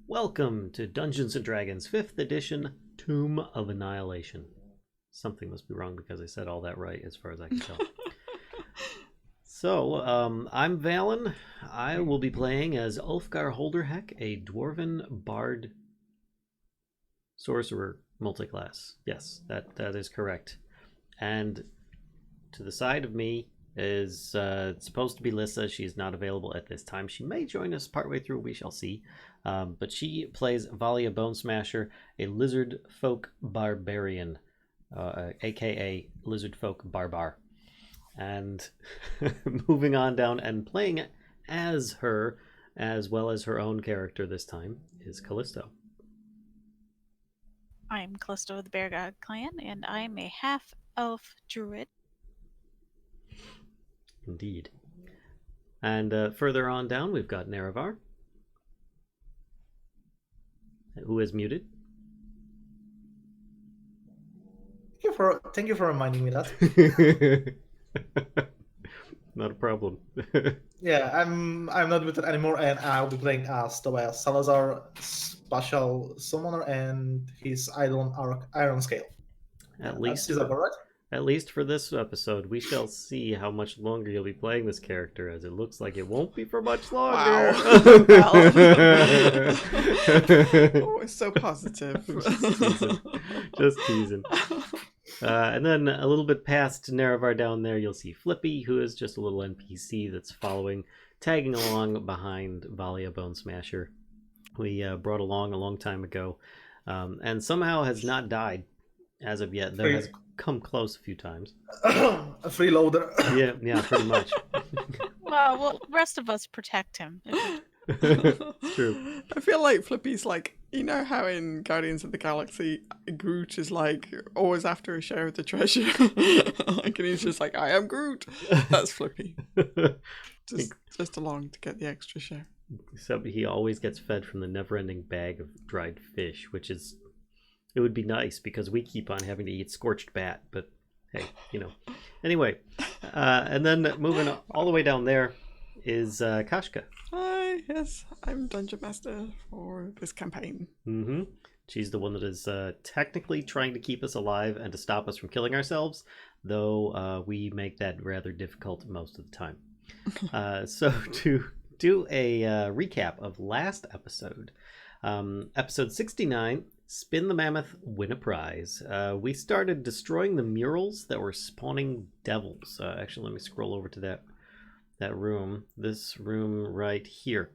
Welcome to Dungeons & Dragons 5th edition, Tomb of Annihilation. Something must be wrong because I said all that right as far as I can tell. So, I'm Vallen. I will be playing as Ulfgar Holderheck, a Dwarven Bard Sorcerer multiclass. Yes, that is correct. And to the side of me is supposed to be Lyssa. She's not available at this time. She may join us partway through, we shall see. But she plays Valia Bonesmasher, a Lizardfolk Barbarian, aka Lizardfolk Barbar. And moving on down and playing as her, as well as her own character this time, is Kellisto. I'm Kellisto of the Bear God Clan, and I'm a half-elf druid. Indeed. And further on down, we've got Nerevar, who is muted. Thank you for reminding me that. Not a problem. Yeah, I'm not muted anymore, and I'll be playing as Tobias, Salazar, Spacial Summoner, and his Eidolon Ironscale. At least, is that right? At least for this episode, we shall see how much longer you'll be playing this character, as it looks like it won't be for much longer. Wow. Oh, it's so positive. Just teasing. And then a little bit past Nerevar down there, you'll see Flippy, who is just a little NPC that's following, tagging along behind Valia Bonesmasher. We brought along a long time ago, and somehow has not died as of yet. Though has come close a few times. A freeloader. Yeah, pretty much. Well, the rest of us protect him. It's true. I feel like Flippy's like, you know how in Guardians of the Galaxy, Groot is like always after a share of the treasure. Like, and he's just like, I am Groot. That's Flippy. Just along to get the extra share. Except he always gets fed from the never-ending bag of dried fish, which is, it would be nice because we keep on having to eat scorched bat, but hey, you know. Anyway, and then moving all the way down there is Kashcah. Hi, yes, I'm Dungeon Master for this campaign. Mm-hmm. She's the one that is technically trying to keep us alive and to stop us from killing ourselves, though we make that rather difficult most of the time. So to do a recap of last episode, episode 69, Spin the Mammoth, Win a Prize. We started destroying the murals that were spawning devils. Actually, let me scroll over to that room. This room right here.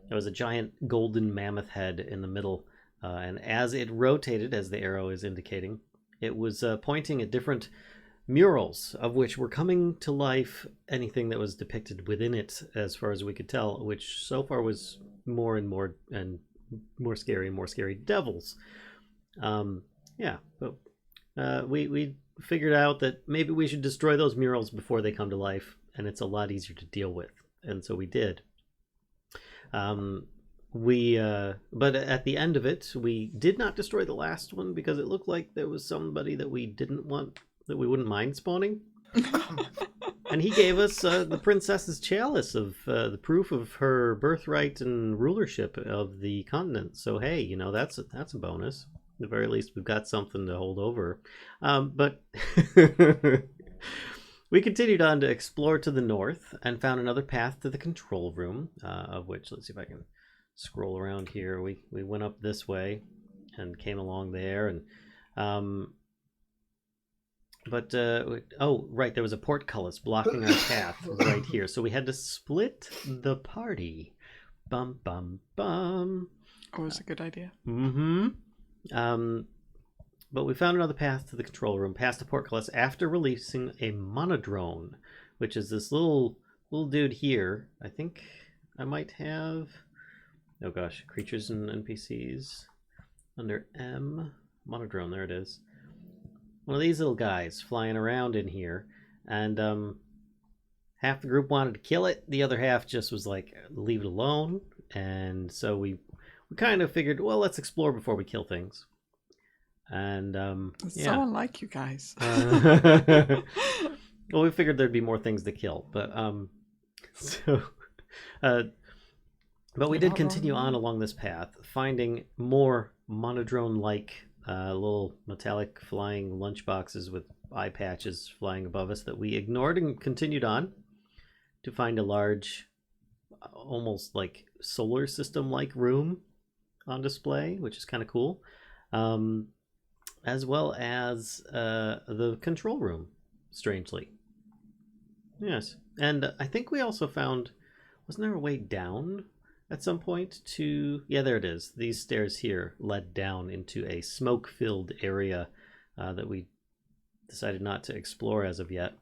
There was a giant golden mammoth head in the middle, and as it rotated, as the arrow is indicating, it was pointing at different murals, of which were coming to life anything that was depicted within it, as far as we could tell, which so far was more and more scary devils. Yeah, but we figured out that maybe we should destroy those murals before they come to life, and it's a lot easier to deal with, and so we did. But at the end of it, we did not destroy the last one because it looked like there was somebody that we didn't want, that we wouldn't mind spawning. And he gave us the princess's chalice of the proof of her birthright and rulership of the continent. So hey, you know, that's a bonus. At the very least, we've got something to hold over. But we continued on to explore to the north and found another path to the control room, of which, let's see if I can scroll around here. We went up this way and came along there, and oh, right, there was a portcullis blocking our path right here. So we had to split the party. Bum, bum, bum. Always a good idea. Mm-hmm. But we found another path to the control room, past the portcullis, after releasing a monodrone, which is this little dude here. I think I might have... Oh gosh, creatures and NPCs. Under M, monodrone, there it is. One of these little guys flying around in here, and half the group wanted to kill it, the other half just was like, leave it alone. And so we kind of figured, well, let's explore before we kill things. And It's yeah. so unlike you guys. Well, we figured there'd be more things to kill, but so But we You're did not continue wrong. on along this path, finding more monodrone-like little metallic flying lunchboxes with eye patches flying above us that we ignored and continued on to find a large, almost like solar system-like room on display, which is kind of cool, as well as the control room, strangely. Yes, and I think we also found, wasn't there a way down at some point to, yeah, there it is. These stairs here led down into a smoke-filled area that we decided not to explore as of yet.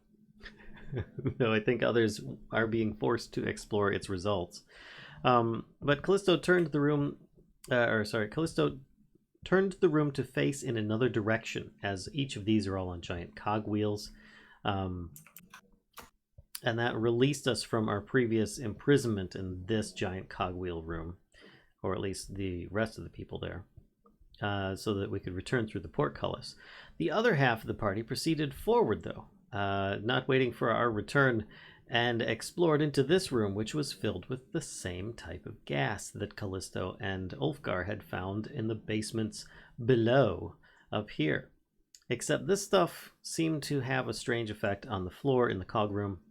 No, I think others are being forced to explore its results. But Callisto turned the room, Callisto turned the room to face in another direction, as each of these are all on giant cogwheels. And that released us from our previous imprisonment in this giant cogwheel room, or at least the rest of the people there, so that we could return through the portcullis. The other half of the party proceeded forward, though, not waiting for our return, and explored into this room, which was filled with the same type of gas that Callisto and Ulfgar had found in the basements below up here. Except this stuff seemed to have a strange effect on the floor in the cog room.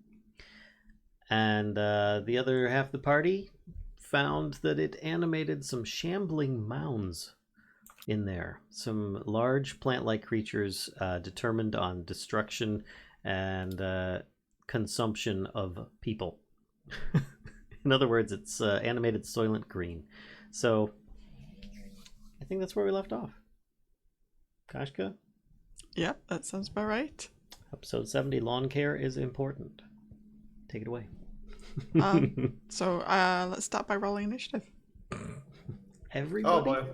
And the other half of the party found that it animated some shambling mounds in there. Some large plant-like creatures determined on destruction and consumption of people. In other words, it's animated Soylent Green. So I think that's where we left off. Kashcah? Yep, that sounds about right. Episode 70, Lawn Care is Important. Take it away. So let's start by rolling initiative. Everybody? Oh boy.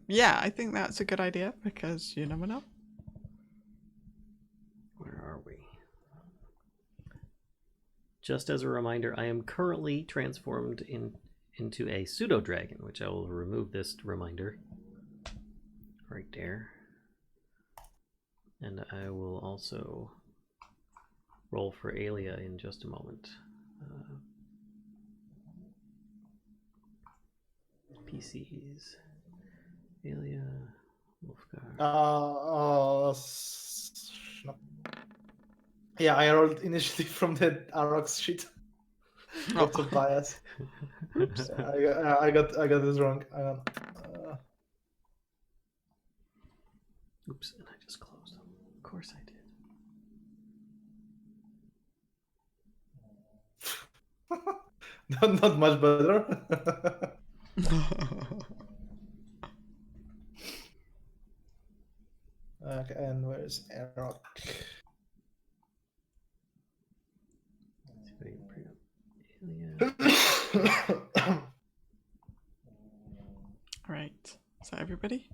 Yeah, I think that's a good idea because you never know. Where are we? Just as a reminder, I am currently transformed into a pseudo-dragon, which I will remove this reminder right there. And I will also roll for Aelia in just a moment. PCs. Aelia, Ulfgar. No. Yeah, I rolled initiative from the Arokh sheet. Oh. Tobias. Oops. I got this wrong. Oops, and I just closed them. Of course I did. Not much better. Okay, and where's Arokh? Right. Is that everybody?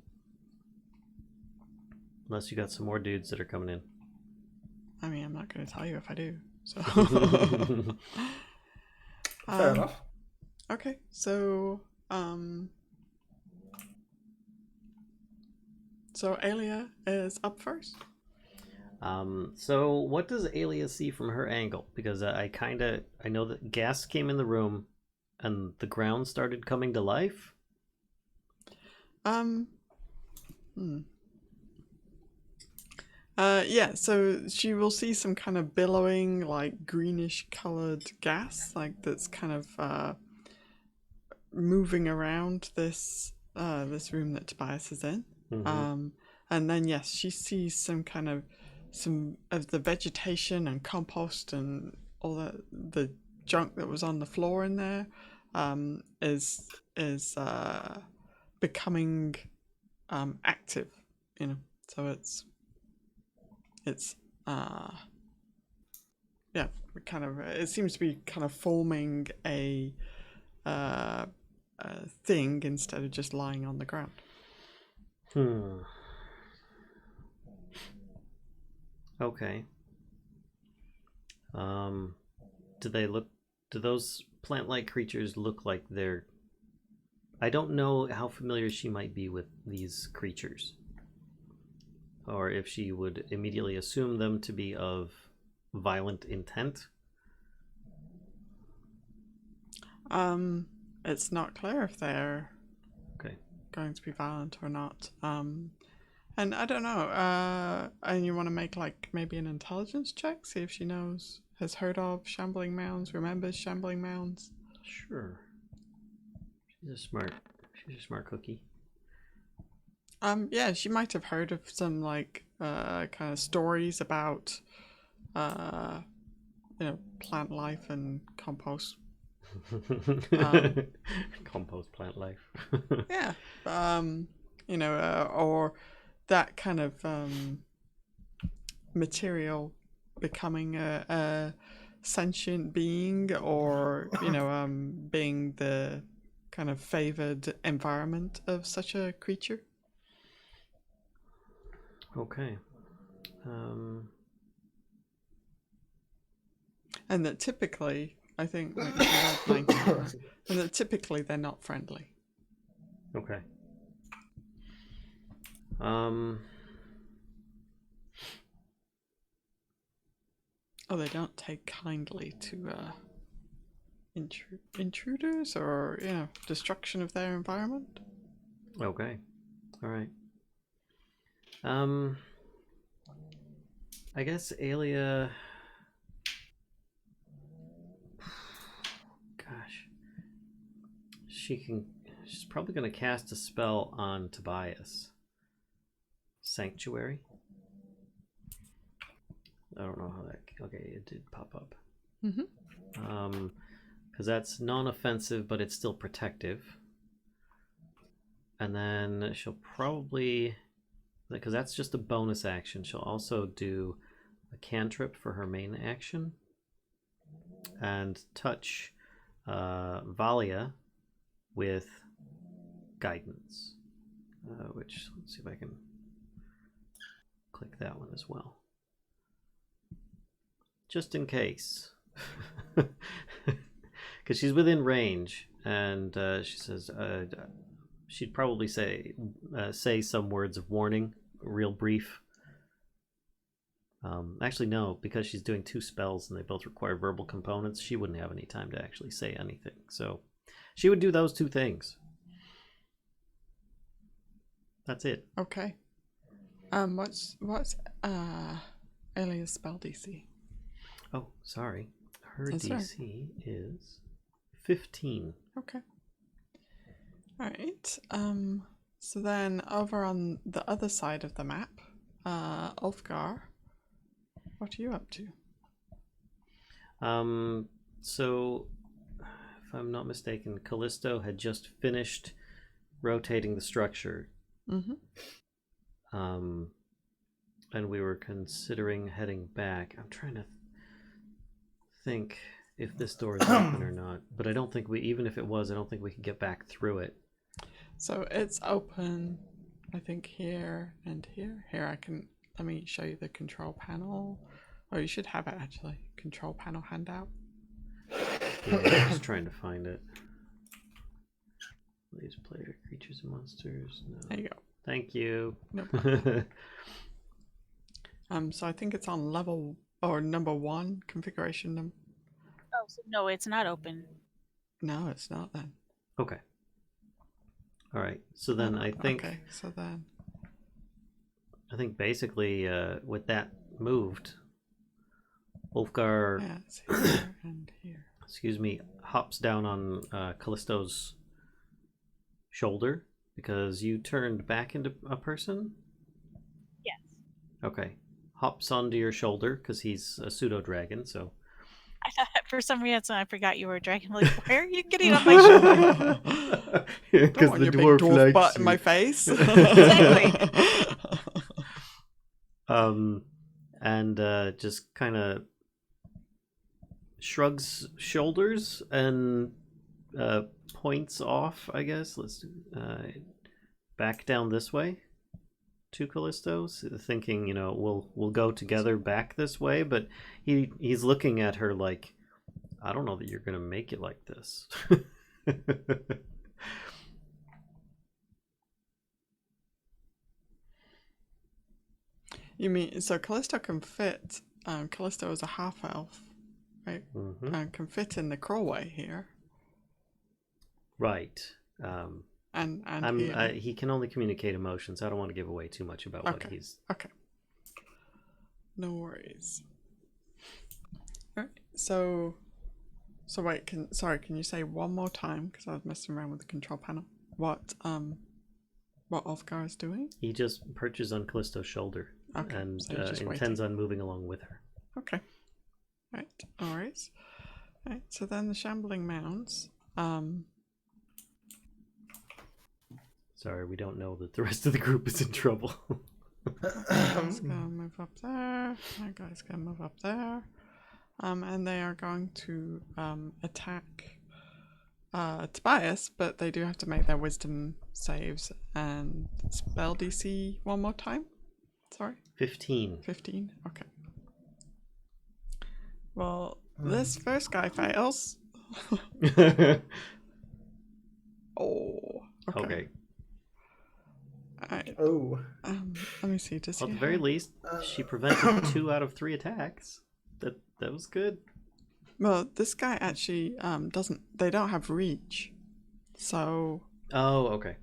Unless you got some more dudes that are coming in. I mean, I'm not going to tell you if I do. So. Fair enough. Okay, so Aelia is up first. So what does Aelia see from her angle? Because I know that gas came in the room and the ground started coming to life. Yeah, so she will see some kind of billowing, like greenish colored gas, like that's kind of moving around this room that Tobias is in. Mm-hmm. And then yes, she sees some of the vegetation and compost and all the junk that was on the floor in there is becoming active, you know. So it's yeah, kind of it seems to be kind of forming a thing instead of just lying on the ground. Okay. Do those plant-like creatures look like they're... I don't know how familiar she might be with these creatures, or if she would immediately assume them to be of violent intent. It's not clear if they're Okay. going to be violent or not. And I don't know. And you want to make like maybe an intelligence check, see if she has heard of shambling mounds, remembers shambling mounds. Sure. She's a smart cookie. Yeah, she might have heard of some like kind of stories about plant life and compost. Compost plant life. Yeah. Or that kind of material becoming a sentient being, or being the kind of favored environment of such a creature. Okay. And that typically, I think, like, and that typically they're not friendly. Okay. Oh, they don't take kindly to intruders or destruction of their environment. Okay. All right. I guess Aelia. Gosh. She's probably going to cast a spell on Tobias. Sanctuary. I don't know how that. Okay, it did pop up. Mm-hmm. Because that's non-offensive, but it's still protective. And then she'll probably, because that's just a bonus action, she'll also do a cantrip for her main action and touch Valia with guidance, which, let's see if I can click that one as well. Just in case. Because she's within range, and she says she'd probably say some words of warning, real brief. Actually, no, because she's doing 2 spells and they both require verbal components, she wouldn't have any time to actually say anything. So she would do those 2 things. That's it. Okay. What's Aelia's spell DC? Oh, sorry. Her That's DC is 15. Okay. All right. So then over on the other side of the map, Ulfgar, what are you up to? So, if I'm not mistaken, Kellisto had just finished rotating the structure. Mm-hmm. And we were considering heading back. I'm trying to think if this door is open or not, but I don't think even if it was, I don't think we could get back through it. So it's open, I think, here and here. Let me show you the control panel. Oh, you should have it actually. Control panel handout. Yeah, I'm just trying to find it. These player creatures and monsters. No. There you go. Thank you. No problem. So I think it's on level or number 1 configuration number. Oh, so no, it's not open. No, it's not then. Okay. All right. So then I think. Okay. So then. I think basically with that moved, Ulfgar. Yeah, it's here and here. Excuse me. Hops down on Kellisto's shoulder because you turned back into a person. Yes. Okay. Hops onto your shoulder because he's a pseudo dragon. So. I thought for some reason I forgot you were a dragon. Like, why are you getting on my shoulder? Because the dwarf likes butt you. in my face. Exactly. And just kind of shrugs shoulders and points off, I guess. Let's back down this way to Kellisto, thinking, we'll go together back this way, but he's looking at her like, I don't know that you're gonna make it like this. You mean, so Kellisto can fit, Kellisto is a half-elf, right? Mm-hmm. And can fit in the crawlway here. Right. And He can only communicate emotions. I don't want to give away too much about what he's. Okay. No worries. All right. So wait. Can you say one more time? Because I was messing around with the control panel. What Ulfgar is doing? He just perches on Callisto's shoulder and so just intends on moving along with her. Okay. Right. All right. Right. So then the shambling mounds. Sorry, we don't know that the rest of the group is in trouble. Guys gonna move up there. That guy's gonna move up there. And they are going to attack Tobias, but they do have to make their wisdom saves and spell DC one more time. Sorry. 15. 15. Okay. Well, this first guy fails. Oh. Okay. Alright. Oh. Let me see. Does Well, he at the very least, she prevented 2 out of 3 attacks. That was good. Well, this guy actually doesn't. They don't have reach, so. Oh, okay.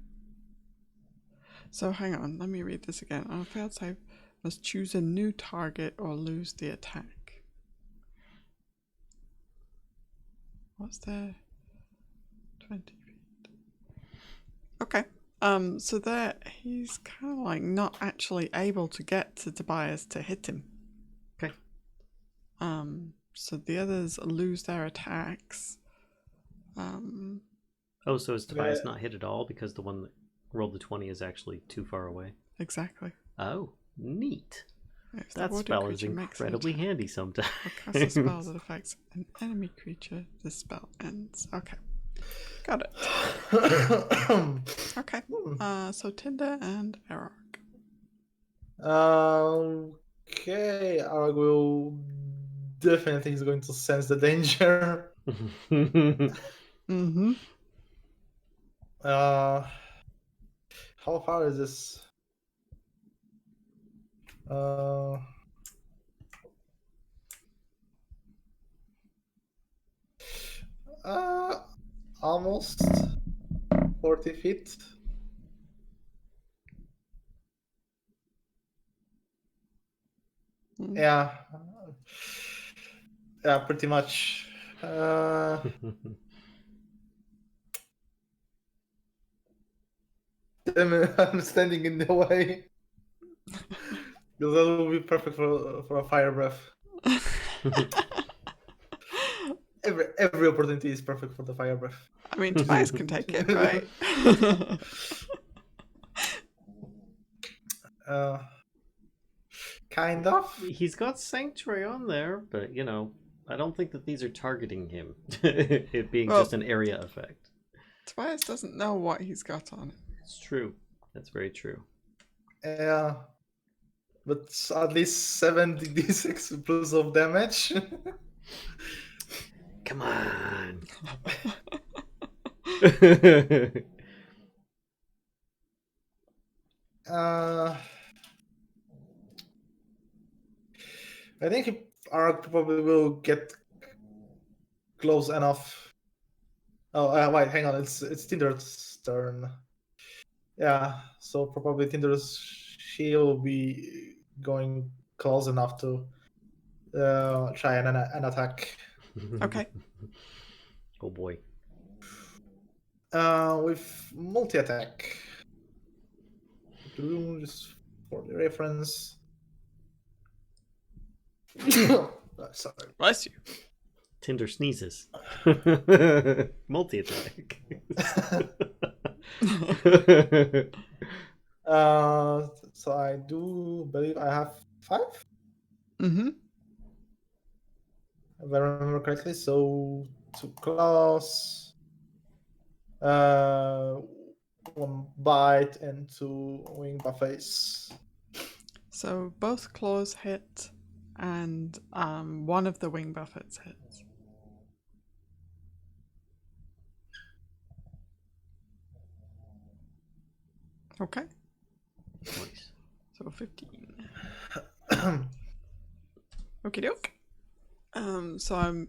So hang on. Let me read this again. On a failed save, must choose a new target or lose the attack. What's the 20 feet? Okay. So there, he's kind of like not actually able to get to Tobias to hit him. Okay. So the others lose their attacks. Oh, so is Tobias not hit at all because the one that rolled the 20 is actually too far away? Exactly. Oh, neat. If That spell is incredibly handy sometimes. Or cast a spell that affects an enemy creature, the spell ends. Okay. Got it. Okay. So Tinder and Arokh. Okay, Arokh will definitely is going to sense the danger. Mm-hmm. How far is this? Almost 40 feet. Yeah. Yeah, pretty much. I'm standing in the way. Because that would be perfect for a fire breath. Every opportunity is perfect for the fire breath. I mean, Tobias can take it, right? Kind of. He's got Sanctuary on there, but I don't think that these are targeting him. It being just an area effect. Tobias doesn't know what he's got on it. It's true. That's very true. Yeah. But at least 70d6 plus of damage. Come on. I think Arokh probably will get close enough. Oh, wait, hang on. It's Tinder's turn. Yeah, so probably she'll be going close enough to try an attack. Okay. Oh boy. With multi-attack. Just for the reference. Sorry. Bless you. Tinder sneezes. Multi-attack. So I do believe I have 5. Mm-hmm. If I remember correctly. So 2 claws, 1 bite, and 2 wing buffets. So both claws hit, and one of the wing buffets hits. Okay. Nice. So 15. Okie doke. So I'm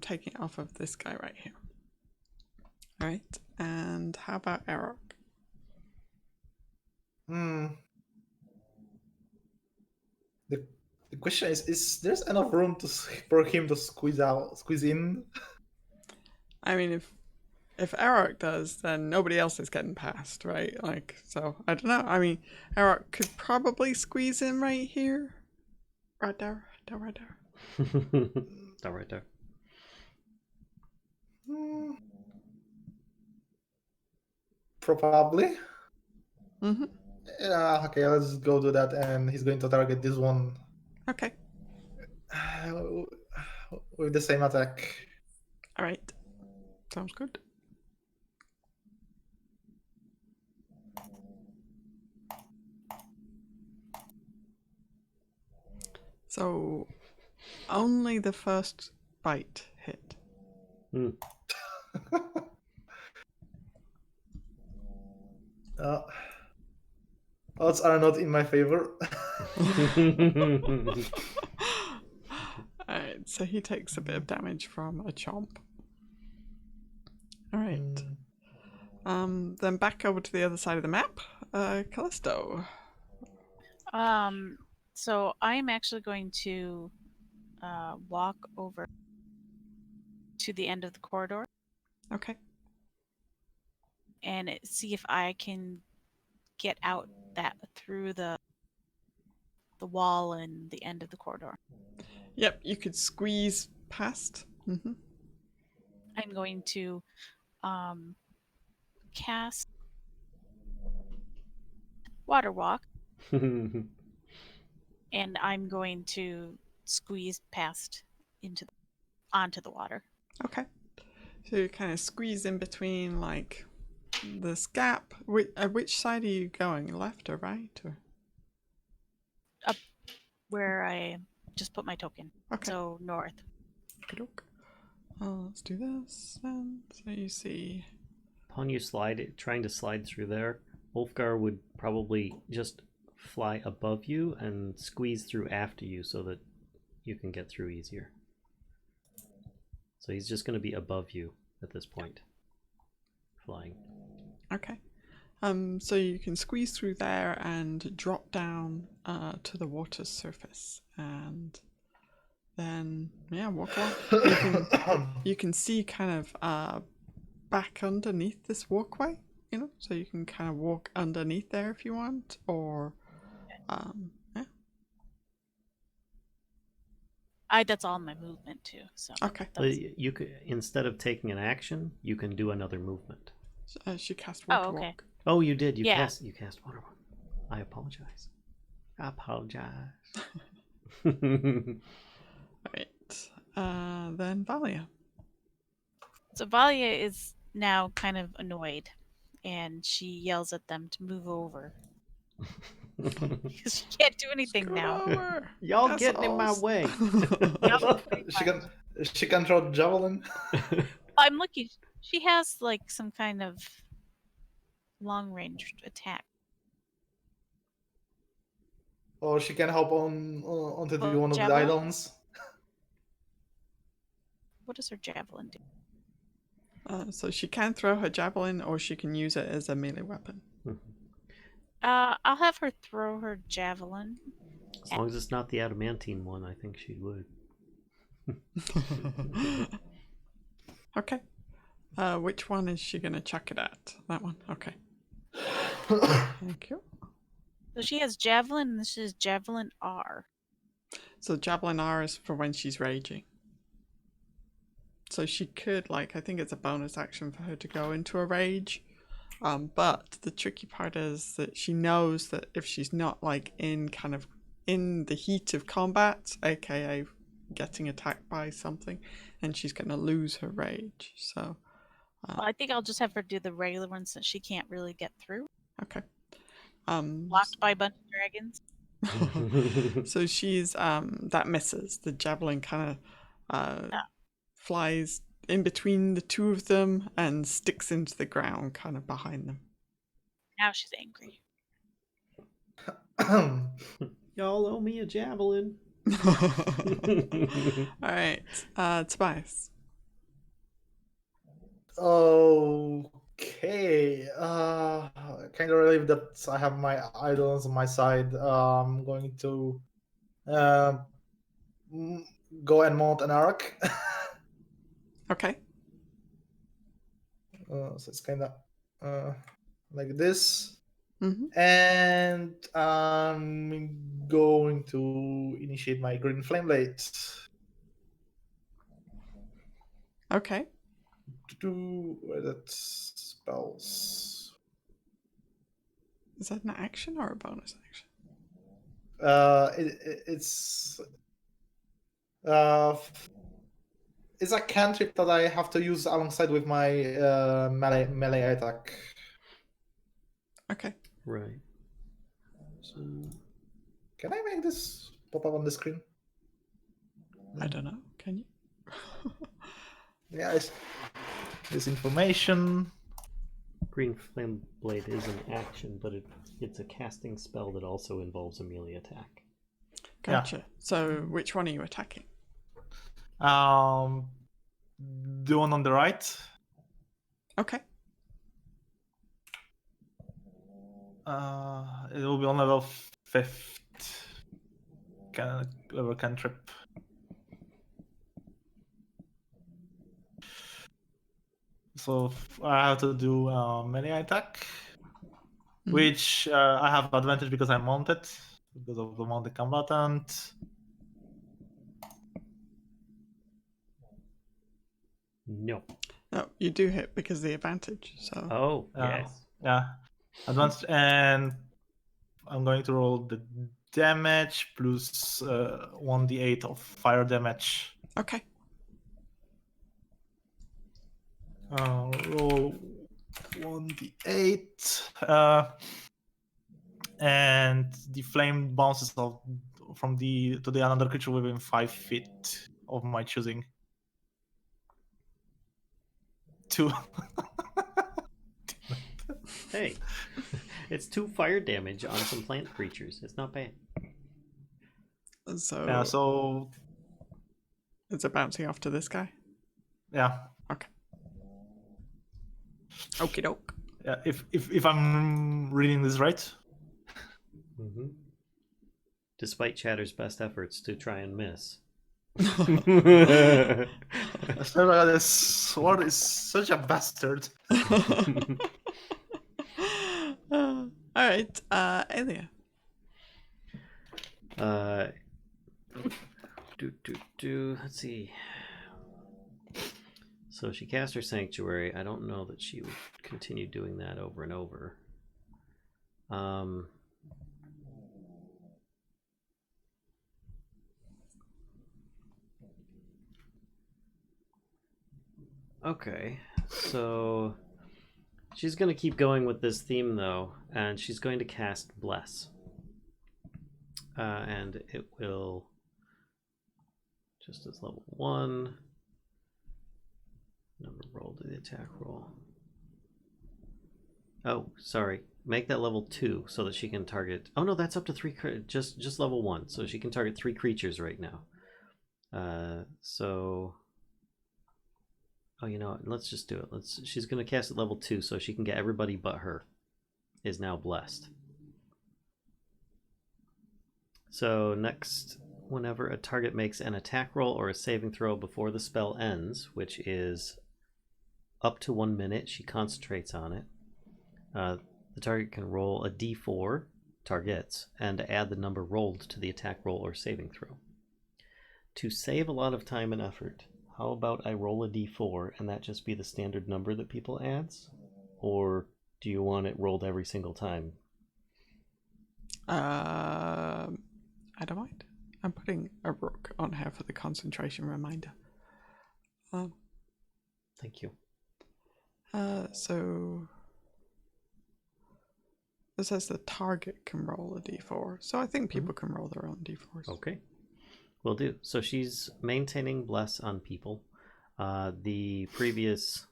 taking it off of this guy right here. Right. And how about Arokh? The question is there enough room for him to squeeze in? I mean, if Arokh does, then nobody else is getting past, right? Like, so I don't know. I mean, Arokh could probably squeeze in right here, right there, right there. That right there. Probably. Mm-hmm. Yeah, okay, let's go do that, and he's going to target this one Okay. with the same attack. All right. Sounds good. So, only the first bite hit. Odds are not in my favor. Alright, so he takes a bit of damage from a chomp. Alright. Then back over to the other side of the map. Kellisto. So I'm actually going to walk over to the end of the corridor Okay. and see if I can get out that through the wall and the end of the corridor. Yep, you could squeeze past. Mm-hmm. I'm going to cast Water Walk, and I'm going to squeeze past onto the water. Okay. So you kind of squeeze in between, like, this gap. Which side are you going? Left or right? Or? Up where I just put my token. Okay. So north. Okay. Let's do this then. So you see. Upon you trying to slide through there, Ulfgar would probably just fly above you and squeeze through after you so that you can get through easier. So he's just going to be above you at this point, flying. Okay. So you can squeeze through there and drop down to the water's surface, and then walk along. You can see kind of back underneath this walkway, so you can kind of walk underneath there if you want, or That's all my movement too. So okay. You could, instead of taking an action, you can do another movement. She cast water okay. walk. Oh, you did. You Yeah. cast water walk. I apologize. Right. Then Valia. So Valia is now kind of annoyed, and she yells at them to move over because she can't do anything Scoot now. over. Y'all getting in my Assholes. way. She can throw javelin. I'm looking. She has like some kind of long-range attack. Or she can hop onto Oh, one of the javelin? islands. What does her javelin do? So she can throw her javelin, or she can use it as a melee weapon. I'll have her throw her javelin. As long as it's not the adamantine one, I think she would. Okay. Which one is she gonna chuck it at? That one. Okay. Thank you. So she has javelin, and this is javelin R. So javelin R is for when she's raging. So she could, I think it's a bonus action for her to go into a rage. But the tricky part is that she knows that if she's not in the heat of combat, aka getting attacked by something, and she's gonna lose her rage. So Well, I think I'll just have her do the regular one since she can't really get through. okay. Blocked by a bunch of dragons. So she's that misses. The javelin kind of flies in between the two of them and sticks into the ground kind of behind them. Now she's angry. Y'all owe me a javelin. Alright, Tobias. Oh, kind of relieved that I have my idols on my side. I'm going to go and mount an Arokh. Okay. So it's kind of like this. Mm-hmm. And I'm going to initiate my Green Flame Blade. Okay. Where that spells. Is that an action or a bonus action? It's a cantrip that I have to use alongside with my melee attack. Okay. Right. So, can I make this pop up on the screen? I don't know. Can you? Yeah, this information. Green Flame Blade is an action, but it's a casting spell that also involves a melee attack. Gotcha. Yeah. So which one are you attacking? The one on the right. Okay. It will be on level 5th. Level cantrip. So I have to do melee attack, which I have advantage because I'm mounted, because of the mounted combatant. No. No, you do hit because of the advantage. So. Oh, yes. Yeah, advanced, and I'm going to roll the damage plus 1d8 of fire damage. Okay. Roll 1d8, and the flame bounces off from to the another creature within 5 feet of my choosing. 2. Hey, it's 2 fire damage on some plant creatures. It's not bad. So. Yeah. So. Is it bouncing off to this guy? Yeah. Okay. Okie doke. Yeah. If I'm reading this right. Mm-hmm. Despite Chatter's best efforts to try and miss. This sword is such a bastard. All right, Aelia. Let's see. So she cast her Sanctuary. I don't know that she would continue doing that over and over. Okay, so she's going to keep going with this theme though, and she's going to cast Bless. And it will, just as level 1, number roll to the attack roll. Oh, sorry. Make that level 2 so that she can target. Oh no, that's up to 3. Just level 1, so she can target 3 creatures right now. So. Oh, you know what? Let's just do it. She's gonna cast at level 2, so she can get everybody but her is now blessed. So next, whenever a target makes an attack roll or a saving throw before the spell ends, which is up to 1 minute, she concentrates on it. The target can roll a d4, targets, and add the number rolled to the attack roll or saving throw. To save a lot of time and effort, how about I roll a d4 and that just be the standard number that people adds? Or do you want it rolled every single time? I don't mind. I'm putting Arokh on her for the concentration reminder. Thank you. So it says the target can roll a d4, so I think people can roll their own d4s. Okay, will do. So she's maintaining Bless on people. The previous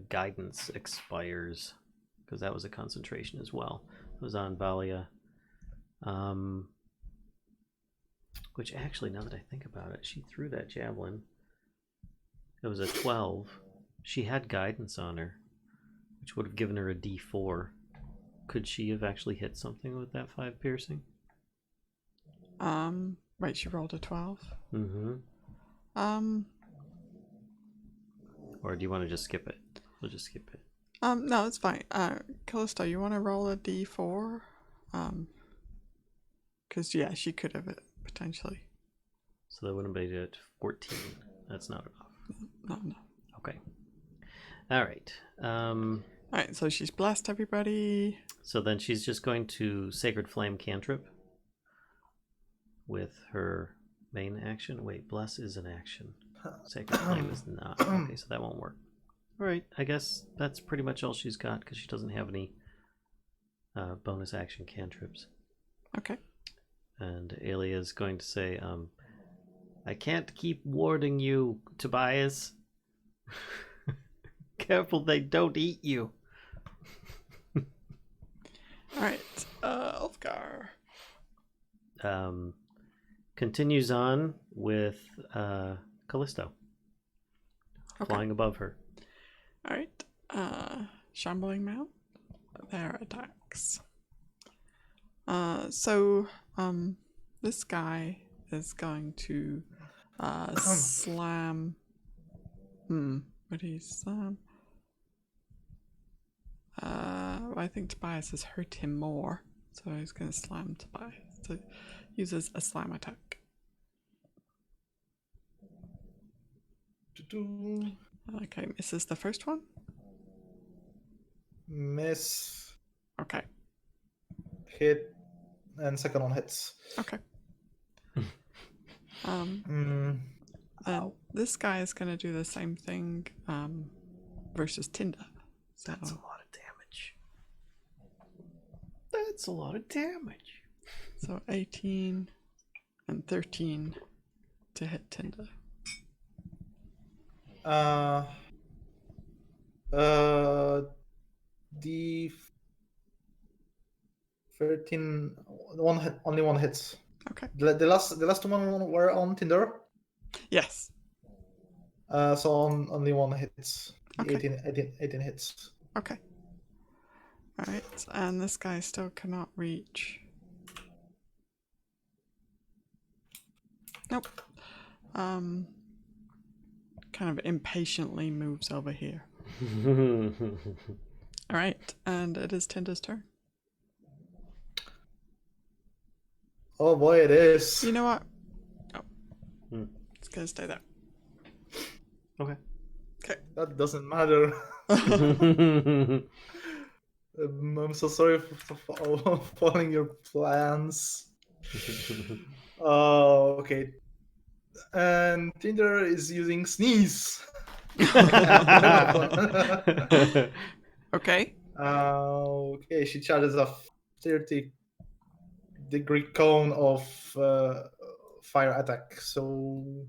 guidance expires because that was a concentration as well. It was on Valia. Which actually, now that I think about it, she threw that javelin. It was a 12. She had guidance on her, which would have given her a d4. could she have actually hit something with that 5 piercing? Wait, she rolled a 12. Mm-hmm. Or do you want to just skip it? We'll just skip it. No, it's fine. Kellisto, you want to roll a d4? Because yeah, she could have it potentially. So that wouldn't be at 14. That's not enough. No. Okay. All right. Alright, so she's blessed everybody. So then she's just going to Sacred Flame cantrip with her main action. Wait, Bless is an action. Sacred Flame is not. Okay, so that won't work. All right, I guess that's pretty much all she's got because she doesn't have any bonus action cantrips. Okay. And Aelia is going to say, I can't keep warding you, Tobias. Careful they don't eat you. Alright, Ulfgar. Continues on with Callisto. Okay. Flying above her. Alright, Shambling Mount. Their attacks. This guy is going to slam. What do you slam? I think Tobias has hurt him more, so he's going to slam Tobias. So uses a slam attack. Okay, misses the first one. Miss. Okay. Hit. And second one hits. Okay. This guy is going to do the same thing versus Tinder. So That's a lot of damage. That's a lot of damage. So 18 and 13 to hit Tinder. The 13 only one hits. Okay. The last two one were on Tinder. Yes. So only one hits. Okay. 18 hits. Okay. Alright, and this guy still cannot reach. Nope. Kind of impatiently moves over here. Alright, and it is Tinder's turn. Oh boy, it is. You know what? Oh. It's gonna stay there. Okay. Okay. That doesn't matter. I'm so sorry for following your plans. Oh, okay. And Tinder is using Sneeze. Okay. Okay, she charges a 30-degree cone of fire attack. So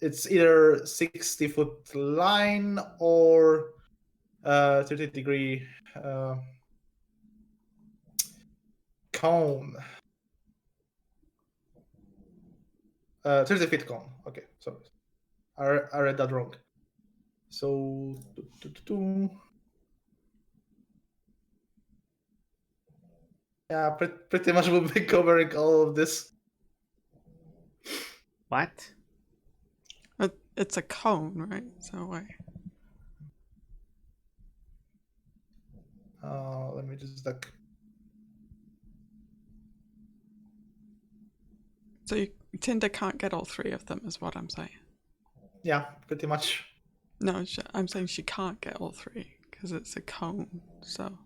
it's either 60-foot line or 30-degree cone. 30-feet cone. Okay, sorry. I read that wrong. So, yeah, pretty much we'll be covering all of this. What? It's a cone, right? So wait. Let me just like. So Tinder can't get all three of them, is what I'm saying. Yeah, pretty much. No, I'm saying she can't get all three because it's a cone. So.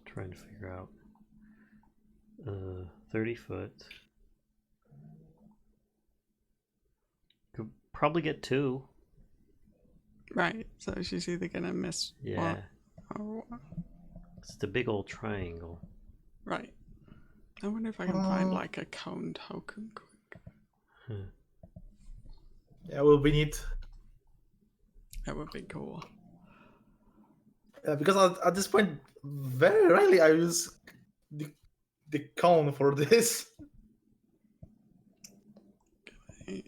Trying to figure out. 30 foot. Could probably get 2. Right, so she's either gonna miss Yeah. or what. It's the big old triangle. Right. I wonder if I can find like a cone token quick. Yeah, will be neat. That would be cool. Yeah, because at this point, very rarely I use the cone for this. Okay.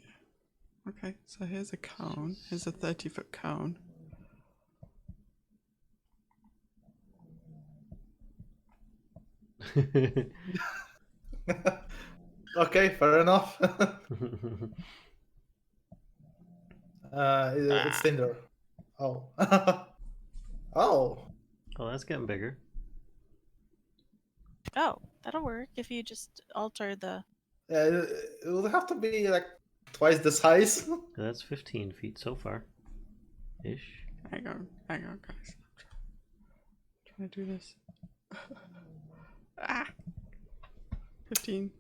Okay, so here's a cone. Here's a 30-foot cone. Okay, fair enough. It's Tinder. Oh. Oh. Oh, that's getting bigger. Oh, that'll work if you just alter the. Yeah, it would have to be like twice the size. That's 15 feet so far. Ish. Hang on, guys. I'm trying to do this. 15.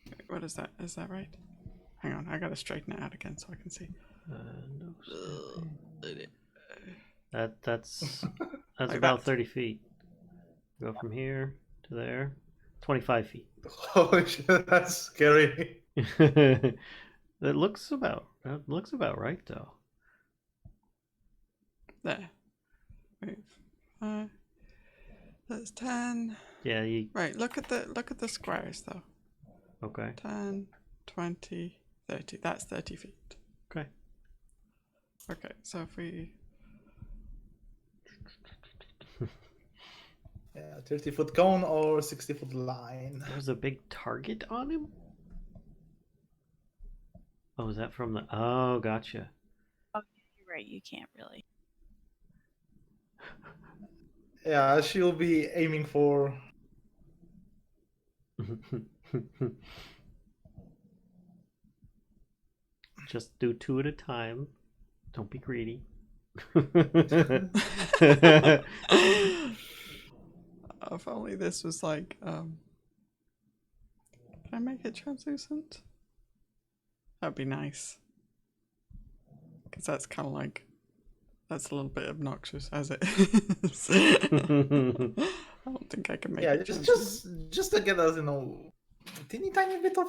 Wait, what is that? Is that right? Hang on, I gotta straighten it out again so I can see. No. That's Like about that. 30 feet. Go from here to there. 25 feet. Holy shit, that's scary. That looks about right though. There. Wait, 5. That's 10. Yeah, you Right, look at the squares though. okay. 10, 20, 30. That's 30 feet. Okay. Okay, so if we... Yeah, 30-foot cone or 60-foot line. There's a big target on him? Oh, is that from the oh gotcha. Oh, you're right. You can't really. Yeah, she'll be aiming for. Just do 2 at a time. Don't be greedy. If only this was like, can I make it translucent? That'd be nice. Because that's kind of like, that's a little bit obnoxious as it is. I don't think I can make Yeah, it translucent. just to get us, teeny tiny bit of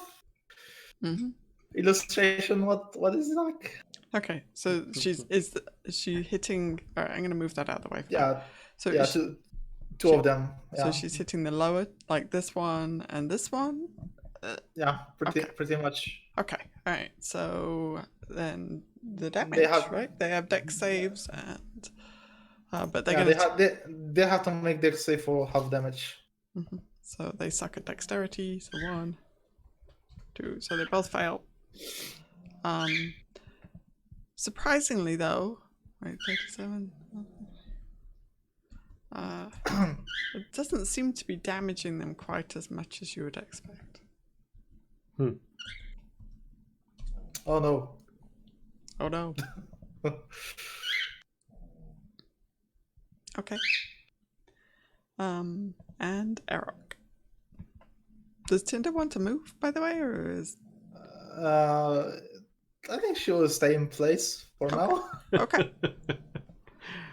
illustration. What is it like? Okay, so is she hitting? All right, I'm gonna move that out of the way. Yeah. So yeah, she, two of them. Yeah. So she's hitting the lower, like this one and this one. Yeah, Okay. pretty much. Okay, all right. So then the damage, right? They have dex saves and, but they're they have to make dex save for half damage. So they suck at dexterity. So 1, 2. So they both fail. Surprisingly though, right, 37. It doesn't seem to be damaging them quite as much as you would expect. Oh no. Oh no. Okay. And Arokh. Does Tinder want to move, by the way, or is? I think she will stay in place for now. Okay.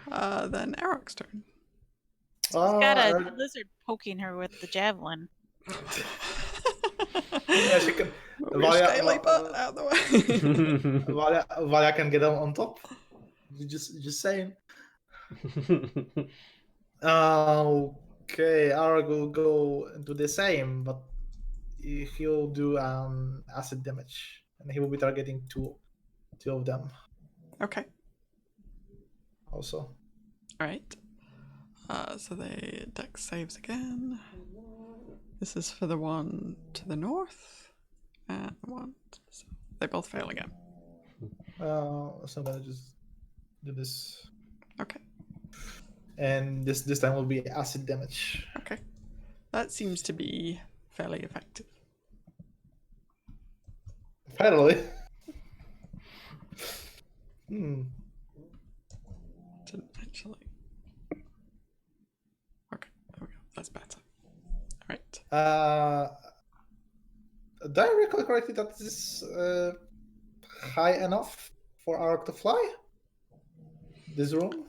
Then Arokh's turn. She's got a lizard poking her with the javelin. Yeah, she can. Valia, out of the way. Valia can get on top. Just saying. Okay, Arokh will go and do the same, but he'll do acid damage, and he will be targeting two of them. Okay. Also. All right. So they dex saves again. This is for the one to the north, and the one. So they both fail again. So I'm gonna just do this. Okay. And this time will be acid damage. Okay. That seems to be fairly effective. Finally. Didn't actually. Okay, there we go. That's better. All right. Do I recall correctly that this is high enough for Arokh to fly? This room?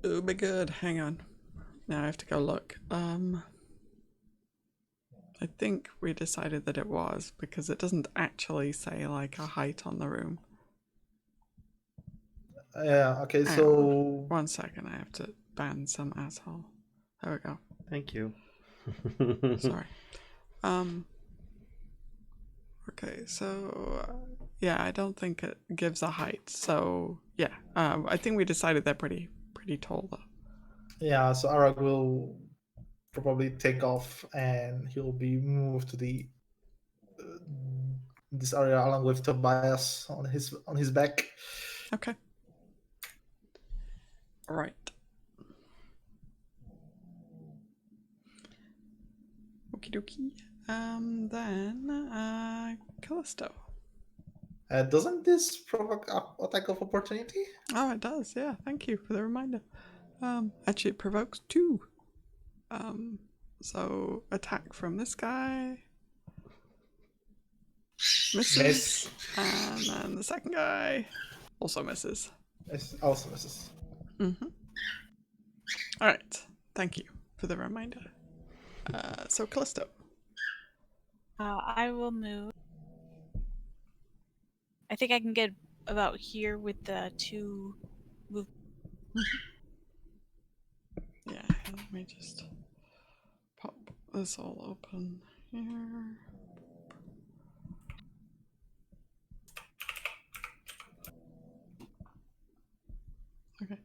Oh my god, hang on. Now I have to go look. I think we decided that it was, because it doesn't actually say like a height on the room. Yeah, okay, Hang so... on. 1 second, I have to ban some asshole. There we go. Thank you. Sorry. Okay, so yeah, I don't think it gives a height. So yeah, I think we decided they're pretty tall though. Yeah, so Arokh will probably take off and he'll be moved to the this area along with Tobias on his back. Okay. All right. Okie dokie. Then Kellisto. Doesn't this provoke attack of opportunity? Oh, it does. Yeah, thank you for the reminder. Actually, it provokes 2. So attack from this guy. Misses. Miss. And then the second guy also misses. It also misses. Mm-hmm. All right. Thank you for the reminder. So Kellisto. I will move. I think I can get about here with the 2 move. Yeah, let me just pop this all open here. Okay.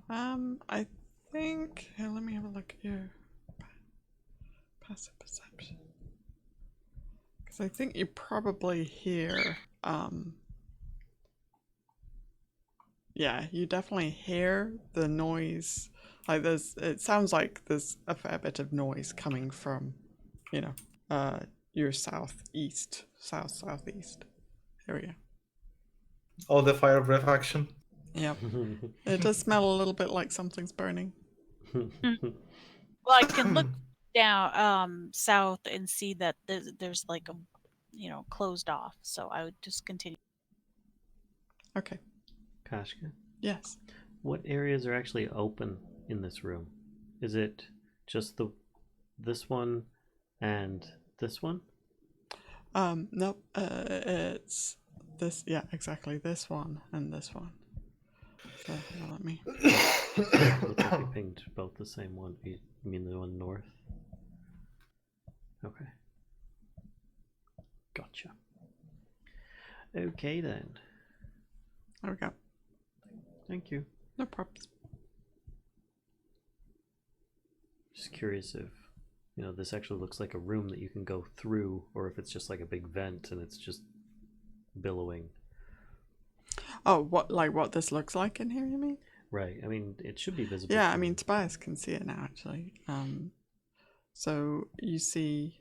I think. Here, let me have a look at your passive perception. Because I think you probably hear. Yeah, you definitely hear the noise. Like it sounds like there's a fair bit of noise coming from, your southeast area. Oh, the fire breath action. Yep. It does smell a little bit like something's burning. Well, I can look down south and see that there's like a closed off, so I would just continue. Okay. Kashcah, Yes. what areas are actually open in this room? Is it just this one and this one? Nope. It's this. Yeah, exactly. This one and this one. So let me. Looks like you pinged both the same one. You mean the one north? Okay. Gotcha. Okay then. There we go. Thank you. No problems. Just curious if this actually looks like a room that you can go through, or if it's just like a big vent and it's just billowing. Oh, what this looks like in here? You mean? Right. I mean, it should be visible. Yeah, I mean, Tobias can see it now, actually. So you see,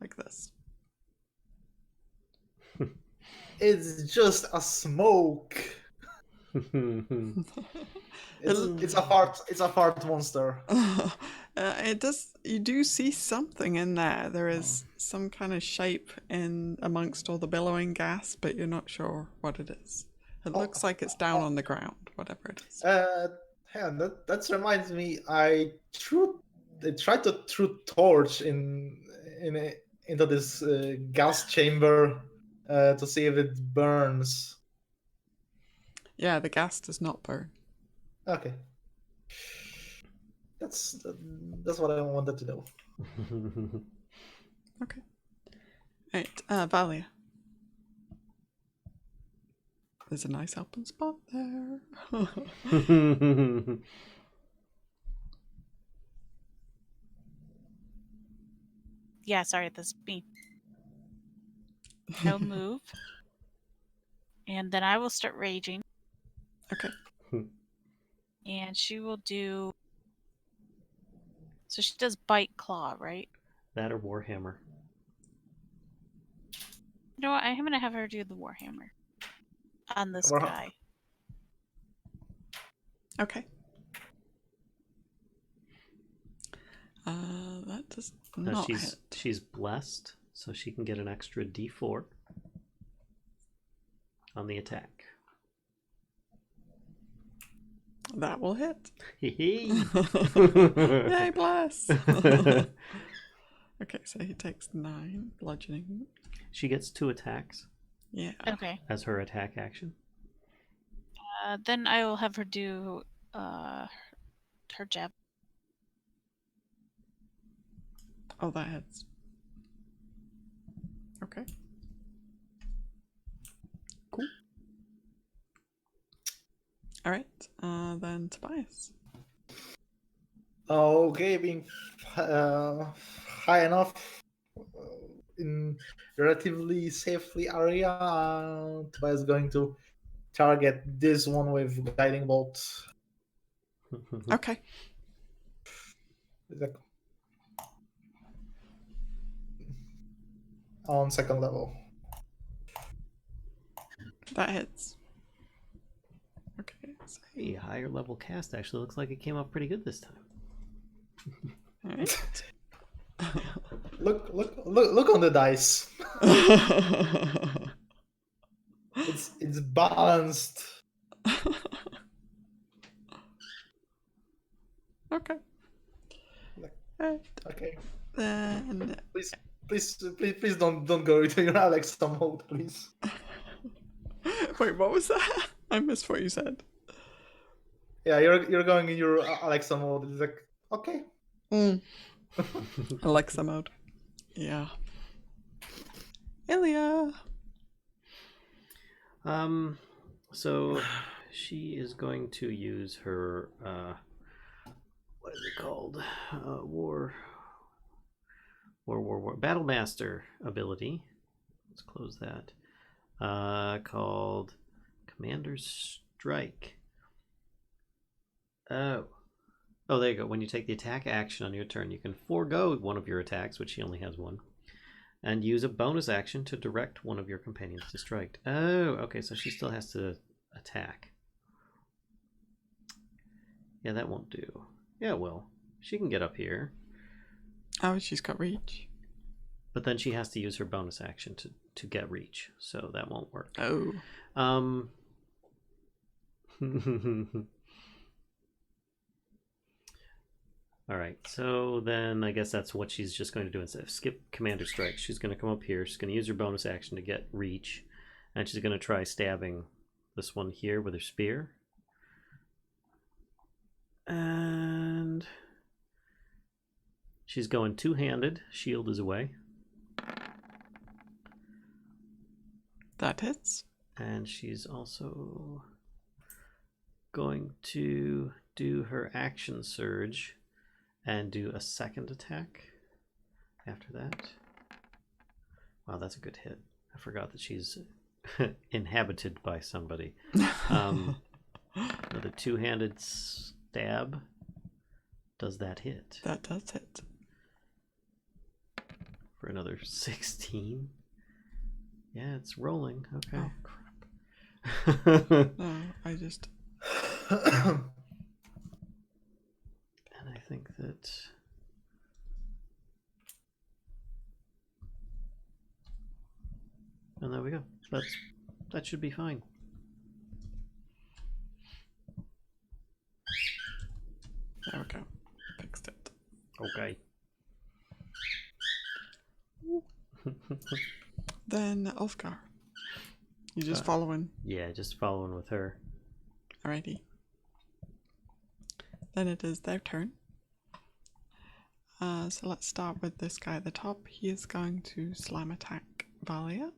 like this. It's just a smoke. It's a fart monster. It does. You do see something in there. There is some kind of shape in amongst all the billowing gas, but you're not sure what it is. It looks like it's down on the ground, whatever it is. That reminds me. I tried to throw torch into this gas chamber to see if it burns. Yeah, the gas does not burn. Okay. That's what I wanted to know. Okay. Right, Valia. There's a nice open spot there. Yeah, sorry, this is me. I'll move. And then I will start raging. Okay. And she will do... So she does bite claw, right? That or Warhammer. You know what? I'm going to have her do the Warhammer. On this guy. Okay. That does not hit. She's blessed, so she can get an extra D4 on the attack. That will hit. Yay, bless. Okay, so he takes 9 bludgeoning. She gets 2 attacks. Yeah. Okay. As her attack action. Then I will have her do her jab. Oh, that hits. Okay. Cool. Alright, then Tobias. Okay, being high enough in relatively safely area, Tobias is going to target this one with guiding bolt. Okay. Like, on second level. That hits. Okay. So, Hey, higher level cast actually looks like it came up pretty good this time. alright. Look on the dice. It's balanced. Okay. Okay. Then Please don't go into your Alexa mode, please. wait, what was that? I missed what you said. Yeah, you're going in your Alexa mode. It's like, okay. Alexa mode. Yeah. Aelia. So she is going to use her what is it called? War Battle Master ability. Let's close that. Called Commander's Strike. Oh, there you go. When you take the attack action on your turn, you can forego one of your attacks, which she only has one, and use a bonus action to direct one of your companions to strike. Oh, okay, so she still has to attack. Yeah, that won't do. Yeah, it will. She can get up here. Oh, she's got reach. But then she has to use her bonus action to get reach, so that won't work. Oh. All right, so then I guess that's what she's just going to do instead of skip Commander Strike. She's going to come up here. She's going to use her bonus action to get reach, and she's going to try stabbing this one here with her spear. And she's going two-handed. Shield is away. That hits. And she's also going to do her action surge and do a second attack after that. Wow, that's a good hit. I forgot that she's inhabited by somebody. Another two-handed stab. Does that hit? That does hit. For another 16. Yeah, it's rolling. Okay. Oh, crap. No, I just... And I think that... And there we go. That should be fine. There we go. Fixed it. Okay. Then Ulfgar. You just following? Yeah, just following with her. Alrighty. Then it is their turn. So let's start with this guy at the top. He is going to slam attack Valia.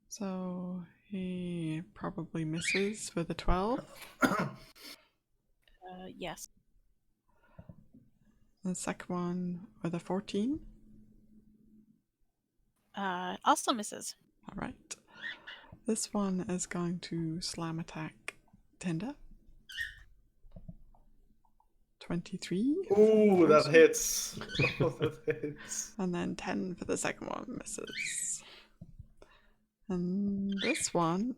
So he probably misses with a 12. Yes. The second one with a 14. Also misses. Alright. This one is going to slam attack Tinder. 23. Ooh, that hits. Oh, that hits. And then 10 for the second one, misses. And this one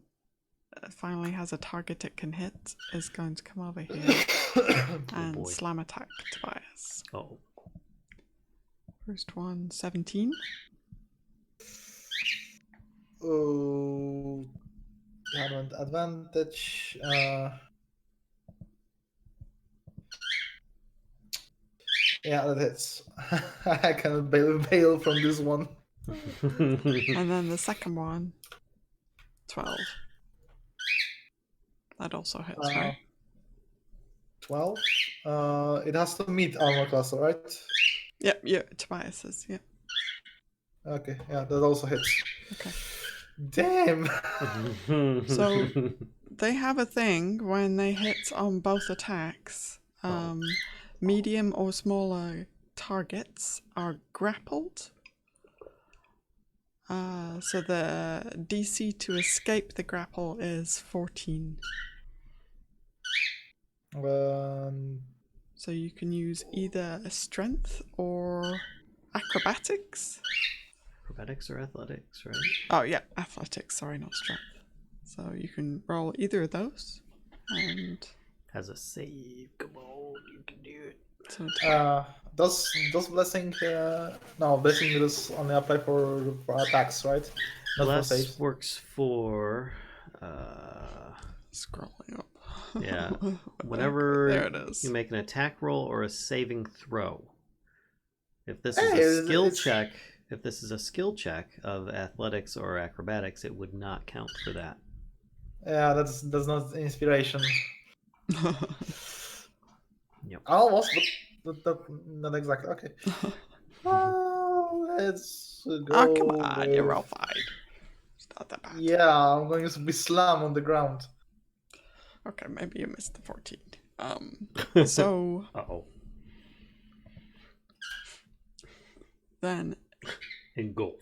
finally has a target it can hit, is going to come over here and boy. slam attack Tobias. Oh. First one, 17. Oh, advantage. Yeah, that hits. I can bail from this one. And then the second one, 12. That also hits, right? 12. It has to meet armor class, right? Yeah, Tobias is, yeah. Okay, yeah, that also hits. Okay. Damn! So they have a thing when they hit on both attacks. Medium or smaller targets are grappled. So the DC to escape the grapple is 14. So you can use either a strength or acrobatics. Acrobatics or athletics, right? Oh yeah, athletics. Sorry, not strength. So you can roll either of those, and Has a save. Come on, you can do it. so Does blessing? No, blessing does only apply for attacks, right? Not for Bless saves. works for. scrolling up. Yeah. Okay, Whenever there it is. you make an attack roll or a saving throw. If this Hey, is a skill it's- check, if this is a skill check of athletics or acrobatics, it would not count for that. Yeah, that's not inspiration. Yep. Almost, but not exactly. Okay. Let's go. Oh come on, with... you're all fine. It's not that bad. Yeah, I'm going to be slammed on the ground. Okay, maybe you missed the 14. So Uh-oh. then Engulf.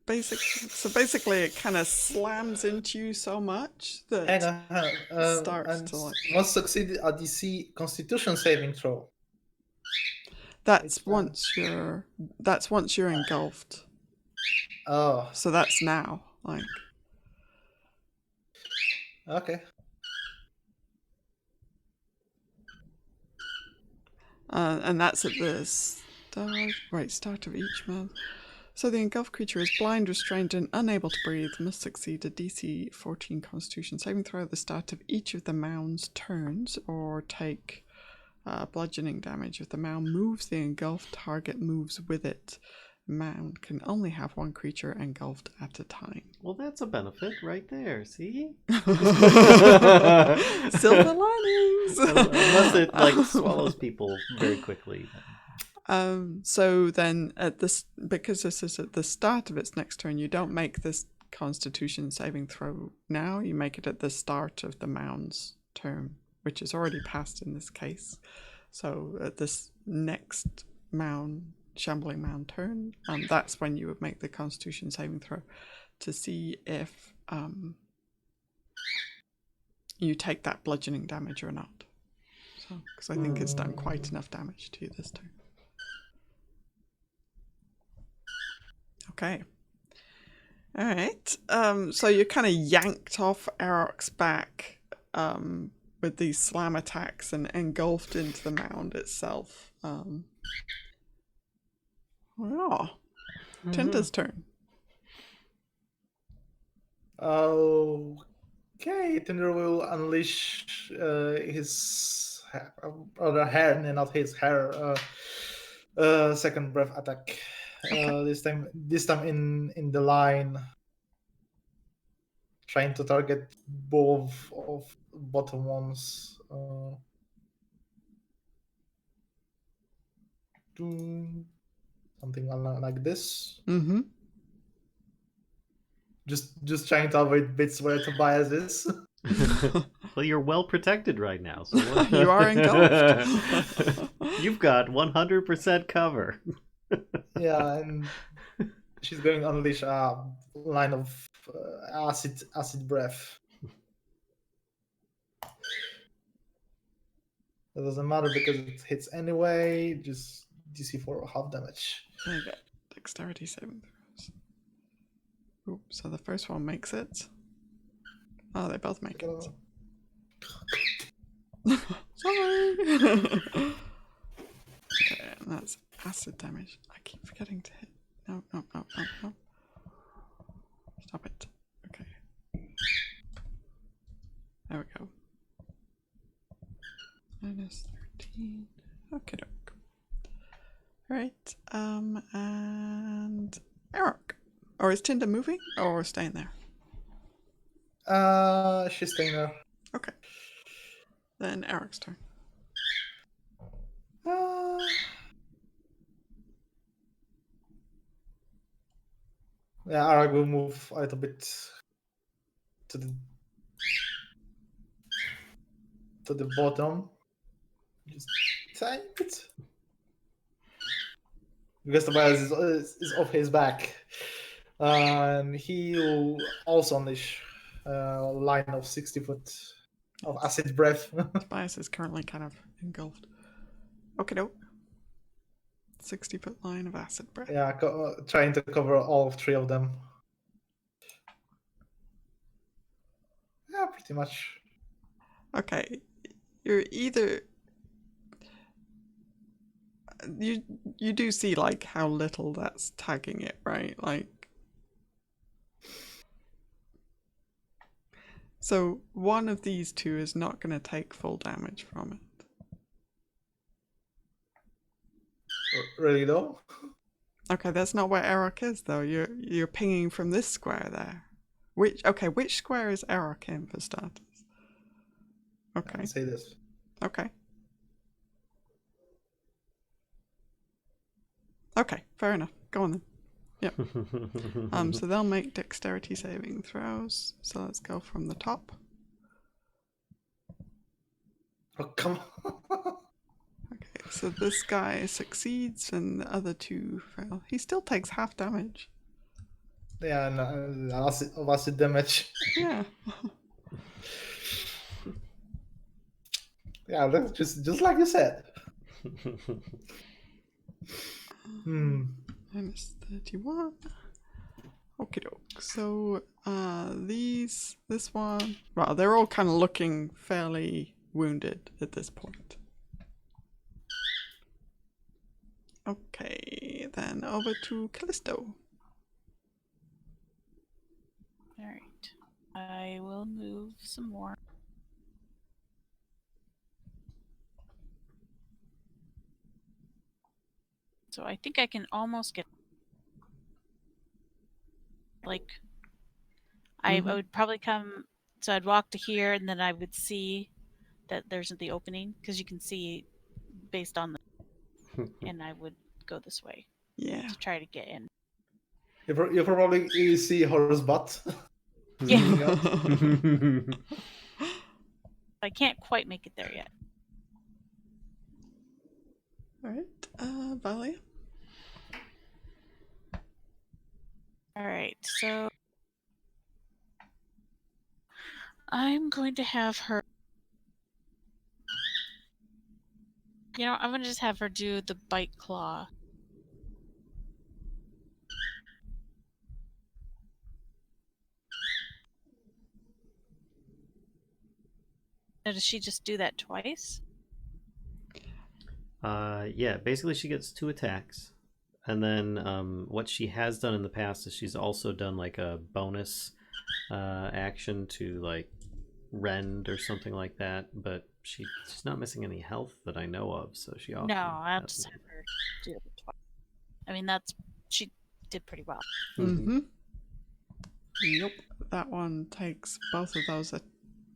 basically it kind of slams into you so much that Hang on. starts And to, like- must succeed a DC Constitution saving throw. that's It's, once you're engulfed. Oh, So that's now, like, okay. and that's at the start of each month. So the engulfed creature is blind, restrained, and unable to breathe. Must succeed a DC 14 Constitution saving throw at the start of each of the mound's turns, or take bludgeoning damage. If the mound moves, the engulfed target moves with it. Mound can only have one creature engulfed at a time. Well, that's a benefit right there, see? Silver linings! Unless it, swallows people very quickly. So then, because this is at the start of its next turn, you don't make this Constitution saving throw now. You make it at the start of the mound's turn, which is already passed in this case. So at this next shambling mound turn, that's when you would make the Constitution saving throw to see if you take that bludgeoning damage or not. So, because I think it's done quite enough damage to you this turn. Okay. All right. So you're kind of yanked off Arokh's back with these slam attacks and engulfed into the mound itself. Tinder's turn. Okay, Tinder will unleash his other hair, not his hair. Second breath attack. Okay. This time in the line, trying to target both of bottom ones. Something like this. Mm-hmm. Just trying to avoid bits where Tobias is. Well, you're well protected right now. So You are engulfed. You've got 100% cover. Yeah, and she's going to unleash a line of acid breath. It doesn't matter because it hits anyway. Just DC for half damage. There you go. Dexterity saving throws. Ooh, so the first one makes it. Oh, they both make it. Sorry. Okay, and that's acid damage. I keep forgetting to hit. No. Stop it. Okay. There we go. -13. Okay, doke. Alright, and Arokh. Or is Tinder moving or staying there? She's staying there. Okay. Then Arokh's turn. Yeah, Arokh will move a little bit to the bottom. Just tiny bit. Because Tobias is off his back. And he will also unleash a line of 60 foot of acid breath. Tobias is currently kind of engulfed. Okay, doke. 60-foot line of acid breath. Yeah, trying to cover all 3 of them. Yeah, pretty much. Okay, you're either you do see like how little that's tagging it, right? Like, so one of these two is not going to take full damage from it. Really though? Okay, that's not where Arokh is though. You're pinging from this square there. Which square is Arokh in for starters? Okay. Say this. Okay. Okay, fair enough. Go on then. Yep. So they'll make dexterity saving throws. So let's go from the top. Oh, come on. Okay, so this guy succeeds and the other 2 fail. He still takes half damage. Yeah, no, acid damage. Yeah. Yeah, that's just like you said. Minus 31. Okie doke. So this one, well, they're all kind of looking fairly wounded at this point. Okay, then over to Kellisto. Alright. I will move some more. So I think I can almost get... Like, I would probably come... So I'd walk to here, and then I would see that there's the opening, because you can see based on the... and I would go this way. Yeah. To try to get in. You probably see horse butt. Yeah. I can't quite make it there yet. Alright, Valia. Alright, so I'm going to have her... You know, I'm going to just have her do the bite claw. Now, does she just do that twice? Yeah, basically she gets 2 attacks. And then what she has done in the past is she's also done like a bonus action to like rend or something like that, but she's not missing any health that I know of, so she often No, I'll has just it. have her do it twice. I mean, she did pretty well. Yep, that one takes both of those.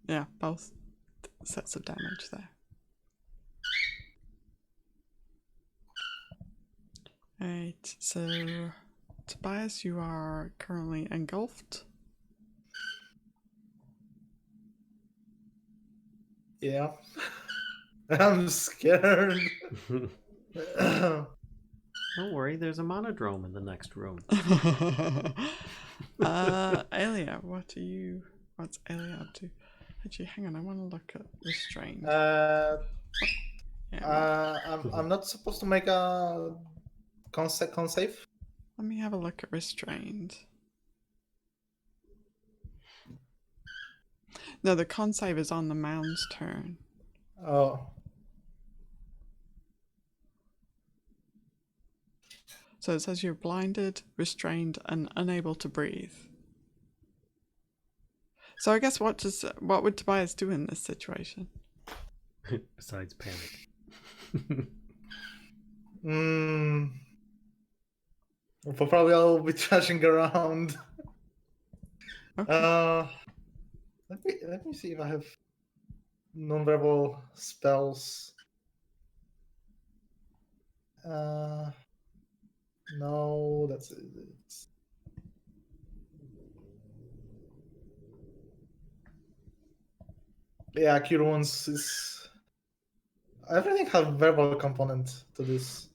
Yeah, both sets of damage there. Right, so Tobias, you are currently engulfed. Yeah. I'm scared. Don't worry, there's a monodrome in the next room. Aelia, what's Aelia up to? Actually, hang on, I want to look at restraint. I'm not supposed to make a con save. Let me have a look at restrained. No, the con save is on the mound's turn. Oh. So it says you're blinded, restrained, and unable to breathe. So I guess what would Tobias do in this situation? Besides panic. Probably I'll be trashing around. Okay. Let me see if I have non-verbal spells. No, that's it. Yeah, Cure Wounds is. Everything has verbal component to this.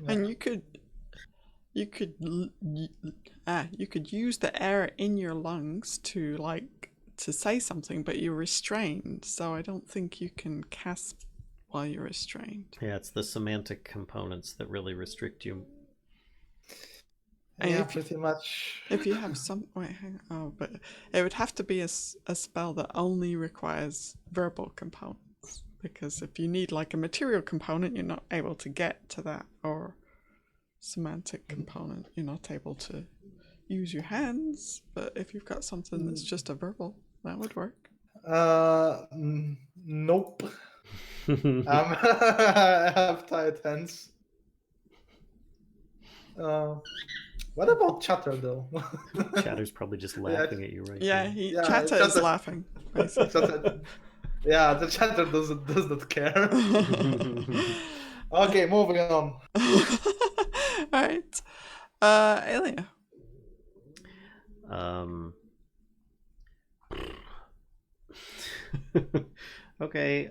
And you could use the air in your lungs to say something, but you're restrained, so I don't think you can cast while you're restrained. Yeah, it's the semantic components that really restrict you. Yeah, pretty much. If you have some, wait, hang on. Oh, but it would have to be a spell that only requires verbal components, because if you need like a material component, you're not able to get to that, or semantic component, you're not able to use your hands. But if you've got something that's just a verbal, that would work. Nope. I have tight hands. What about Chatter though? Chatter's probably just laughing at you right Yeah, now. Chatter is laughing. Chatter, yeah, the Chatter does not care. Okay, moving on. Alright. Aelia. Okay,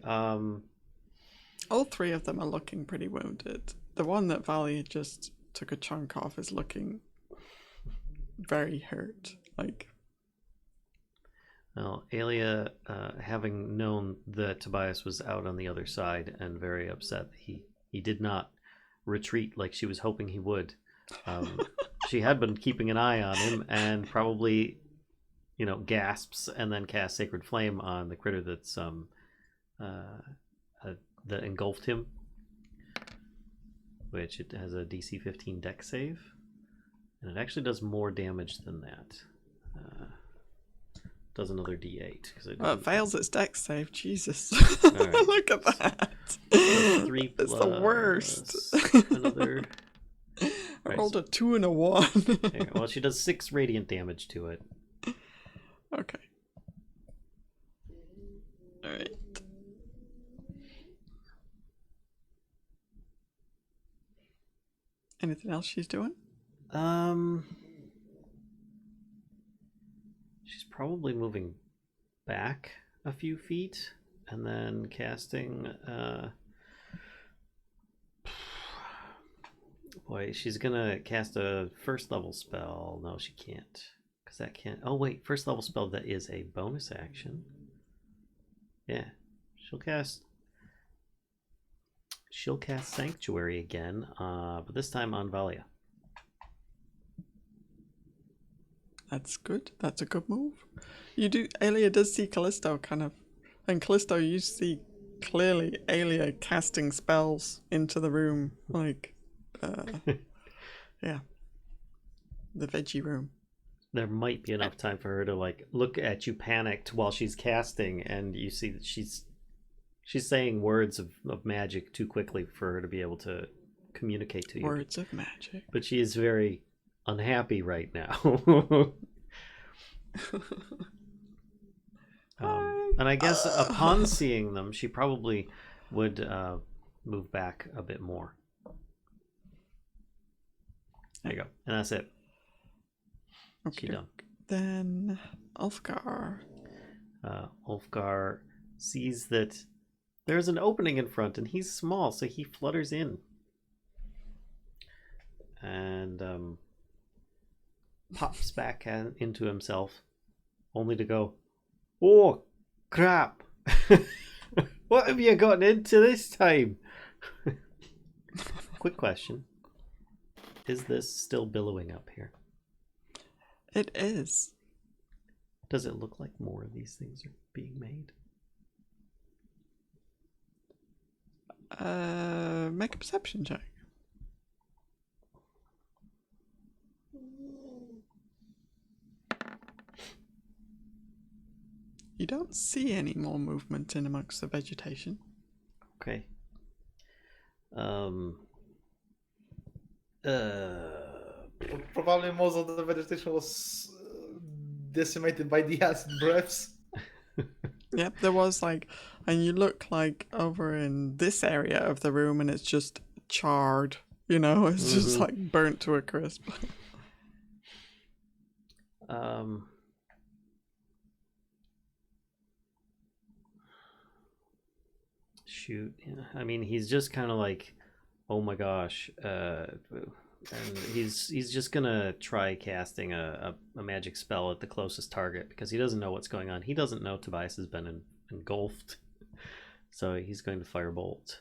all three of them are looking pretty wounded. The one that Valia just took a chunk off is looking very hurt. Well, Aelia, having known that Tobias was out on the other side and very upset that he did not retreat like she was hoping he would, she had been keeping an eye on him and probably, gasps and then casts Sacred Flame on the critter that's that engulfed him, which it has a DC 15 dex save, and it actually does more damage than that. Does another D8 because it fails its dex save. Jesus, right. Look at that. 3 it's the worst. Another. I rolled a 2 and a 1. Well, she does 6 radiant damage to it. Okay. All right. Anything else she's doing? She's probably moving back a few feet and then casting boy, she's gonna cast a first level spell. No, she can't, because that can't. Oh wait, first level spell that is a bonus action. Yeah, she'll cast Sanctuary again, but this time on Valia. That's good. That's a good move. Aelia does see Kellisto kind of, and Kellisto, you see clearly Aelia casting spells into the room, yeah, the veggie room. There might be enough time for her to look at you panicked while she's casting, and you see that she's saying words of magic too quickly for her to be able to communicate to you. Words of magic. But she is very unhappy right now. And I guess upon seeing them, she probably would move back a bit more. There you go. And that's it. Okay. She done. Then Ulfgar. Ulfgar sees that there's an opening in front, and he's small, so he flutters in. And pops back into himself, only to go, "Oh, crap! What have you gotten into this time?" Quick question. Is this still billowing up here? It is. Does it look like more of these things are being made? Make a perception check. You don't see any more movement in amongst the vegetation. Okay. Probably most of the vegetation was decimated by the acid breaths. Yep, there was like, and you look like over in this area of the room, and it's just charred. You know, it's just like burnt to a crisp. Shoot. Yeah. I mean, he's just kind of like, oh my gosh. And he's just gonna try casting a magic spell at the closest target because he doesn't know what's going on. He doesn't know Tobias has been engulfed. So he's going to firebolt.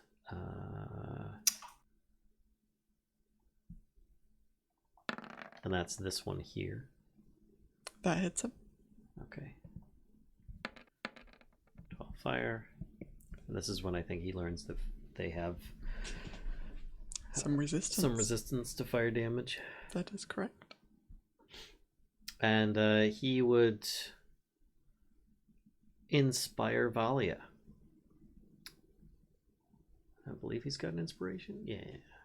And that's this one here. That hits him. Okay. 12 fire. And this is when I think he learns that they have some resistance. Some resistance to fire damage. That is correct. And he would inspire Valia. I believe he's got an inspiration. Yeah,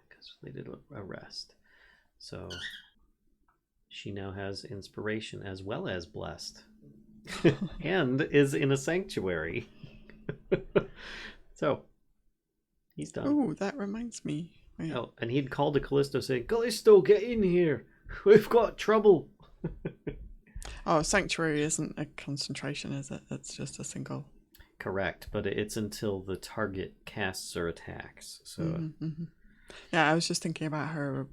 because they did a rest. So she now has inspiration as well as blessed. And is in a sanctuary. So he's done. Oh, that reminds me. Wait. Oh, and he'd called to Callisto saying, Callisto, get in here. We've got trouble. Oh, sanctuary isn't a concentration, is it? It's just a single. Correct, but it's until the target casts or attacks. So yeah, I was just thinking about her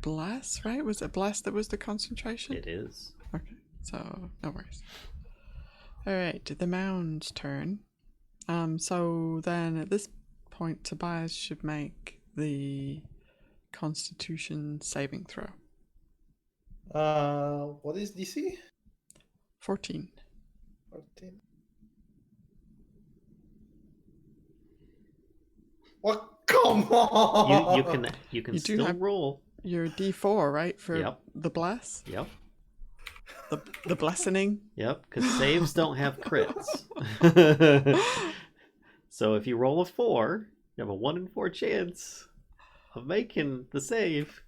bless, right? Was it bless that was the concentration? It is. Okay, so no worries. All right, the mound's turn. So then at this point, Tobias should make the Constitution saving throw. What is DC? 14. 14. What? Come on! You can still roll. Your D4, right? For Yep. the bless? Yep. The blessing? Yep, because saves don't have crits. So if you roll a 4, you have a 1 in 4 chance of making the save.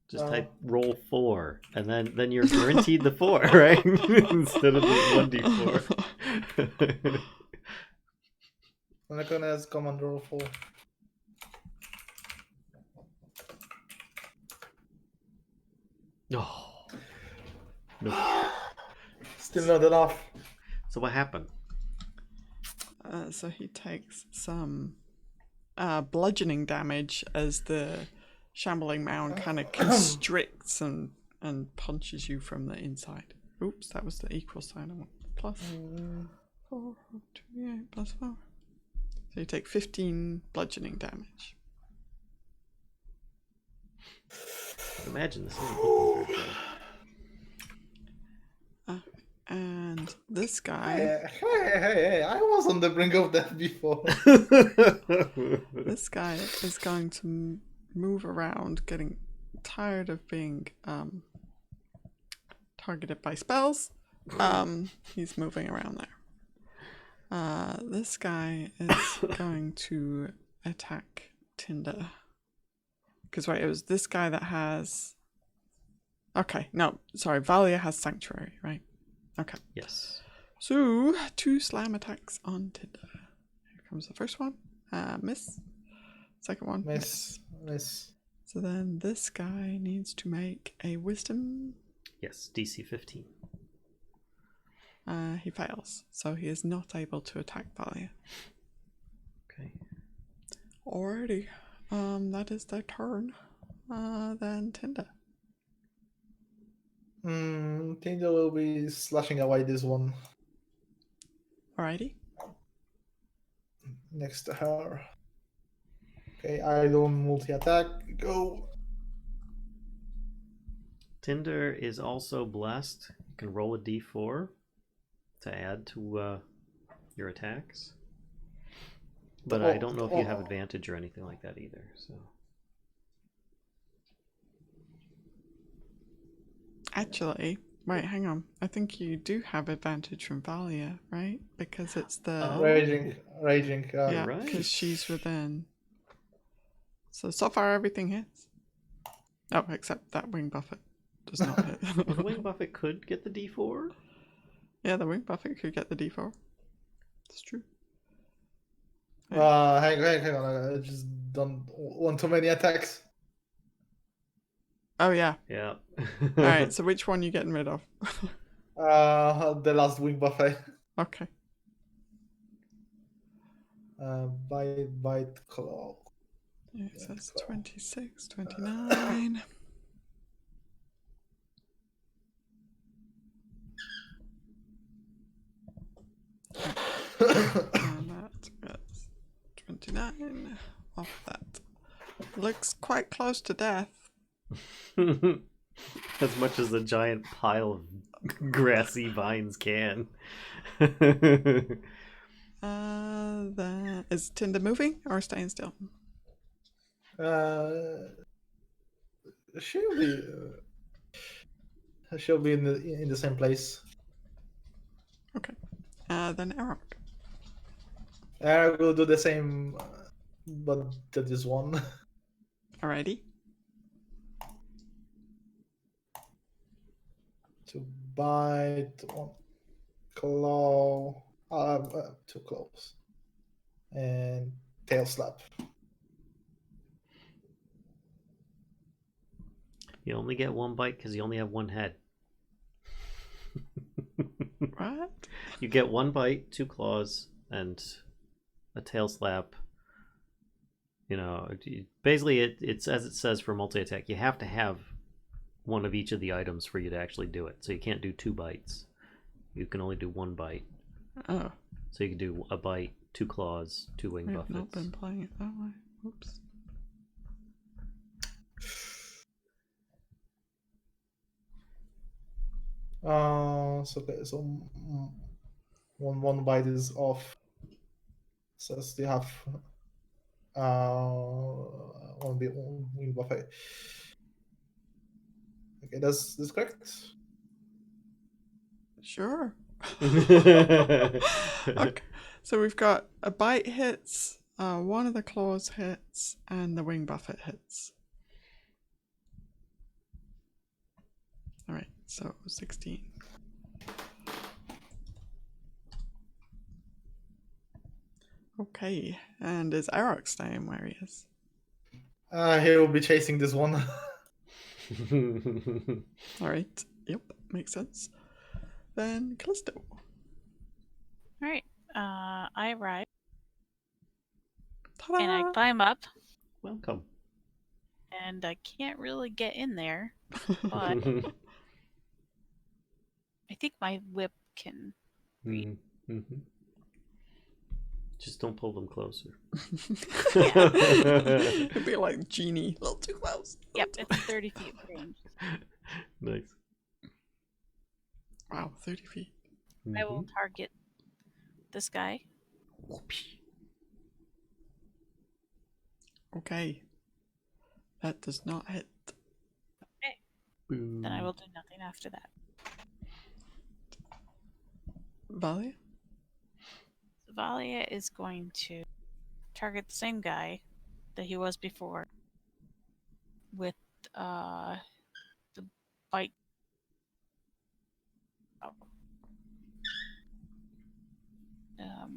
Just type roll 4, and then you're guaranteed the 4, right? Instead of the 1d4. I'm gonna ask command roll 4. Oh. No. Still not enough. So what happened? So he takes some bludgeoning damage as the shambling mound kind of constricts and punches you from the inside. Oops, that was the equal sign I want. Plus 4, 2, 8, plus 4. So you take 15 bludgeoning damage. Imagine this. And this guy... Hey, I was on the brink of death before. This guy is going to move around, getting tired of being targeted by spells. He's moving around there. This guy is going to attack Tinder. Because, right, it was this guy that has... Okay, no, sorry, Valia has Sanctuary, right? Okay. Yes. So, 2 slam attacks on Tinder. Here comes the first one. Miss. Second one. Miss. So then this guy needs to make a wisdom. Yes, DC 15. He fails, so he is not able to attack Valia. Okay. Alrighty. That is their turn. Then Tinder. Tinder will be slashing away this one. Alrighty. Next to her. Okay, I don't multi-attack. Go. Tinder is also blessed. You can roll a d4 to add to your attacks. But I don't know if you have advantage or anything like that either. So. Actually, wait, hang on. I think you do have advantage from Valia, right? Because it's the... Raging. Yeah, right. because she's within. So far everything hits. Oh, except that wing buffet. Does not hit. The Wing Buffet could get the D4. Yeah, the Wing Buffet could get the D4. It's true. Hang on. I just don't want too many attacks. Oh yeah. Yeah. Alright, so which one are you getting rid of? The last Wing Buffet. Okay. Bite, claw. It says 26, 29. And that gets 29 off that. Looks quite close to death. As much as a giant pile of grassy vines can. Then is Tinder moving or staying still? She'll be in the same place. Okay. Then Arokh. I will do the same, but that is one. Alrighty. To bite, one claw, too close, and tail slap. You only get one bite because you only have one head. What? You get one bite, 2 claws, and a tail slap. You know, basically it's as it says for multi-attack. You have to have one of each of the items for you to actually do it. So you can't do 2 bites. You can only do 1 bite. Oh. So you can do a bite, 2 claws, 2 wing We've buffets. not been playing it that way. Oops. So one bite is off. Says they have one wing buffet. Okay, that's correct. Sure. Okay. So we've got a bite hits, one of the claws hits, and the wing buffet hits. Alright, so 16. Okay, and is Arokh staying where he is? He will be chasing this one. Alright, yep, makes sense. Then Kellisto. Alright. I arrive Ta-da! and I climb up, Welcome. and I can't really get in there, but I think my whip can. Mm-hmm. Just don't pull them closer. It'd be like Genie. A little too close. Yep, it's 30 feet range. Nice. Wow, 30 feet. I will target this guy. Okay. That does not hit. Okay. Boom. Then I will do nothing after that. Valia? So Valia is going to target the same guy that he was before with the bite.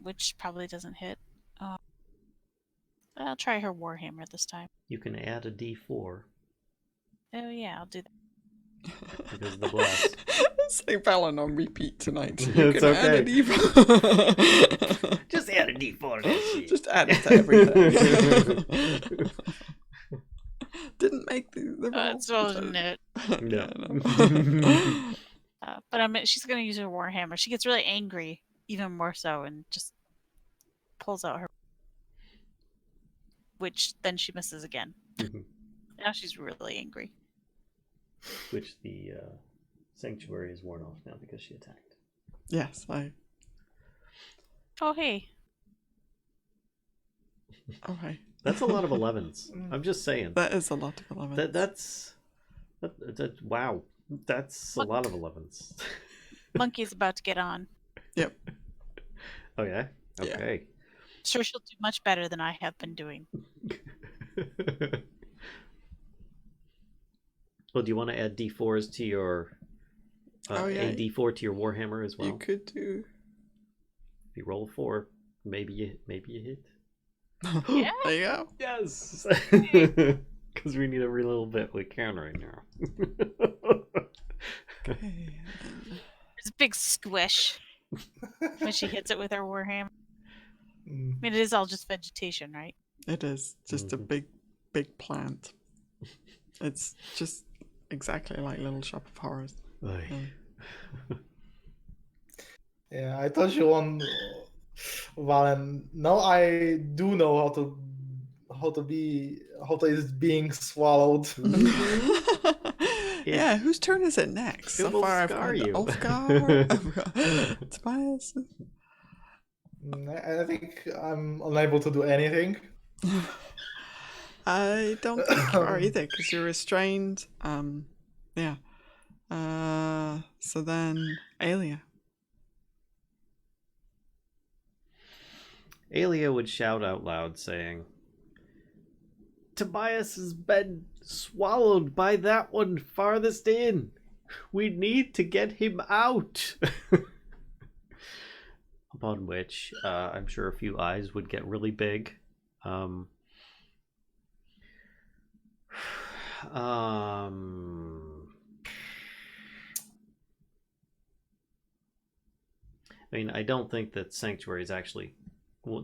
Which probably doesn't hit. I'll try her Warhammer this time. You can add a D4 Oh yeah, I'll do that. because of the blast. It's like Vallen on repeat tonight. You It's can add a okay. D4. Just add a D4. That's it. Just add it to everything. Didn't make the roll. That's wasn't it. No. But she's gonna use her Warhammer. She gets really angry, even more so, and just pulls out her, which then she misses again. Mhm. Now she's really angry. Which the sanctuary is worn off now because she attacked. Yes, Oh hey, okay. That's a lot of 11s. I'm just saying. That is a lot of 11. That's wow. That's a Look. lot of 11s. Monkey's about to get on. Yep. Oh yeah. Yeah. Okay. Sure, she'll do much better than I have been doing. Well, do you want to add D4s to your a D4 to your Warhammer as well? You could do. If you roll a 4, maybe you hit. Yeah. There you go. Yes, because we need every little bit we can right now. Okay. There's a big squish when she hits it with her warhammer. I mean, it is all just vegetation, right? It is just a big plant. It's just exactly like Little Shop of Horrors. Yeah, I told you on Vallen. Now I do know how to is being swallowed. Yeah, whose turn is it next? It So will far, scar I've you. got Ulfgar, I've got Tobias. I think I'm unable to do anything. I don't think you are either, because you're restrained. Yeah. So then, Aelia. Aelia would shout out loud, saying, Tobias has been swallowed by that one farthest in. We need to get him out. Upon which, I'm sure a few eyes would get really big. I mean, I don't think that Sanctuary is actually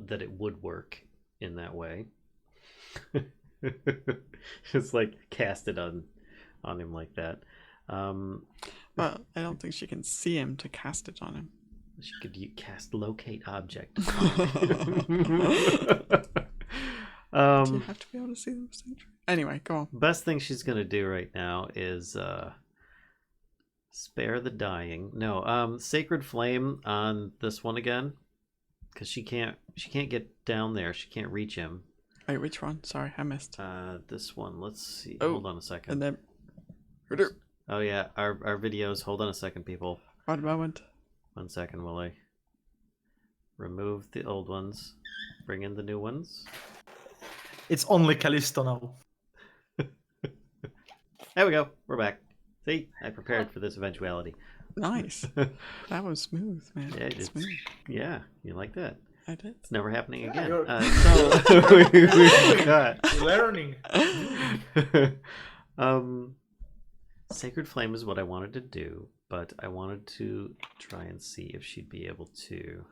that it would work in that way. Just like cast it on him like that. Well, I don't think she can see him to cast it on him. She could cast locate object. Do you have to be able to see them? Anyway, go on. Best thing she's gonna do right now is spare the dying. No, Sacred Flame on this one again, because she can't get down there. She can't reach him. Wait, which one? Sorry, I missed. This one. Let's see. Oh, hold on a second. And then. Oh yeah, our videos. Hold on a second, people. One moment. 1 second, Willie. Remove the old ones. Bring in the new ones. It's only Kellisto now. There we go. We're back. See, I prepared for this eventuality. Nice. That was smooth, man. Yeah, it's smooth. Yeah, you like that? I did. It's never happening Yeah, again. you're- So we got Learning. Sacred Flame is what I wanted to do, but I wanted to try and see if she'd be able to.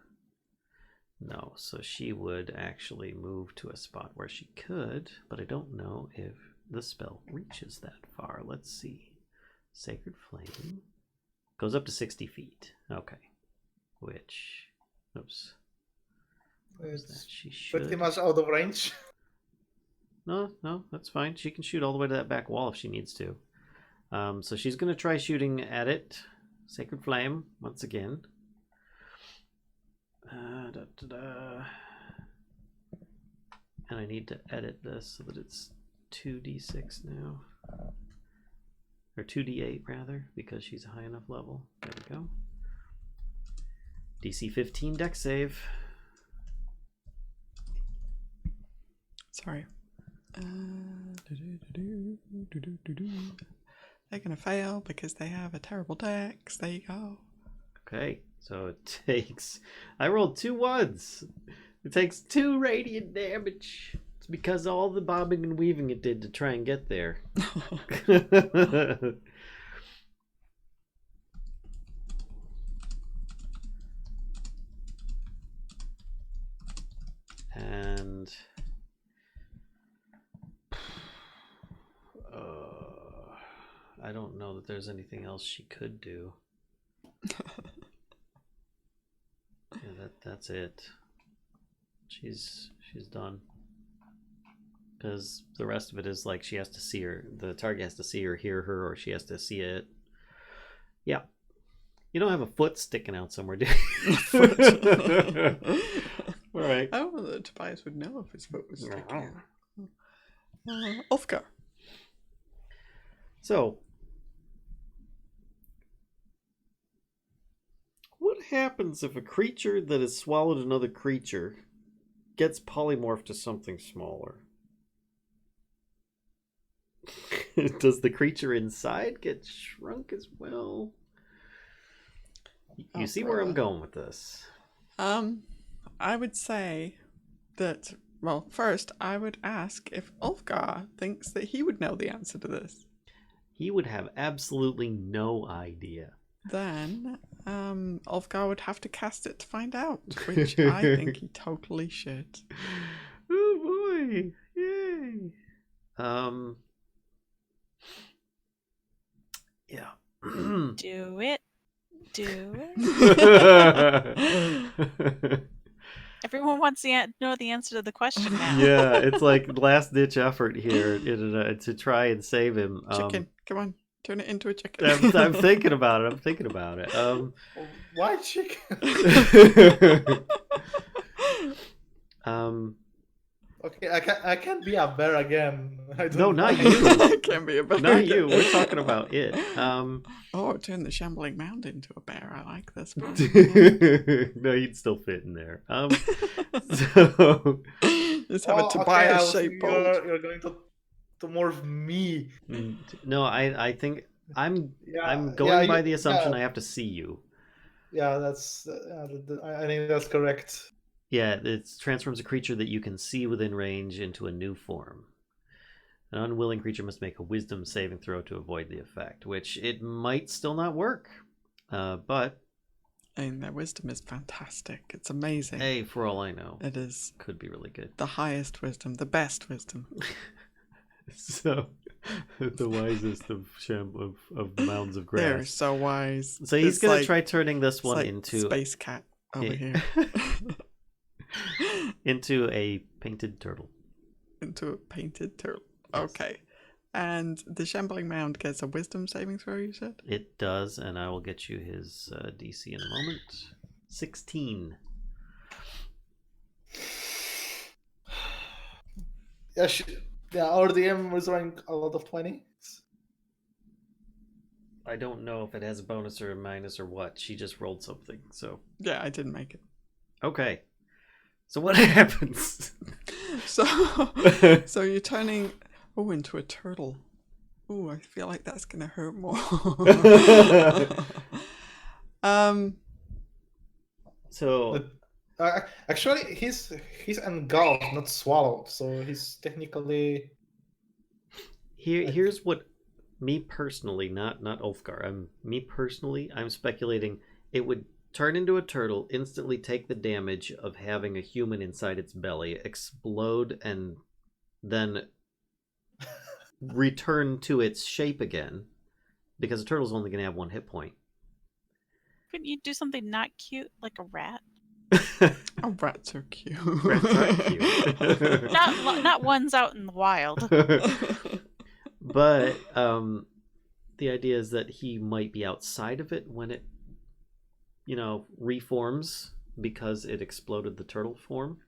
No, so she would actually move to a spot where she could, but I don't know if the spell reaches that far. Let's see. Sacred Flame goes up to 60 feet. Okay. Which, oops. It's She should. pretty much out of range. No, that's fine. She can shoot all the way to that back wall if she needs to. So she's going to try shooting at it. Sacred Flame, once again. And I need to edit this so that it's 2d6 now. Or 2d8 rather, because she's a high enough level. There we go. DC 15 dex save. Sorry. They're gonna fail because they have a terrible dex. There you go. Okay, so it takes... I rolled 2 1s. It takes 2 radiant damage. It's because of all the bobbing and weaving it did to try and get there. And... I don't know that there's anything else she could do. Yeah, that's it. She's done. Because the rest of it is like she has to see her. The target has to see her, hear her, or she has to see it. Yeah. You don't have a foot sticking out somewhere, do you? All right. I don't know that Tobias would know if his foot was sticking out. Ulfgar. So, what happens if a creature that has swallowed another creature gets polymorphed to something smaller? Does the creature inside get shrunk as well? You see where I'm going with this. I would say that, well, first I would ask if Ulfgar thinks that he would know the answer to this. He would have absolutely no idea. Then Ulfgar would have to cast it to find out, which I think he totally should. Oh boy! Yay! Yeah. Do it. Do it. Everyone wants to know the answer to the question now. Yeah, it's like last ditch effort here to try and save him. Chicken, come on, turn it into a chicken. I'm thinking about it. Why chicken? Okay, I can't be a bear again. No, not mind. you. I can't be a bear. Not you. We're talking about it. Oh, turn the shambling mound into a bear. I like this one. No, you'd still fit in there. So Just have a Tobias shape bolt. You're going to morph me. no, I think I'm going by the assumption I have to see you. Yeah, that's. I think that's correct. Yeah, it transforms a creature that you can see within range into a new form. An unwilling creature must make a wisdom saving throw to avoid the effect, which it might still not work. But I mean, their wisdom is fantastic. It's amazing. hey, for all I know, It is could be really good. the highest wisdom, the best wisdom. So, the wisest of mounds of grass. They're so wise. So he's It's gonna like- try turning this it's one like into Space Cat over here. into a painted turtle. Into a painted turtle. Okay. And the shambling mound gets a wisdom saving throw, you said? It does, and I will get you his DC in a moment. 16. Yeah, our DM was running a lot of 20s. I don't know if it has a bonus or a minus or what. She just rolled something, so. Yeah, I didn't make it. Okay. So what happens? So you're turning into a turtle. Oh, I feel like that's gonna hurt more. So Actually, he's engulfed, not swallowed. So he's technically. here's what me personally, not Ulfgar. I'm speculating it would turn into a turtle, instantly take the damage of having a human inside its belly, explode, and then return to its shape again, because a turtle's only going to have one hit point. Couldn't you do something not cute, like a rat? Oh, rats are cute. Rats are cute. Not ones out in the wild. But the idea is that he might be outside of it when it, reforms because it exploded the turtle form.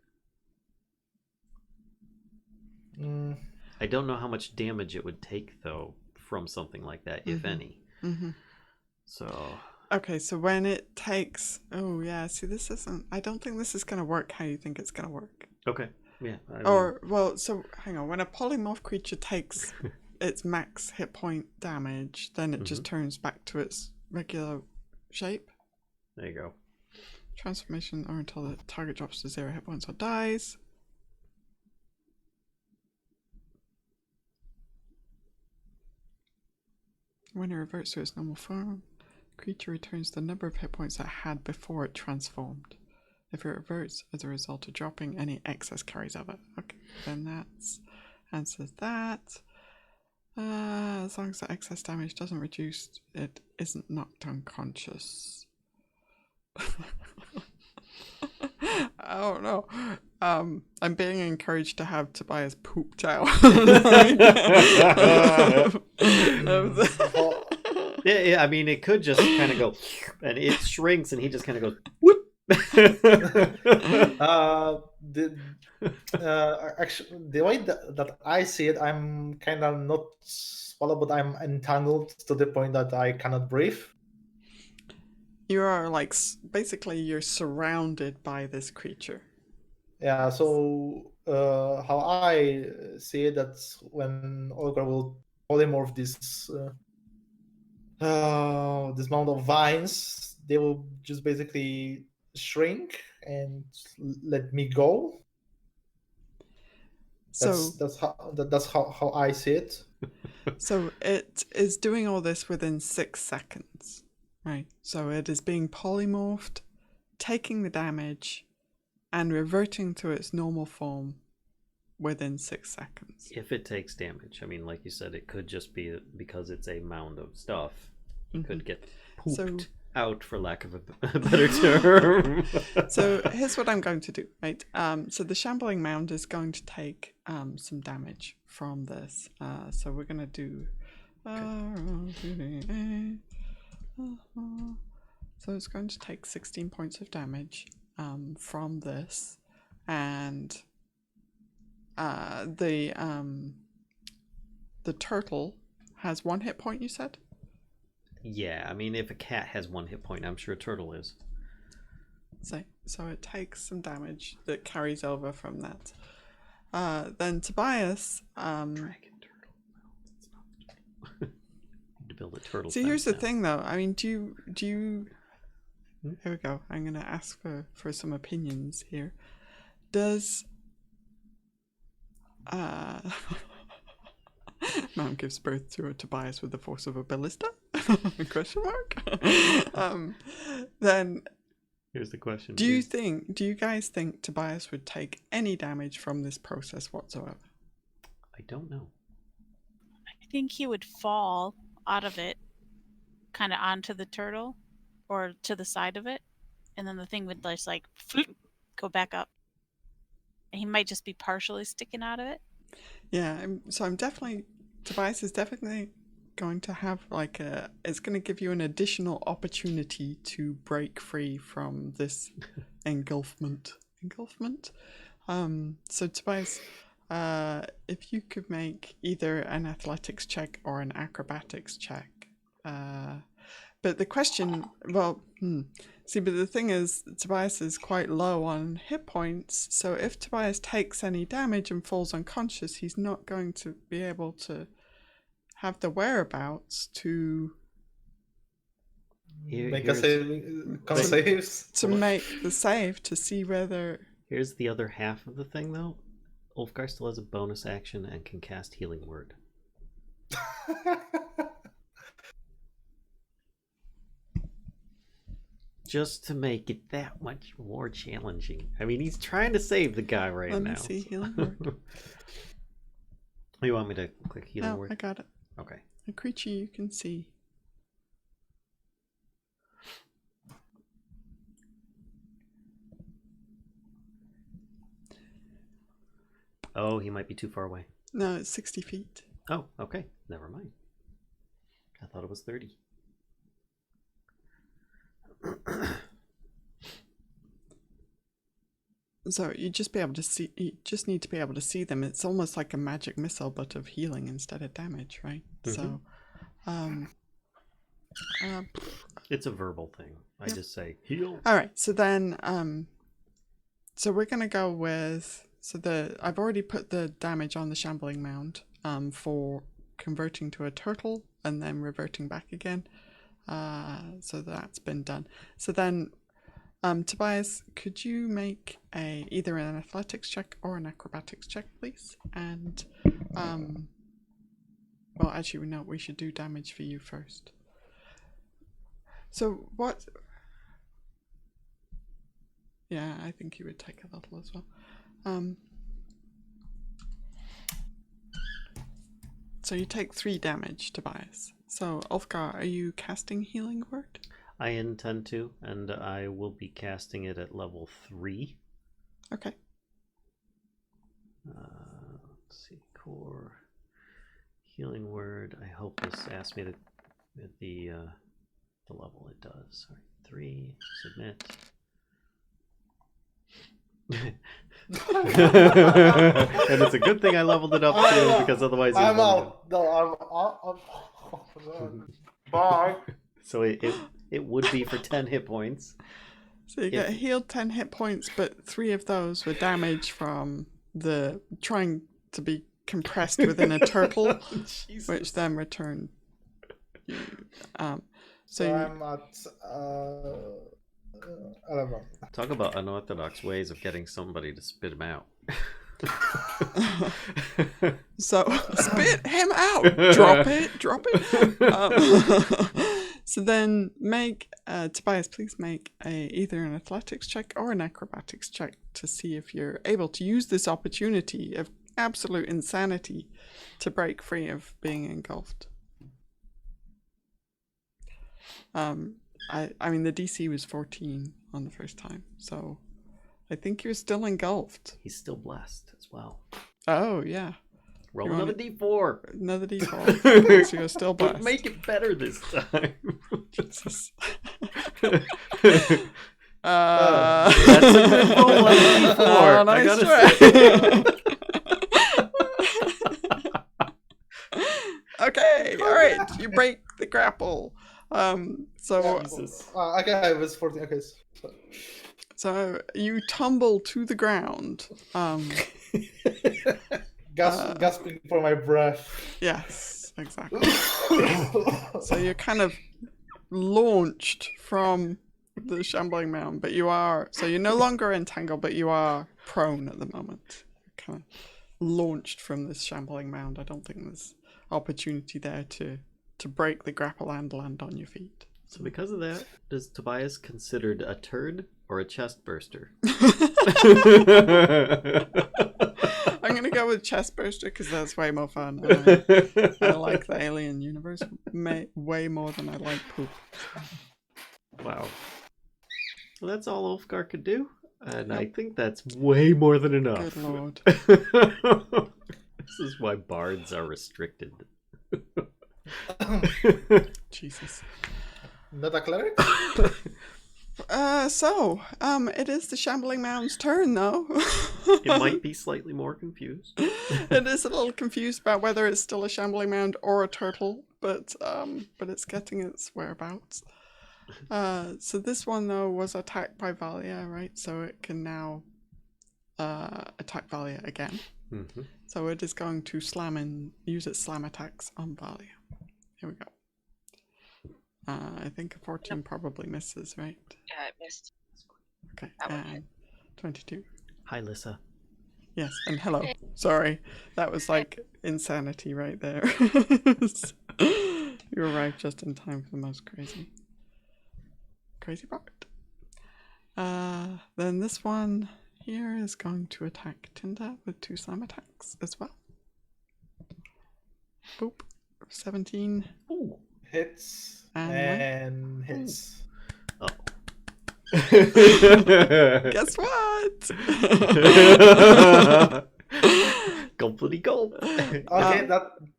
I don't know how much damage it would take, though, from something like that, if any. Mm-hmm. So... Okay, so when it takes... Oh, yeah, see, this isn't... I don't think this is going to work how you think it's going to work. Okay, yeah. So, hang on. When a polymorph creature takes its max hit point damage, then it just turns back to its regular shape. There you go. Transformation or until the target drops to 0 hit points or dies. When it reverts to its normal form, creature returns the number of hit points that it had before it transformed. If it reverts as a result of dropping, any excess carries over. Okay, then that's answers that. As long as the excess damage doesn't reduce, it isn't knocked unconscious. I don't know. I'm being encouraged to have Tobias poop tail. Yeah, I mean, it could just kind of go, and it shrinks, and he just kind of goes, whoop. Actually, the way that I see it, I'm kind of not swallowed, but I'm entangled to the point that I cannot breathe. You are like, basically you're surrounded by this creature. Yeah, so how I see it, that's when Olga will polymorph this this mound of vines, they will just basically shrink and let me go. That's how I see it. So it is doing all this within 6 seconds, right? So it is being polymorphed, taking the damage, and reverting to its normal form within 6 seconds. If it takes damage, I mean, like you said, it could just be because it's a mound of stuff. It could get pooped out, for lack of a better term. So here's what I'm going to do, right? So the shambling mound is going to take some damage from this. So we're going to do... So it's going to take 16 points of damage from this. And the turtle has 1 hit point, you said? Yeah, I mean, if a cat has 1 hit point, I'm sure a turtle is. So it takes some damage that carries over from that. Then Tobias... Dragon turtle. No, it's not the turtle. Need to build a turtle. See, here's the thing, though. I mean, do you... Here we go. I'm going to ask for some opinions here. Does... Mount gives birth to a Tobias with the force of a ballista? Question mark? Then... Here's the question. Do you guys think Tobias would take any damage from this process whatsoever? I don't know. I think he would fall out of it, kind of onto the turtle, or to the side of it, and then the thing would just like go back up. And he might just be partially sticking out of it. Yeah, Tobias is definitely going to have it's going to give you an additional opportunity to break free from this engulfment. So Tobias, if you could make either an athletics check or an acrobatics check. But the question, but the thing is, Tobias is quite low on hit points, so if Tobias takes any damage and falls unconscious, he's not going to be able to have the whereabouts to make a saves. To make the save to see whether... Here's the other half of the thing, though. Ulfgar still has a bonus action and can cast Healing Word. Just to make it that much more challenging. I mean, he's trying to save the guy right now. Let me see Healing Word. You want me to click Healing Word? I got it. Okay. A creature you can see. Oh, he might be too far away. No, it's 60 feet. Oh, okay. Never mind. I thought it was 30. So you just need to be able to see them. It's almost like a magic missile, but of healing instead of damage, right? So it's a verbal thing. I just say heal. All right. So then so we're gonna go with I've already put the damage on the shambling mound for converting to a turtle and then reverting back again. So that's been done. So then Tobias, could you make either an athletics check or an acrobatics check, please? And well, actually, no, we should do damage for you first. So what? Yeah, I think you would take a little as well. So you take 3 damage, Tobias. So Ulfgar, are you casting Healing Word? I intend to, and I will be casting it at level 3. Okay. Let's see, core Healing Word. I hope this asks me the level it does. Sorry, 3. Submit. And it's a good thing I leveled it up too, because otherwise I'm out. No, I'm bye. So it would be for 10 hit points. So you get healed 10 hit points, but 3 of those were damage from the trying to be compressed within a turtle, Jesus. which then returned you. So you, I'm at 11. Talk about unorthodox ways of getting somebody to spit him out. so spit him out. Drop it. So then make Tobias, please make either an athletics check or an acrobatics check to see if you're able to use this opportunity of absolute insanity to break free of being engulfed. I mean the DC was 14 on the first time, so I think you're still engulfed. He's still blessed as well. Oh yeah. Roll another D4. Another D4. So you're still blessed. But make it better this time. Jesus. That's a good roll on the D4. Oh, nice I gotta say. Okay, all right. You break the grapple. So Okay, it was 14. Okay, so you tumble to the ground. Gasping for my breath. Yes, exactly. So you're kind of launched from the shambling mound, but you're no longer entangled, but you are prone at the moment. You're kind of launched from this shambling mound. I don't think there's opportunity there to break the grapple and land on your feet. So because of that, does Tobias considered a turd or a chest burster? I'm gonna go with chest burster because that's way more fun. I like the alien universe way more than I like poop. Wow. Well, that's all Ulfgar could do, and I think that's way more than enough. Good lord. This is why bards are restricted. Jesus. Not a cleric? It is the shambling mound's turn though. It might be slightly more confused. It is a little confused about whether it's still a shambling mound or a turtle, but it's getting its whereabouts. So this one though was attacked by Valia, right? So it can now attack Valia again. Mm-hmm. So it is going to use its slam attacks on Valia. Here we go. I think a 14 probably misses, right? Yeah, it missed. Okay, That would and 22. Hi, Lyssa. Yes, and hello. Sorry, that was like insanity right there. You arrived just in time for the most crazy part. Then this one here is going to attack Tinder with 2 slam attacks as well. Boop. 17. Ooh. Hits. And hits. Oh. Guess what? Gulpity gulp. Okay,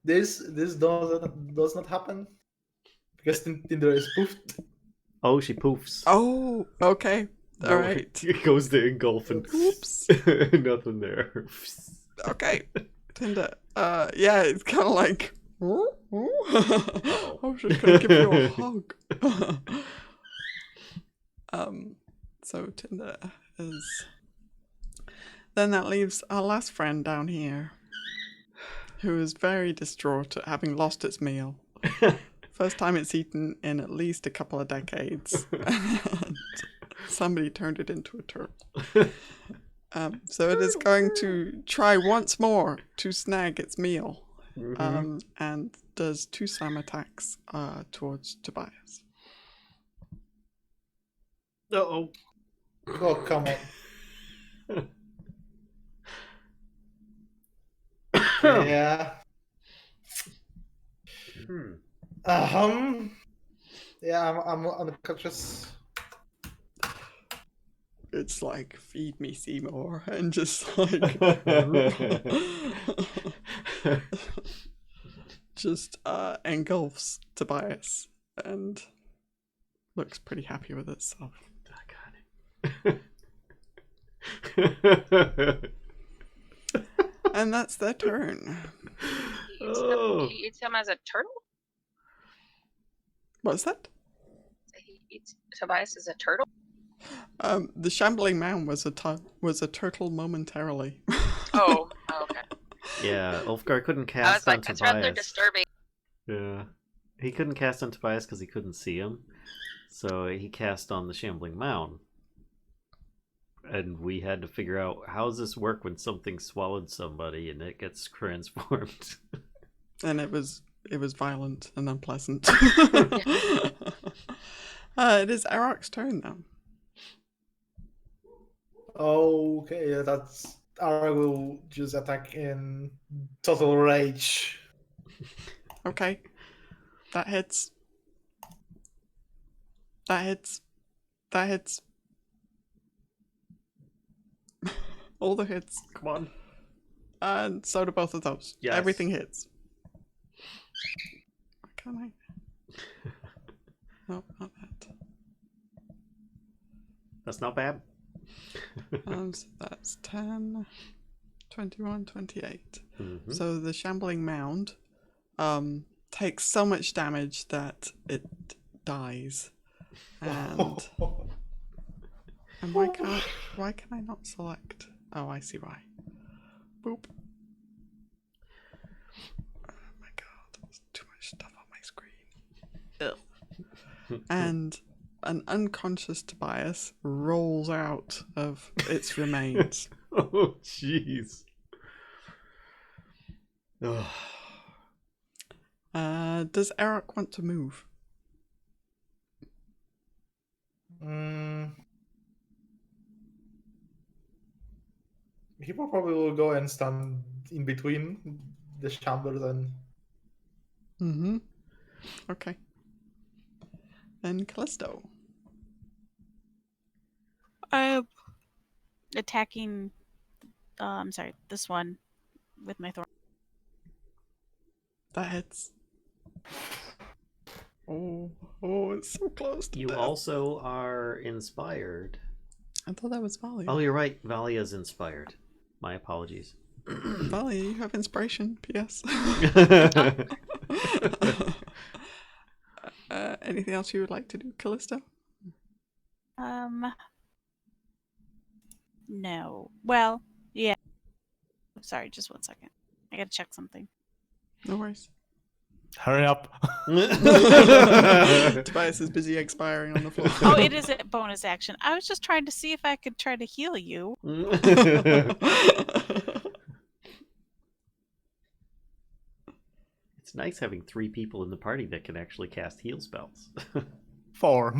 this does not happen because Tinder is poofed. Oh, she poofs. Oh, okay. All right. It goes to engulf and Oops. nothing there. Okay. Tinder. Yeah, it's kind of like. I was just gonna give you a hug. So Tinder is. Then that leaves our last friend down here, who is very distraught at having lost its meal. First time it's eaten in at least a couple of decades. And somebody turned it into a turtle. So it is going to try once more to snag its meal. And does 2 slam attacks towards Tobias. Uh-oh. Oh, come on. Yeah. Yeah, I'm unconscious. It's like, feed me Seymour, and just like just engulfs Tobias and looks pretty happy with itself. And that's their turn. He eats him as a turtle? What's that? He eats Tobias as a turtle? The shambling mound was a turtle momentarily. Oh, okay. Yeah, Ulfgar couldn't I was cast on like, that's rather Tobias. disturbing. Yeah. He couldn't cast on Tobias because he couldn't see him. So he cast on the Shambling Mound. And we had to figure out, how does this work when something swallowed somebody and it gets transformed? And it was violent and unpleasant. It is Arokh's turn now. Okay, that's Arokh will just attack in total rage. Okay. That hits. That hits. That hits. All the hits. Come on. And so do both of those. Yes. Everything hits. Why can't I? No, not that. That's not bad. So that's 10, 21, 28. Mm-hmm. So the Shambling Mound takes so much damage that it dies. And why can I not select? Oh, I see why. Boop. Oh my god, there's too much stuff on my screen. Ugh. And an unconscious Tobias rolls out of its remains. Oh, jeez. Does Arokh want to move? He probably will go and stand in between the chambers and. Mm-hmm. Okay. Then Kellisto. Attacking. I'm sorry, this one with my thorn. That hits. Oh, it's so close to You death. also are inspired. I thought that was Valia. Oh, you're right. Valia's inspired. My apologies. Valia, you have inspiration. P.S. Anything else you would like to do, Kellisto? No. Well, yeah. Sorry, just 1 second. I gotta check something. No worries. Hurry up. Tobias is busy expiring on the floor. Oh, it is a bonus action. I was just trying to see if I could try to heal you. It's nice having 3 people in the party that can actually cast heal spells. 4.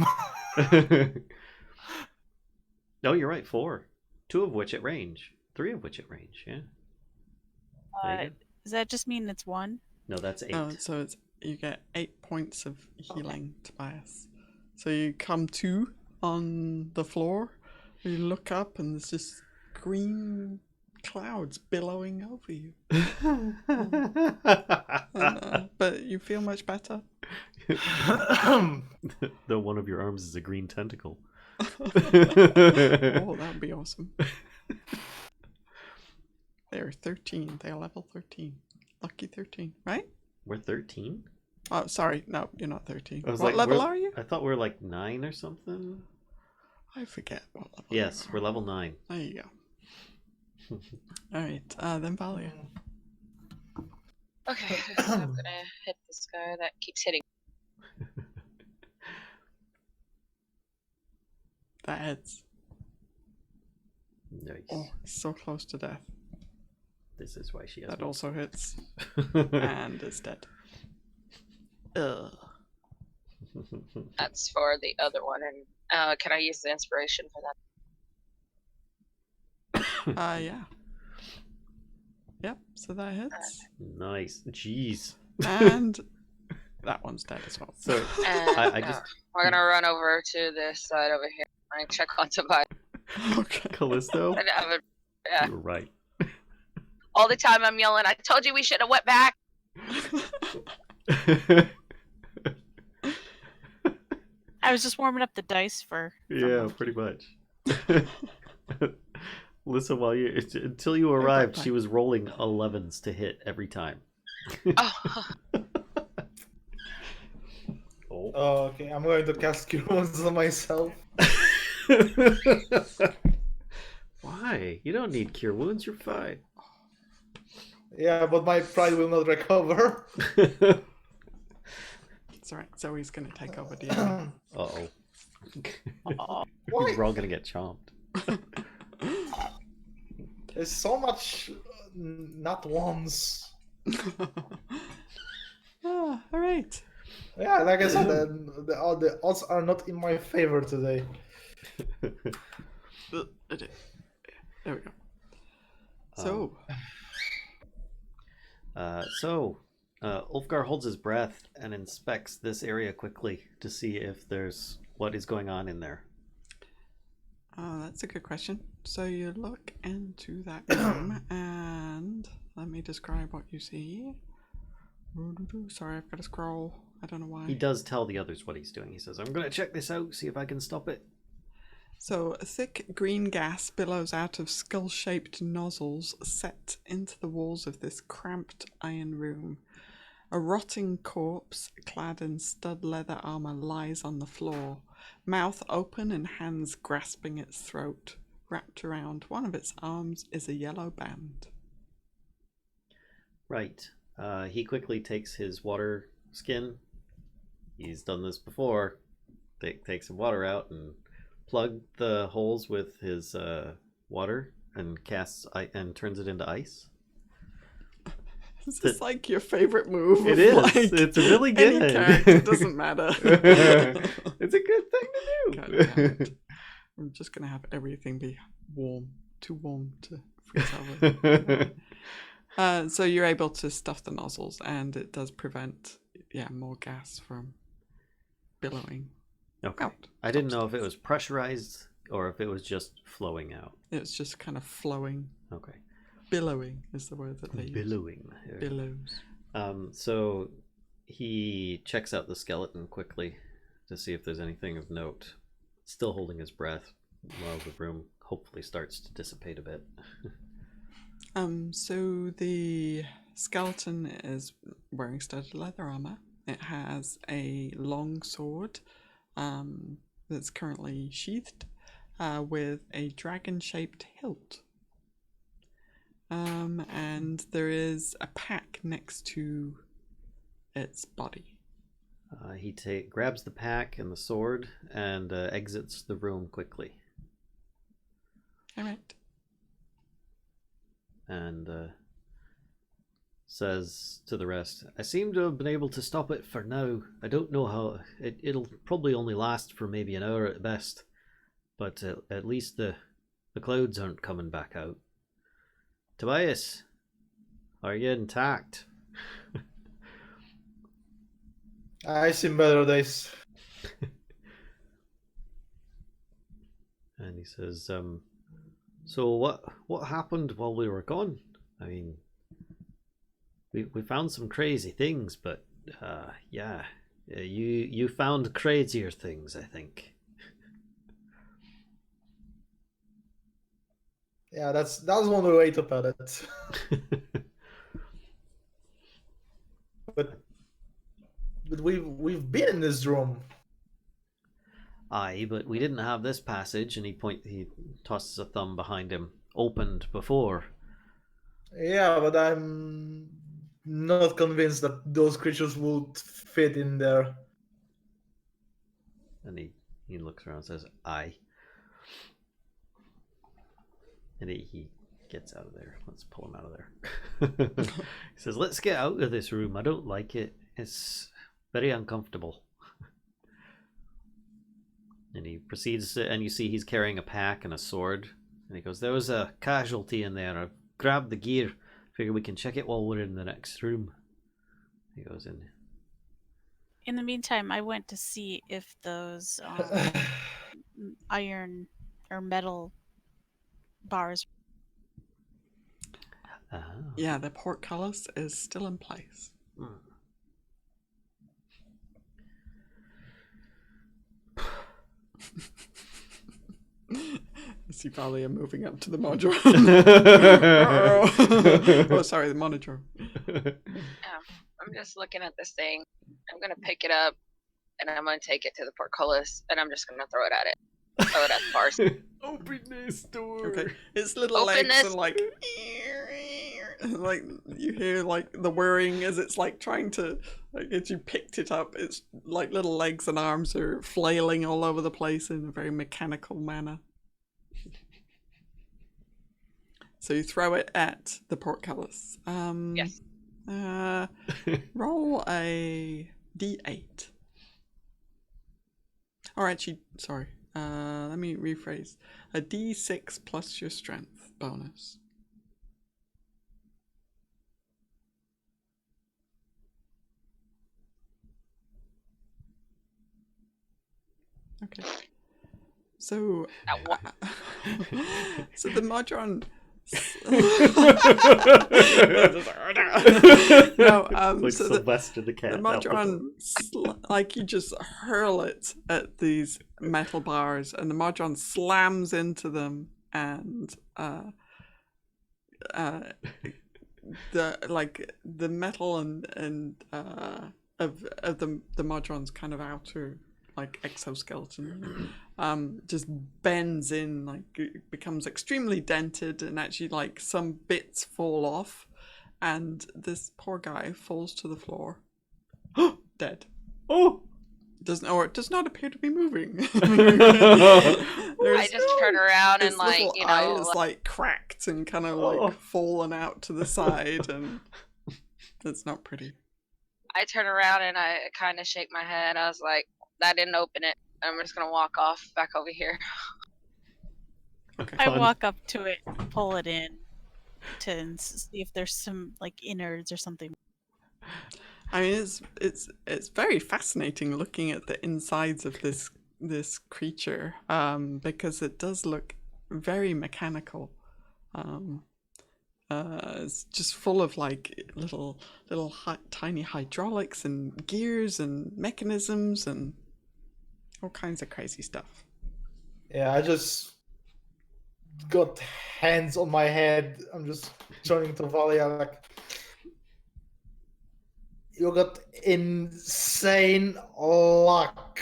No, you're right. 4. 2 of which at range. 3 of which at range. Yeah. Does that just mean it's 1? No, that's 8. Oh, so you get 8 points of healing, Tobias. So you come to on the floor, you look up, and there's just green clouds billowing over you. But you feel much better. Though one of your arms is a green tentacle. Oh, that would be awesome. They're 13. They are level 13. Lucky 13, right? We're 13? Oh, sorry. No, you're not 13. I was What like, level are you? I thought we were like 9 or something. I forget what level. Yes, you are. we're level 9. There you go. Alright, then Valia. Okay, so I'm gonna hit this guy that keeps hitting. That hits. Nice. Oh, so close to death. This is why she has That one. also hits. And is dead. Ugh. That's for the other one, and can I use the inspiration for that? Yeah. Yep, so that hits. Nice. Jeez. And that one's dead as well. So And I just we're gonna run over to this side over here and check on Tobias. Okay. Callisto. And have a, yeah. You're right. All the time I'm yelling, I told you we should have went back. I was just warming up the dice for Yeah, pretty much. Lyssa, until you arrived, she was rolling 11s to hit every time. Oh. Oh. Oh, okay, I'm going to cast Cure Wounds on myself. Why? You don't need cure wounds. You're fine. Yeah, but my pride will not recover. It's alright, Zoe's gonna take over the area. Uh-oh. Aw. Why? We're all gonna get chomped. There's so much not ones. Alright. Yeah, like I said, the odds are not in my favor today. There we go. So, Ulfgar holds his breath and inspects this area quickly to see if there's what is going on in there. that's a good question. So you look into that room and let me describe what you see. Sorry, I've got to scroll. I don't know why. He does tell the others what he's doing. He says, I'm going to check this out, see if I can stop it. So a thick green gas billows out of skull-shaped nozzles set into the walls of this cramped iron room. A rotting corpse, clad in stud leather armor, lies on the floor, mouth open and hands grasping its throat. Wrapped around one of its arms is a yellow band. Right. He quickly takes his water skin. He's done this before. Takes some water out and plug the holes with his water and turns it into ice. This is like your favorite move. It is. Like, it's really good. any character, it doesn't matter. It's a good thing to God do. damn it. I'm just gonna have everything be warm, too warm to freeze over. So you're able to stuff the nozzles, and it does prevent, more gas from billowing Okay. out. I didn't know if it was pressurized or if it was just flowing out. It's just kind of flowing. Okay. Billowing is the word that they use. Billowing. Billows. So he checks out the skeleton quickly to see if there's anything of note. Still holding his breath while the room hopefully starts to dissipate a bit. So the skeleton is wearing studded leather armor. It has a long sword that's currently sheathed with a dragon-shaped hilt. And there is a pack next to its body. He grabs the pack and the sword and exits the room quickly. All right. And says to the rest, I seem to have been able to stop it for now. I don't know how. It'll probably only last for maybe an hour at best. But at least the clouds aren't coming back out. Tobias, are you intact? I've seen better days. And he says, so what happened while we were gone? I mean, we found some crazy things, but you found crazier things, I think. Yeah, that's one way to put it. But we've been in this room. Aye, but we didn't have this passage, and he tosses a thumb behind him, opened before. Yeah, but I'm not convinced that those creatures would fit in there. And he looks around and says, aye. And he gets out of there. Let's pull him out of there. He says, let's get out of this room. I don't like it. It's very uncomfortable. And he proceeds to, and you see he's carrying a pack and a sword. And he goes, there was a casualty in there. I've grabbed the gear. Figure we can check it while we're in the next room. He goes in. In the meantime, I went to see if those iron or metal bars. Yeah, the portcullis is still in place. I see Valia moving up to the module. Oh, sorry, the monitor. I'm just looking at this thing. I'm gonna pick it up, and I'm gonna take it to the portcullis, and I'm just gonna throw it at it. Throw it at the bars. Open this door. Okay, its little Open legs this- are like. like you hear like the whirring as it's like trying to, like, as you picked it up, it's like little legs and arms are flailing all over the place in a very mechanical manner. So you throw it at the portcullis. Yes. Roll a d8. Or actually, sorry. Let me rephrase. A d6 plus your strength bonus. Okay. So, so the Modron. Like so Sylvester the cat. the Modron, like you just hurl it at these metal bars, and the Modron slams into them, and the metal and of the Modron's kind of outer like exoskeleton just bends in, like it becomes extremely dented, and actually like some bits fall off, and this poor guy falls to the floor dead. Oh, It does not appear to be moving. I just turn around and his like, little you eye know, is like cracked and kind of like fallen out to the side, and it's not pretty. I turn around and I kind of shake my head. I was like, that didn't open it. I'm just gonna walk off back over here. okay. I walk up to it, pull it in, to see if there's some like innards or something. I mean, it's very fascinating looking at the insides of this creature, because it does look very mechanical. It's just full of like little tiny hydraulics and gears and mechanisms and all kinds of crazy stuff. Yeah, I just got hands on my head. I'm just turning to Valia like, you got insane luck.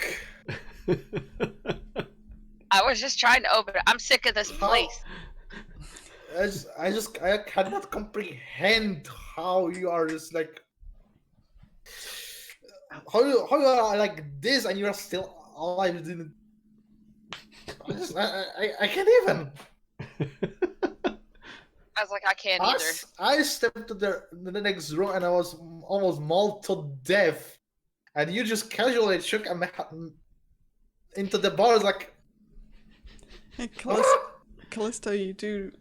I was just trying to open it. I'm sick of this place. I cannot comprehend how you are just like, how you are like this and you are still alive. I can't even. I was like, I can't either. I stepped to the next room and I was almost mauled to death, and you just casually shook into the bars like. Hey, Kellisto, you do,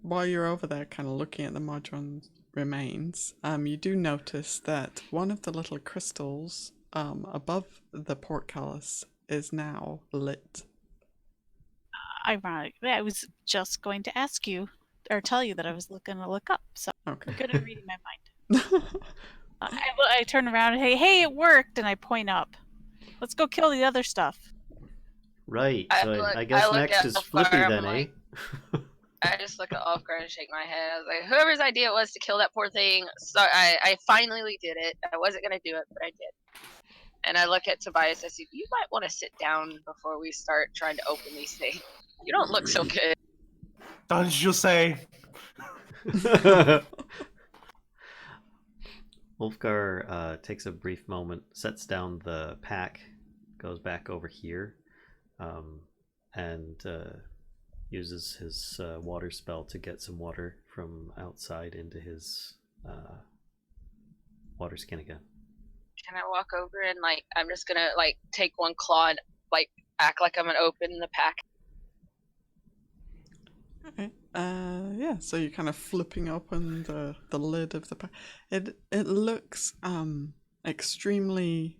while you're over there kind of looking at the Modron's remains, you do notice that one of the little crystals above the portcullis is now lit. Ironic. I was just going to ask you, or tell you that I was going to look up, so Okay. good at reading my mind. I turn around and hey, it worked, and I point up. Let's go kill the other stuff. Right. I So look- I guess I look next at is Ulfgar, Flippy I'm then, like- eh? I just look at Ulfgar and shake my head. I was like, whoever's idea it was to kill that poor thing. So I finally did it. I wasn't gonna do it, but I did. And I look at Tobias. I said, you might want to sit down before we start trying to open these things. You don't look so good. Don't you say? Ulfgar takes a brief moment, sets down the pack, goes back over here, and uses his water spell to get some water from outside into his water skin again. Can I walk over and like I'm just gonna like take one claw and like act like I'm gonna open the pack? Okay. Yeah, so you're kind of flipping open the lid of the pack. It looks extremely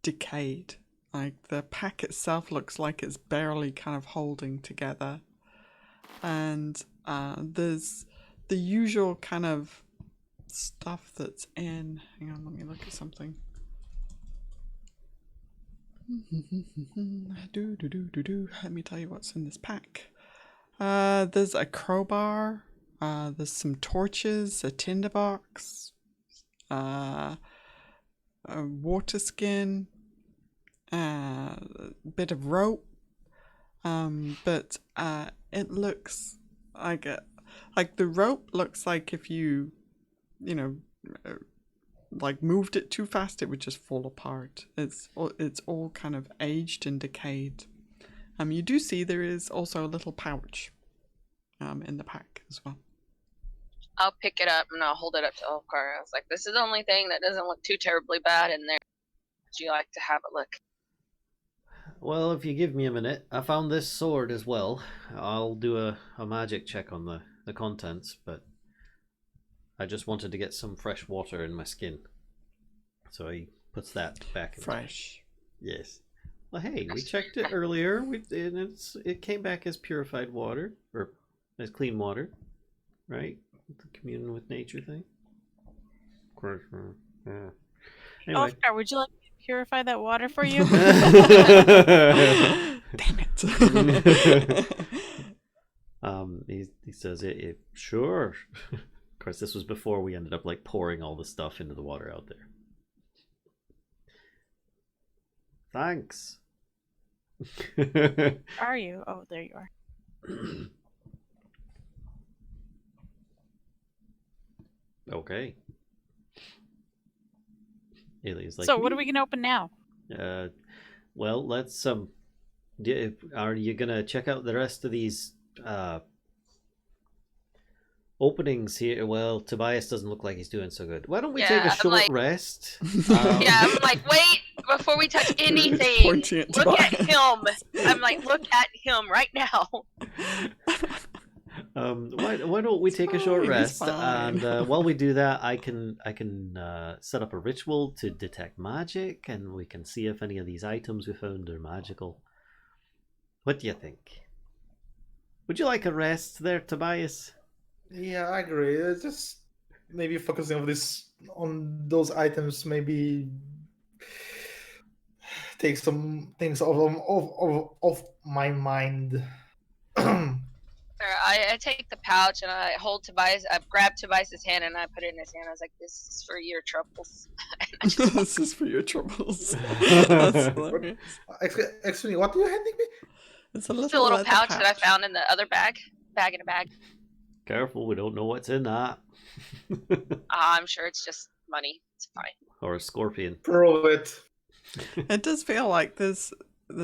decayed. Like the pack itself looks like it's barely kind of holding together. And there's the usual kind of stuff that's in. Hang on, let me look at something. Let me tell you what's in this pack. There's a crowbar, there's some torches, a tinderbox, a water skin, a bit of rope, but it looks like Like the rope looks like if you know, like moved it too fast, it would just fall apart. It's all kind of aged and decayed. You do see there is also a little pouch in the pack as well. I'll pick it up and I'll hold it up to Ulfgar. I was like, this is the only thing that doesn't look too terribly bad in there. Would you like to have a look? Well, if you give me a minute, I found this sword as well. I'll do a magic check on the contents, but I just wanted to get some fresh water in my skin. So he puts that back in. Fresh. Yes. Well, hey, we checked it earlier. It came back as purified water, or as clean water, right? The communing with nature thing. Of course. Yeah. Anyway. Ulfgar, would you like me to purify that water for you? Damn it. He says it sure. Of course, this was before we ended up like pouring all the stuff into the water out there. Thanks. Are you? Oh, there you are. Okay. Aelia's like, so what are we gonna open now? Well, let's are you gonna check out the rest of these openings here? Well, Tobias doesn't look like he's doing so good. Why don't we take a short rest? Yeah, I'm like, wait, before we touch anything, look at him. I'm like, look at him right now. Why don't we take a short rest? And while we do that, I can set up a ritual to detect magic, and we can see if any of these items we found are magical. What do you think? Would you like a rest there, Tobias? Yeah, I agree. Just maybe focusing on those items, maybe take some things off my mind. I take the pouch and I hold Tobias. I grab Tobias's hand and I put it in his hand. I was like, "This is for your troubles." This is for your troubles. That's hilarious. Excuse me, what are you handing me? It's a little pouch that I found in the other bag in a bag. Careful, we don't know what's in that. I'm sure it's just money. It's fine. Or a scorpion. Prove it. It does feel like there's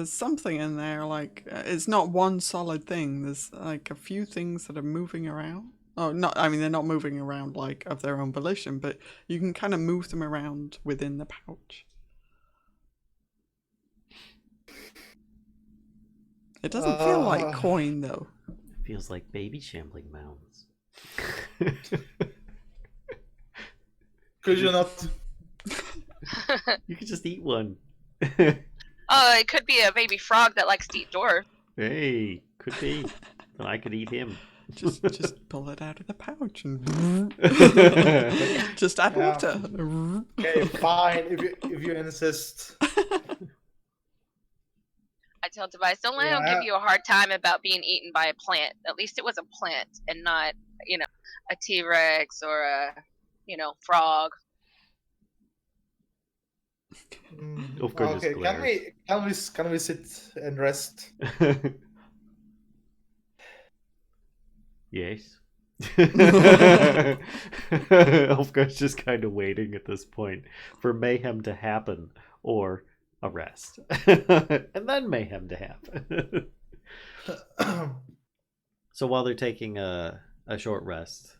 something in there, like it's not one solid thing. There's like a few things that are moving around. Oh, they're not moving around like of their own volition, but you can kind of move them around within the pouch. It doesn't feel like coin though. It feels like baby shambling mounds. Could you not? You could just eat one. Oh, it could be a baby frog that likes to eat dwarf. Hey, could be. Then I could eat him. Just pull it out of the pouch and just add water. Okay, fine. If you insist. I tell Tobias, don't let him give you a hard time about being eaten by a plant. At least it was a plant and not, a T-Rex or a, frog. Of course. Okay, can we sit and rest? Yes. Ulfgar's just kind of waiting at this point for mayhem to happen or a rest. And then mayhem to happen. So while they're taking a short rest,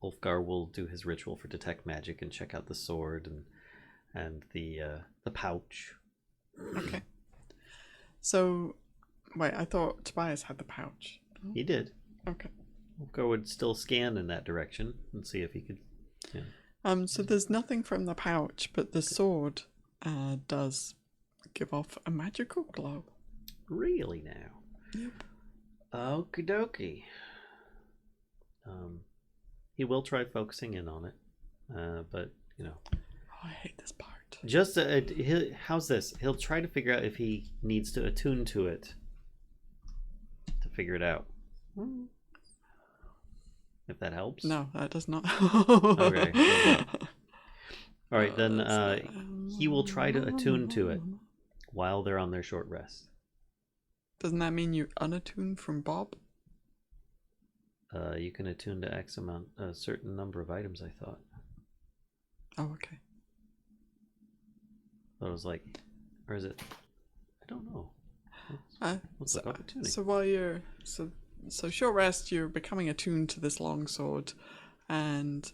Ulfgar will do his ritual for detect magic and check out the sword and the pouch. Okay. So, wait, I thought Tobias had the pouch. He did. Okay. Ulfgar would still scan in that direction and see if he could. Yeah. So there's nothing from the pouch, but the sword does give off a magical glow. Really now? Yep. Okie dokie. He will try focusing in on it, but Oh, I hate this part. just how's this? He'll try to figure out if he needs to attune to it to figure it out. If that helps. No, that does not. Okay. All right, then he will try to attune to it while they're on their short rest. Doesn't that mean you unattune from Bob? You can attune to X amount, a certain number of items, I thought. Oh, okay. I was like, or is it? I don't know. What's the opportunity? So while you're so short rest, you're becoming attuned to this longsword, and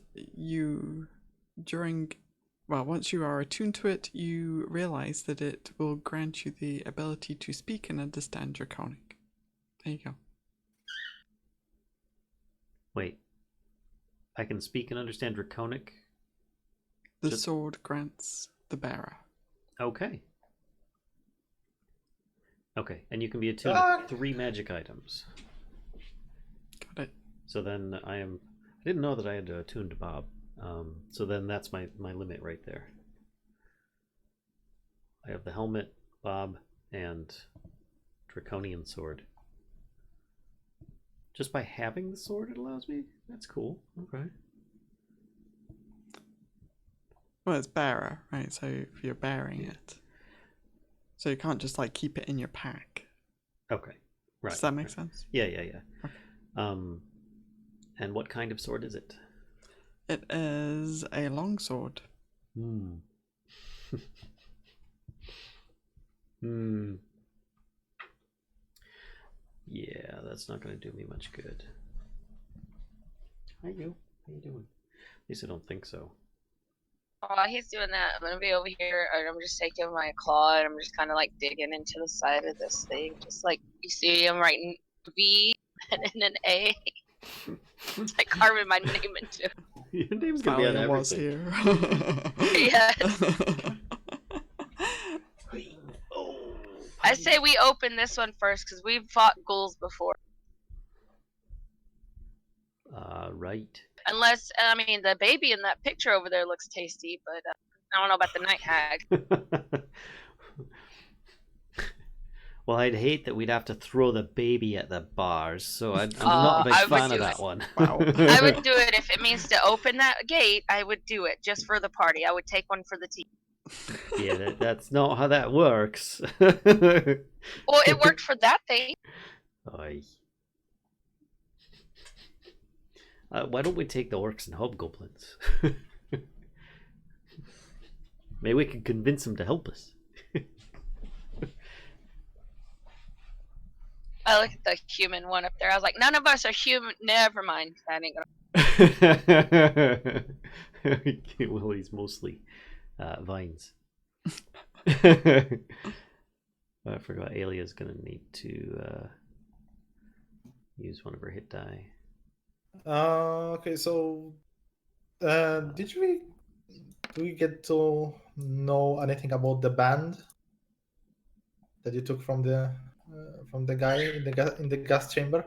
once you are attuned to it, you realize that it will grant you the ability to speak and understand Draconic. There you go. Wait, I can speak and understand Draconic? The sword grants the bearer. Okay. Okay, and you can be attuned to 3 magic items. Got it. So then I didn't know that I had to attune to Bob. So then that's my limit right there. I have the helmet, Bob, and Draconian sword. Just by having the sword, it allows me? That's cool. Okay. Well, it's bearer, right? So if you're bearing it. So you can't just like keep it in your pack. Okay. Right. Does that make sense? Yeah. Okay. And what kind of sword is it? It is a longsword. Yeah, that's not going to do me much good. Hi, you. How you doing? At least I don't think so. While he's doing that, I'm gonna be over here, and I'm just taking my claw, and I'm just kind of like digging into the side of this thing, just like you see, I'm writing V and then an A, like carving my name into. Your name's gonna be on Valia was everything. here. Yes. I say we open this one first because we've fought ghouls before. Right. Unless, I mean, the baby in that picture over there looks tasty, but I don't know about the night hag. Well, I'd hate that we'd have to throw the baby at the bars, so I'm not a big fan of that one. Wow. I would do it if it means to open that gate. I would do it just for the party. I would take one for the team. Yeah, that's not how that works. Well, it worked for that thing. Aye. Why don't we take the orcs and hobgoblins? Maybe we can convince them to help us. I look at the human one up there. I was like, none of us are human. Never mind. That ain't gonna. Well, he's mostly vines. I forgot Aelia's gonna need to use one of her hit die. Okay, so do we get to know anything about the band that you took from the guy in the gas chamber?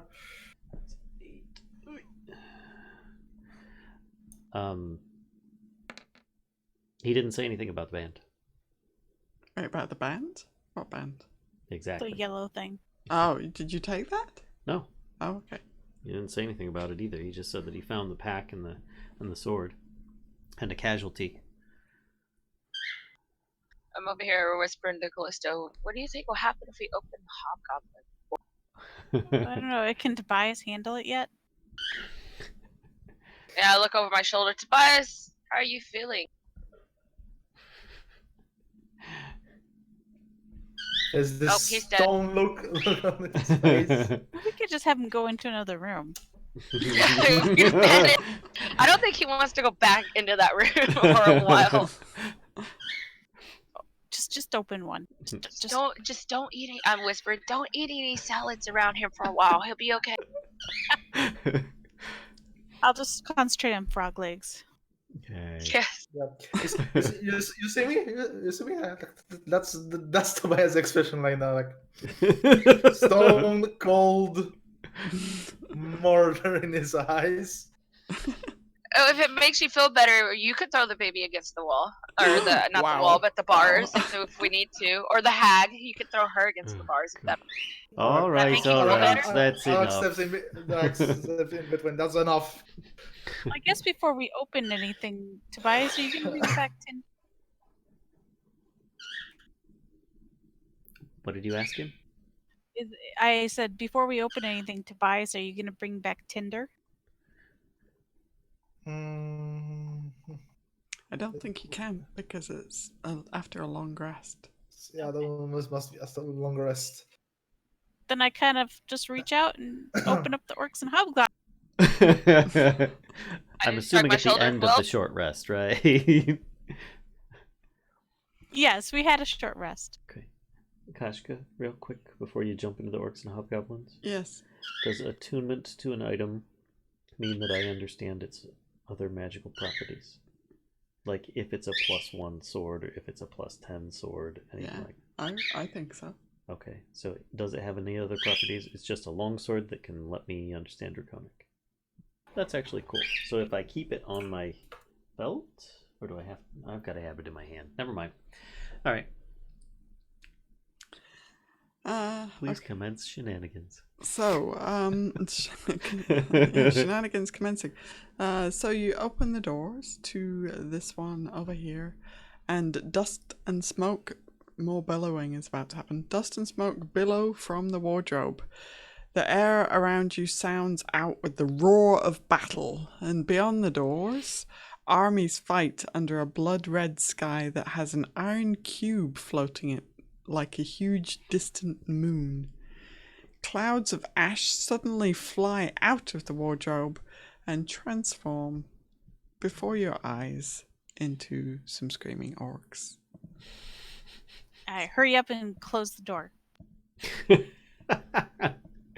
He didn't say anything about the band. Right, about the band? What band? Exactly. The yellow thing. Oh, did you take that? No. Oh, okay. He didn't say anything about it either. He just said that he found the pack and the sword and a casualty. I'm over here whispering to Callisto. What do you think will happen if we open the hobgoblin? I don't know. Can Tobias handle it yet? Yeah, I look over my shoulder. Tobias, how are you feeling? Is this he's dead. stone look on his face? We could just have him go into another room. I don't think he wants to go back into that room for a while. Just open one. Just don't eat any. I'm whispering. Don't eat any salads around here for a while. He'll be okay. I'll just concentrate on frog legs. Okay. Yes. Yeah. You see me? You see me? That's Tobias' expression right now, like stone cold murder in his eyes. Oh, if it makes you feel better, you could throw the baby against the wall, or not Wow. the wall, but the bars, Wow. if we need to, or the hag. You could throw her against the bars. If that. All right, make you all feel right. better? That's Alex enough. steps in between. That's enough. I guess before we open anything, Tobias, are you going to bring back Tinder? What did you ask him? I said before we open anything, Tobias, are you going to bring back Tinder? I don't think you can because it's after a long rest. Yeah, the must be a still longer rest. Then I kind of just reach out and open up the orcs and hobgoblins. I'm just shrug assuming my at the shoulders. end of Well, the short rest, right? Yes, we had a short rest. Okay. Kashcah, real quick before you jump into the orcs and hobgoblins. Yes. Does attunement to an item mean that I understand its other magical properties? Like if it's a +1 sword or if it's a +10 sword, anything Yeah. like I think so. Okay, so does it have any other properties? It's just a longsword that can let me understand Draconic. That's actually cool. So if I keep it on my belt, or do I have... I've got to have it in my hand. Never mind. All right. Please Okay. commence shenanigans. So, shenanigans commencing. So you open the doors to this one over here, and dust and smoke, more billowing is about to happen. Dust and smoke billow from the wardrobe. The air around you sounds out with the roar of battle, and beyond the doors, armies fight under a blood-red sky that has an iron cube floating it like a huge distant moon. Clouds of ash suddenly fly out of the wardrobe and transform before your eyes into some screaming orcs. I hurry up and close the door.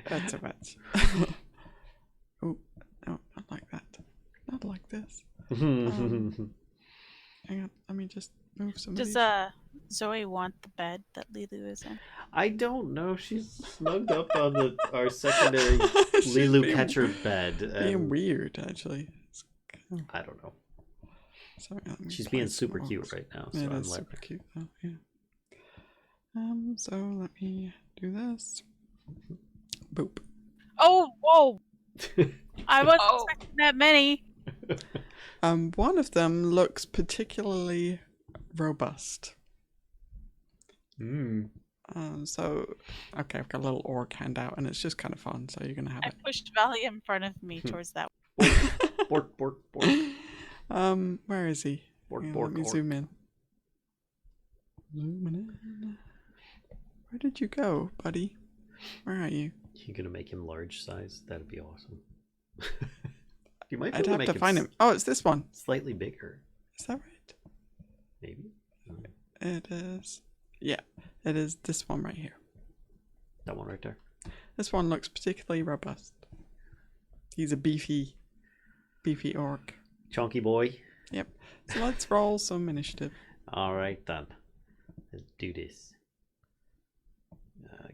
That's a match. Oh, no, not like that. Not like this. Hang on, let me just move some of Does these. Zoe want the bed that Lilu is in? I don't know. She's snugged up on our secondary She's Lilu being- catcher bed. Being and weird, actually. It's kind of- I don't know. Sorry, let me She's play being some super orcs. cute right now. So Yeah, I'm that's letting super cute though, yeah. So let me do this. Boop. Oh, whoa! her. I wasn't Oh. expecting that many. One of them looks particularly robust. So, okay, I've got a little orc handout, and it's just kind of fun, so you're going to have I it. pushed Valia in front of me towards that. Bork, bork, bork. Where is he? Bork, Yeah, bork, let me orc. zoom in. Zooming in. Where did you go, buddy? Where are you? You're gonna make him large size? That'd be awesome. You might be I'd able to have make to him find him. Oh, it's this one. slightly bigger, Is that right? maybe. It is. Yeah, it is this one right here. That one right there. This one looks particularly robust. He's a beefy orc. Chunky boy. Yep. So let's roll some initiative. All right then. Let's do this.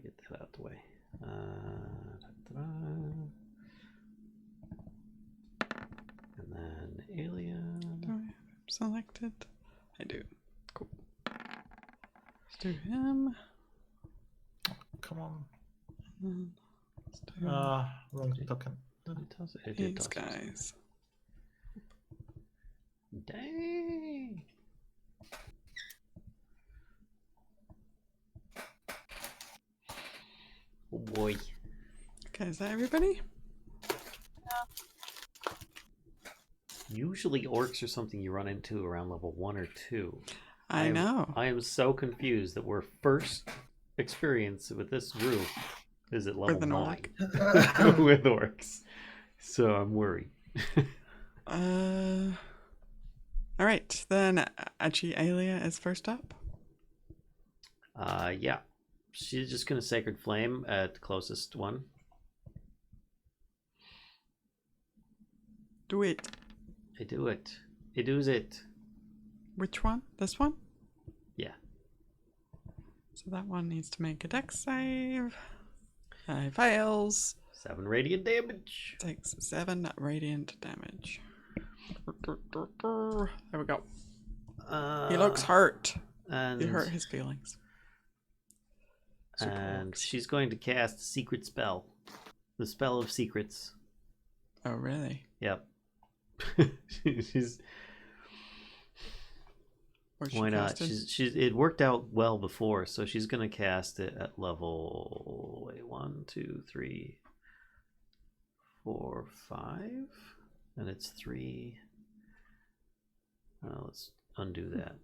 Get that out the way. Da-da-da. And then Aelia. Do I have him selected? I do. Cool. Let's do him. Come on. And then let's do Wrong token. It does it. It these does. guys. Dang. Oh boy. Okay, is that everybody? Usually orcs are something you run into around level 1 or 2. I know. I am so confused that our first experience with this group is at level With an 9 orc. with orcs. So I'm worried. All right, then actually Aelia is first up. Yeah. She's just gonna Sacred Flame at the closest one. Do it. I do it. I does it. Which one? This one? Yeah. So that one needs to make a dex save. He fails. 7 radiant damage. Takes 7 radiant damage. There we go. He looks hurt. And, You hurt his feelings. Super and orcs. she's going to cast a secret spell. The Spell of Secrets. Oh, really? Yep. she's Where's she why not? casted? She's it worked out well before, so she's gonna cast it at level 1, 2, 3, 4, 5, and it's 3. Let's undo that.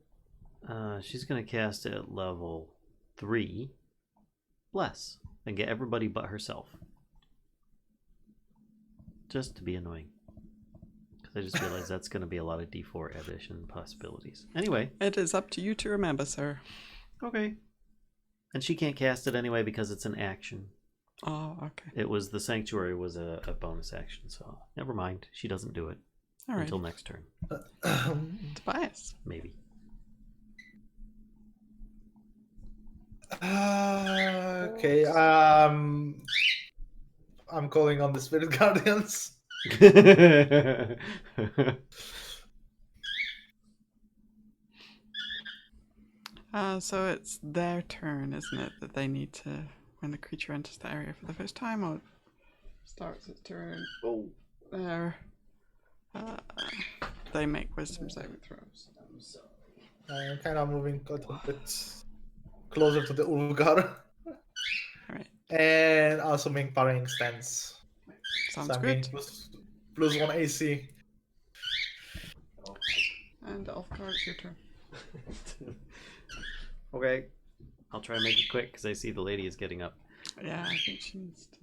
She's going to cast it at level 3. Bless. And get everybody but herself. Just to be annoying. Because I just realized that's going to be a lot of D4 addition possibilities. Anyway. It is up to you to remember, sir. Okay. And she can't cast it anyway because it's an action. Oh, okay. It was the Sanctuary was a bonus action, so never mind. She doesn't do it until next turn. Tobias. Maybe. Okay. I'm calling on the Spirit Guardians. So it's their turn, isn't it? That they need to, when the creature enters the area for the first time, or starts its turn. Oh, there. They make wisdom saving throws. I'm kind of moving a little bit closer to the Ulfgar. Alright. And also making parrying stance. Sounds So I'm good. getting +1 AC. And Ulfgar, it's your turn. Okay. I'll try and make it quick because I see the lady is getting up. Yeah, I think she needs to.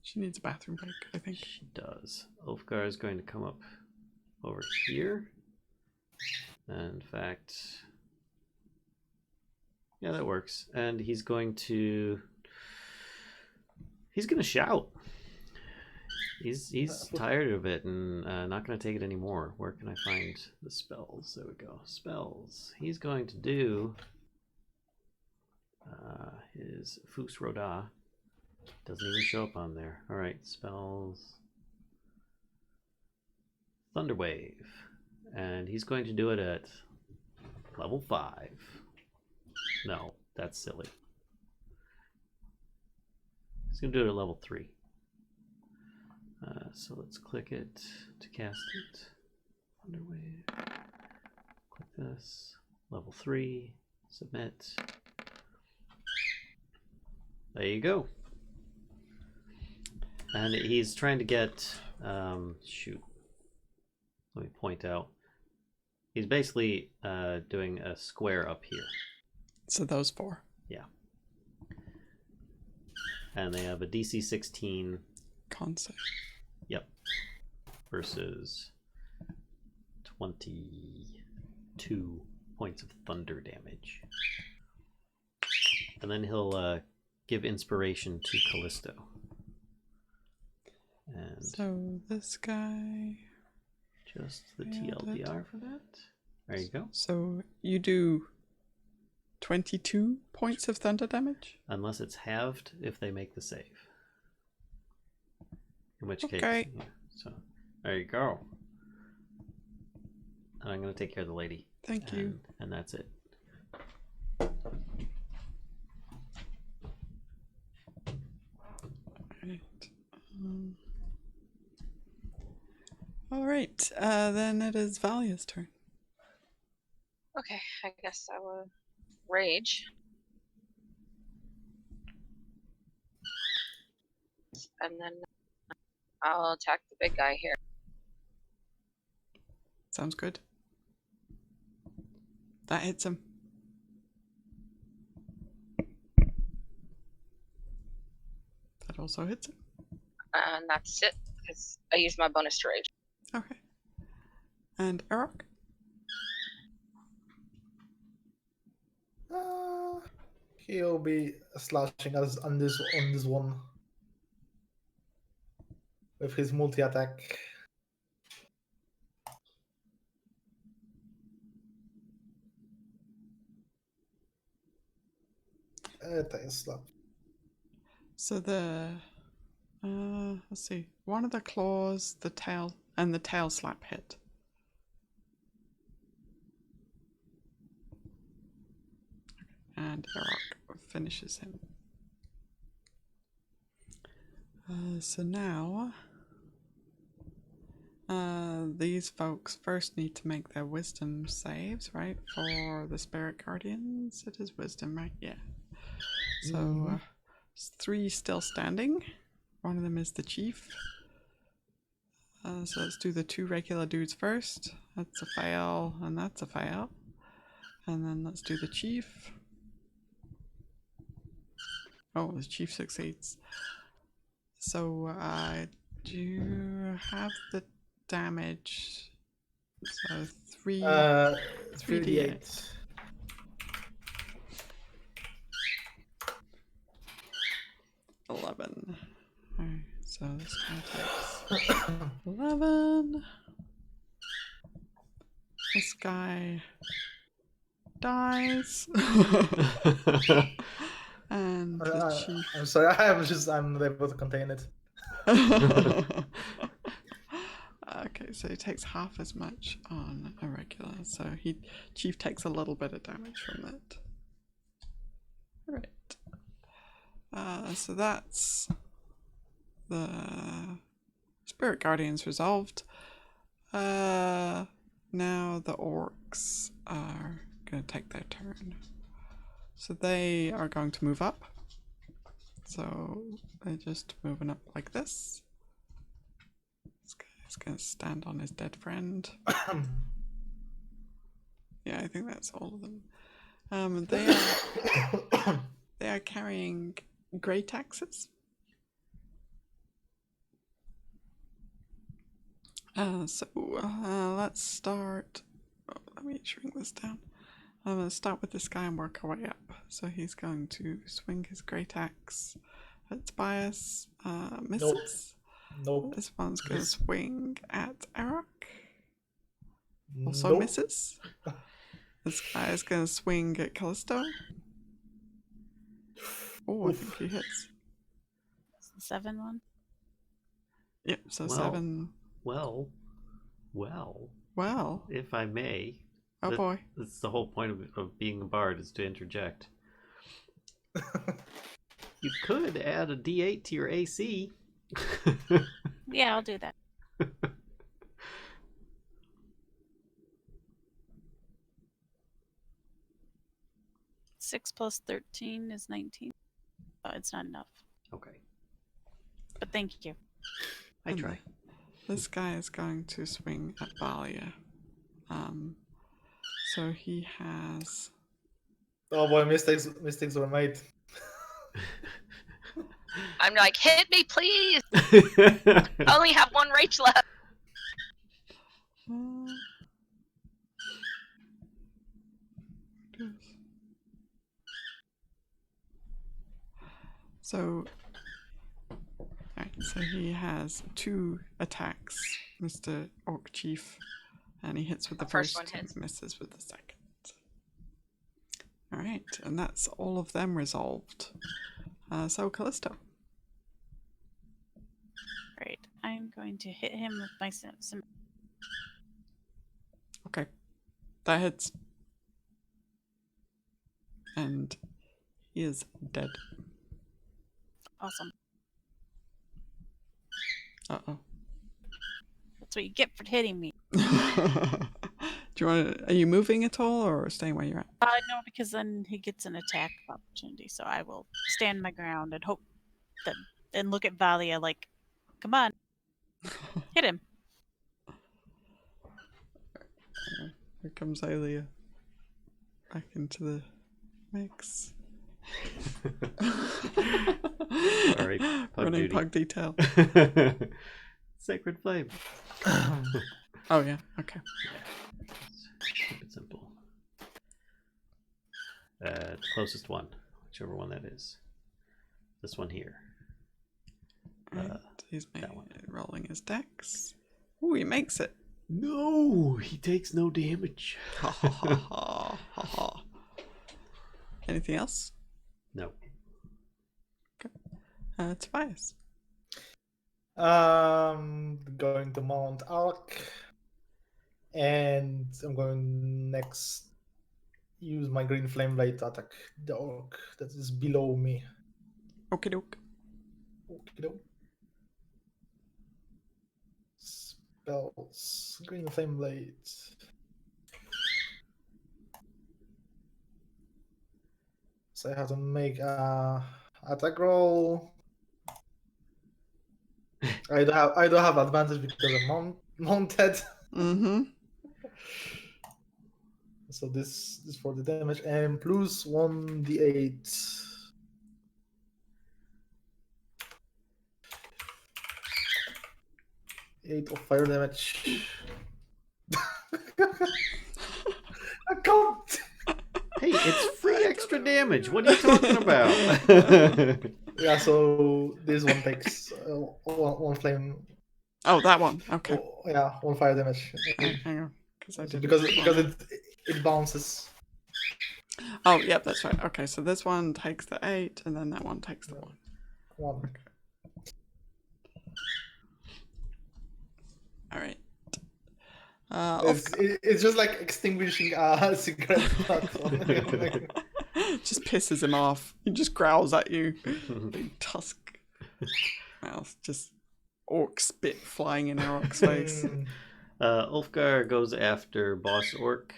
She needs a bathroom break, I think. She does. Ulfgar is going to come up over here. In fact, yeah, that works. And he's going to shout. He's tired of it and not going to take it anymore. Where can I find the spells? There we go. Spells. He's going to do his Fus Roda. Doesn't even show up on there. All right, spells. Thunderwave. And he's going to do it at level 5. No, that's silly. He's going to do it at level 3. So let's click it to cast it. Thunderwave. Click this. Level 3. Submit. There you go. And he's trying to get... shoot. Let me point out. He's basically doing a square up here. So those 4. Yeah. And they have a DC 16... Con save. Yep. Versus 22 points of thunder damage. And then he'll give inspiration to Kellisto. And so this guy... just the TLDR for that. There you go. So you do 22 points of thunder damage? Unless it's halved if they make the save. In which case, Okay. yeah, so there you go. And I'm going to take care of the lady. Thank you. And that's it. Alright, then it is Valia's turn. Okay, I guess I will rage. And then I'll attack the big guy here. Sounds good. That hits him. That also hits him. And that's it, because I used my bonus to rage. Okay. And Arokh? He'll be slashing us on this one with his multi-attack. Slap. So the let's see. One of the claws, the tail, and the tail slap hit. And Arokh finishes him. So now these folks first need to make their wisdom saves, right? For the spirit guardians, it is wisdom, right? Yeah. So 3 still standing. One of them is the chief. So let's do the 2 regular dudes first. That's a fail, and that's a fail. And then let's do the chief. Oh, the chief succeeds. So I do have the damage. So 3d8. 11. Alright, so this guy takes 11. This guy dies. And the chief. I'm sorry, I'm not able to contain it. Okay, so he takes half as much on a regular. So chief takes a little bit of damage from that. Alright. So that's the Spirit Guardians resolved. Now the orcs are going to take their turn. So they are going to move up. So they're just moving up like this. This guy's going to stand on his dead friend. Yeah, I think that's all of them. They are carrying great axes. Let's start. Oh, let me shrink this down. I'm going to start with this guy and work our way up. So he's going to swing his great axe at Tobias. Misses. Nope. This one's going to swing at Arokh. Also Nope. misses. This guy is going to swing at Kellisto. Oh, I think he hits. It's the 7 one. Yep, so Well. 7. Well, Well. if I may. Oh boy. That's the whole point of being a bard, is to interject. You could add a D8 to your AC. Yeah, I'll do that. 6 plus 13 is 19. Oh, it's not enough. Okay, But thank you. I try. This guy is going to swing at Valia. So he has. Oh boy, mistakes were made. I'm like, hit me, please. I only have 1 rage left. So he has 2 attacks, Mr. Orc Chief, and he hits with the First first one hits. and misses with the second. Alright, and that's all of them resolved. So Kellisto. Right. I'm going to hit him with my sim. Okay. That hits. And he is dead. Awesome. Uh-oh. That's what you get for hitting me. Do you want to, are you moving at all or staying where you're at? No, because then he gets an attack opportunity. So I will stand my ground and hope that, and look at Valia like, come on, hit him. Here comes Aelia. Back into the mix. Alright, pug Running duty. pug detail. Sacred Flame. Oh yeah, okay. Keep it simple. The closest one, whichever one that is. This one here. Right. He's that one. rolling his dex. Ooh, he makes it. No, he takes no damage. Ha ha ha ha ha ha. Anything else? No. Tobias. Going to mount Arokh, and I'm going next. Use my green flame blade to attack the orc that is below me. Okie doke. Okey-doke. Spells. Green flame blade. So I have to make a attack roll. I do have advantage because I'm mounted. Mm-hmm. So this is for the damage and plus 1d8. 8 of fire damage. I can't. Hey, it's free extra damage. What are you talking about? Yeah, so this one takes one flame. Oh, that one. Okay. Oh, yeah, 1 fire damage. Hang on. Because it bounces. Oh, yep, that's right. Okay, so this one takes the 8, and then that one takes the 1. 1. Okay. All right. It's just like extinguishing a cigarette butt. Just pisses him off. He just growls at you. Big tusk mouth. Just orc spit flying in Arokh's face. Ulfgar goes after Boss Orc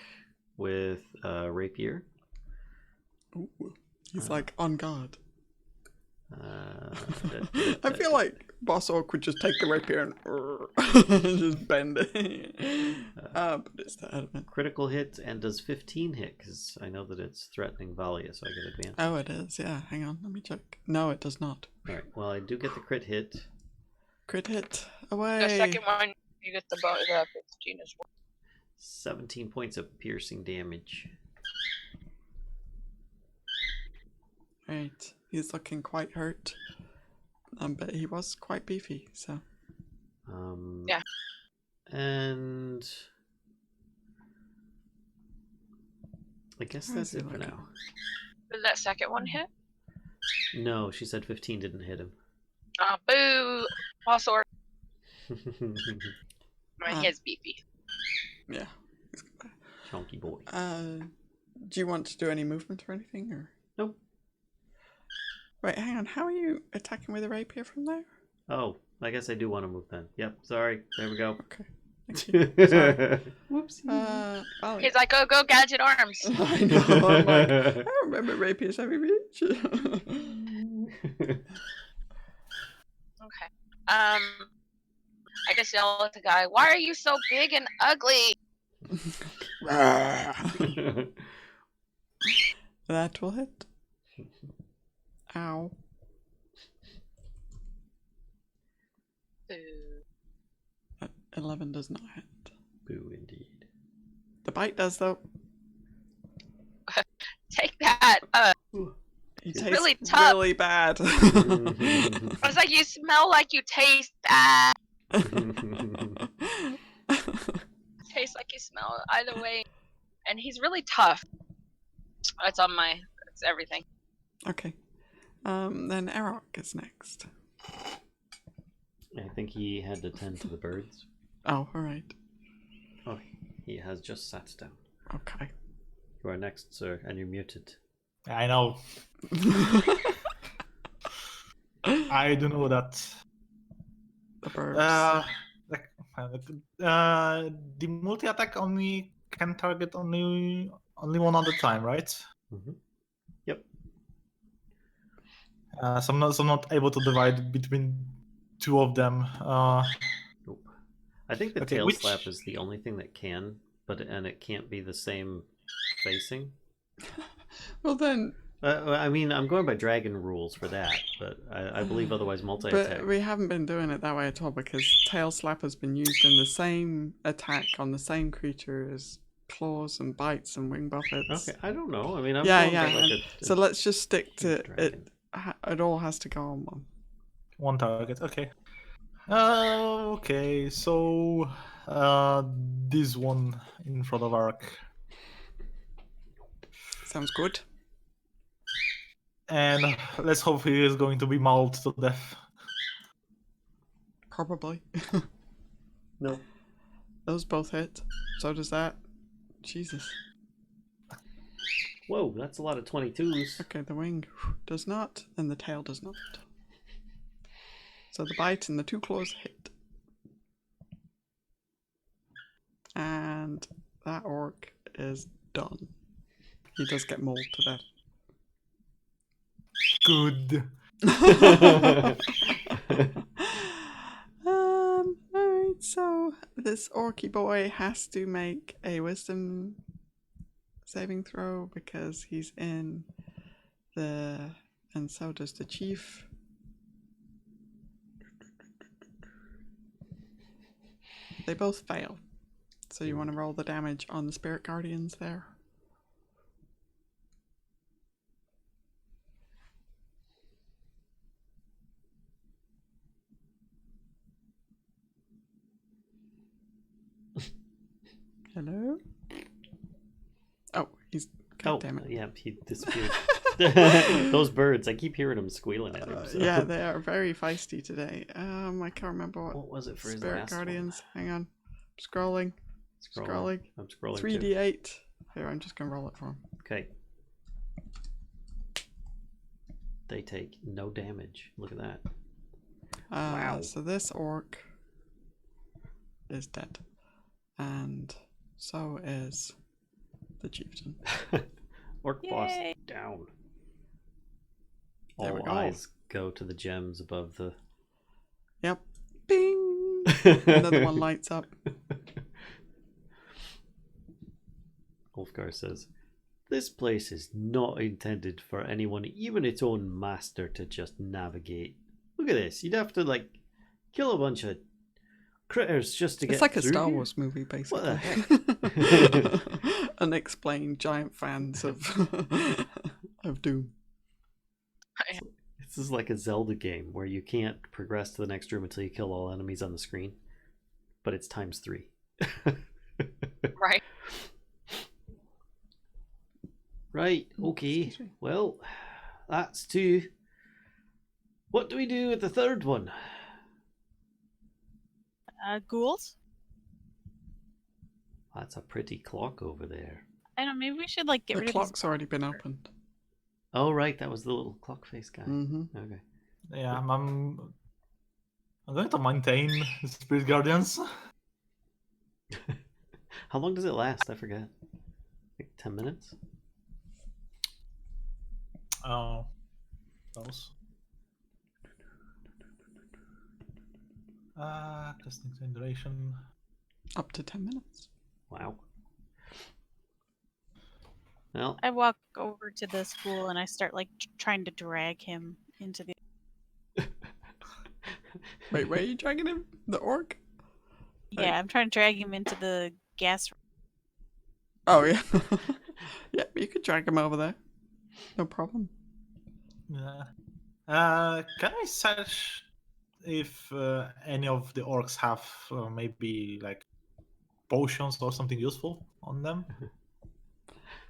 with Rapier. Ooh, he's like on guard. I I feel like Boss Orc would just take the rapier and just bend it. But it's the adamant. critical hit and does 15 hit because I know that it's threatening Valia, so I get advantage. Oh, it is. Yeah, hang on. Let me check. No, it does not. All right. Well, I do get the crit hit. Crit hit. Away. The second one, you get the 15 as well. 17 points of piercing damage. Right. He's looking quite hurt. But he was quite beefy, so. Yeah. And I guess that's it for now. Did that second one hit? No, she said 15 didn't hit him. Boo! Boss Orc. My head's beefy. Yeah. Chunky boy. Do you want to do any movement or anything, or? Nope. Wait, hang on. How are you attacking with a rapier from there? Oh, I guess I do want to move then. Yep, sorry. There we go. Okay. Thank you. Sorry. Whoops. Valia. He's like, go, gadget arms. I know. I'm like, I remember rapiers, heavy bitch. Okay. I just yell at the guy, why are you so big and ugly? That will hit. Ow. Boo. 11 does not hit. Boo, indeed. The bite does, though. Take that. He It's tastes really tough. really bad. I was like, you smell like you taste bad. Tastes like you smell either way. And he's really tough. It's everything. Okay. Then Arokh is next. I think he had to tend to the birds. Oh, alright. Oh, he has just sat down. Okay. You are next, sir, and you're muted. I know. I do know that. The birds. The multi attack only can target only one at a time, right? Mm-hmm. Yep. So I'm not able to divide between two of them. Nope. I think the Okay, tail which- slap is the only thing that can, and it can't be the same facing. Well then, I mean, I'm going by dragon rules for that, but I believe otherwise multi-attack. but we haven't been doing it that way at all because tail slap has been used in the same attack on the same creature as claws and bites and wing buffets. Okay, I don't know. I mean, I'm Yeah, going yeah. by like So let's just stick to dragon. it. It all has to go on one. One target. Okay. Okay. So this one in front of Arokh. Sounds good. And let's hope he is going to be mauled to death. Probably. No. Those both hit. So does that. Jesus. Whoa, that's a lot of 22s. Okay, the wing does not, and the tail does not. So the bite and the two claws hit. And that orc is done. He does get mauled to death. Good. So this orky boy has to make a wisdom saving throw because he's in the... and so does the chief. They both fail. So you want to roll the damage on the spirit guardians there. Hello? Oh, he's... God damn it. Yeah, he disappeared. Those birds, I keep hearing them squealing at him. So. Yeah, they are very feisty today. I can't remember what was it for his Spirit last Guardians. one? Hang on. Scrolling. I'm scrolling 3d8. Too. Here, I'm just going to roll it for him. Okay. They take no damage. Look at that. Wow. So this orc is dead. And so is the chieftain. Orc boss down. There we All go. eyes go to the gems above the... Yep. Bing! Another one lights up. Ulfgar says, "This place is not intended for anyone, even its own master, to just navigate. Look at this. You'd have to, like, kill a bunch of critters just to get It's like a through Star here. Wars movie, basically. What the heck? Unexplained giant fans of of Doom. This is like a Zelda game where you can't progress to the next room until you kill all enemies on the screen. But it's times 3. Right. Right, okay. Well, that's 2. What do we do with the third one? Ghouls? That's a pretty clock over there. I don't know, maybe we should like get The rid clock's already been opened. Oh, right, that was the little clock face guy. Mm-hmm. Okay. Yeah, I'm going to maintain the Spirit Guardians. How long does it last? I forget. Like 10 minutes? Oh, those. Casting time duration. Up to 10 minutes. Wow. Well, I walk over to the school and I start like trying to drag him into the... Wait, where are you dragging him? The orc? Yeah, I'm trying to drag him into the gas... Oh, yeah. Yeah, you could drag him over there. No problem. Yeah. Can I search if any of the orcs have maybe like potions or something useful on them?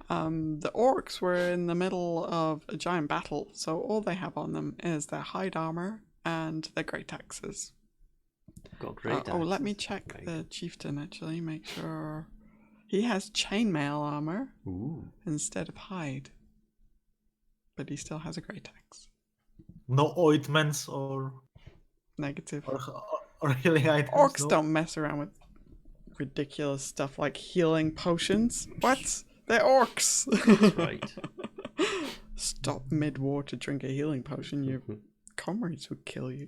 The orcs were in the middle of a giant battle, so all they have on them is their hide armor and their great axes. got great let me axes. check Right. the chieftain actually, make sure. He has chainmail armor Ooh. instead of hide, but he still has a great axe. No ointments or Negative. healing items. Orcs no? don't mess around with ridiculous stuff like healing potions. What? They're orcs. That's right. Stop mid-war to drink a healing potion. Your comrades would kill you.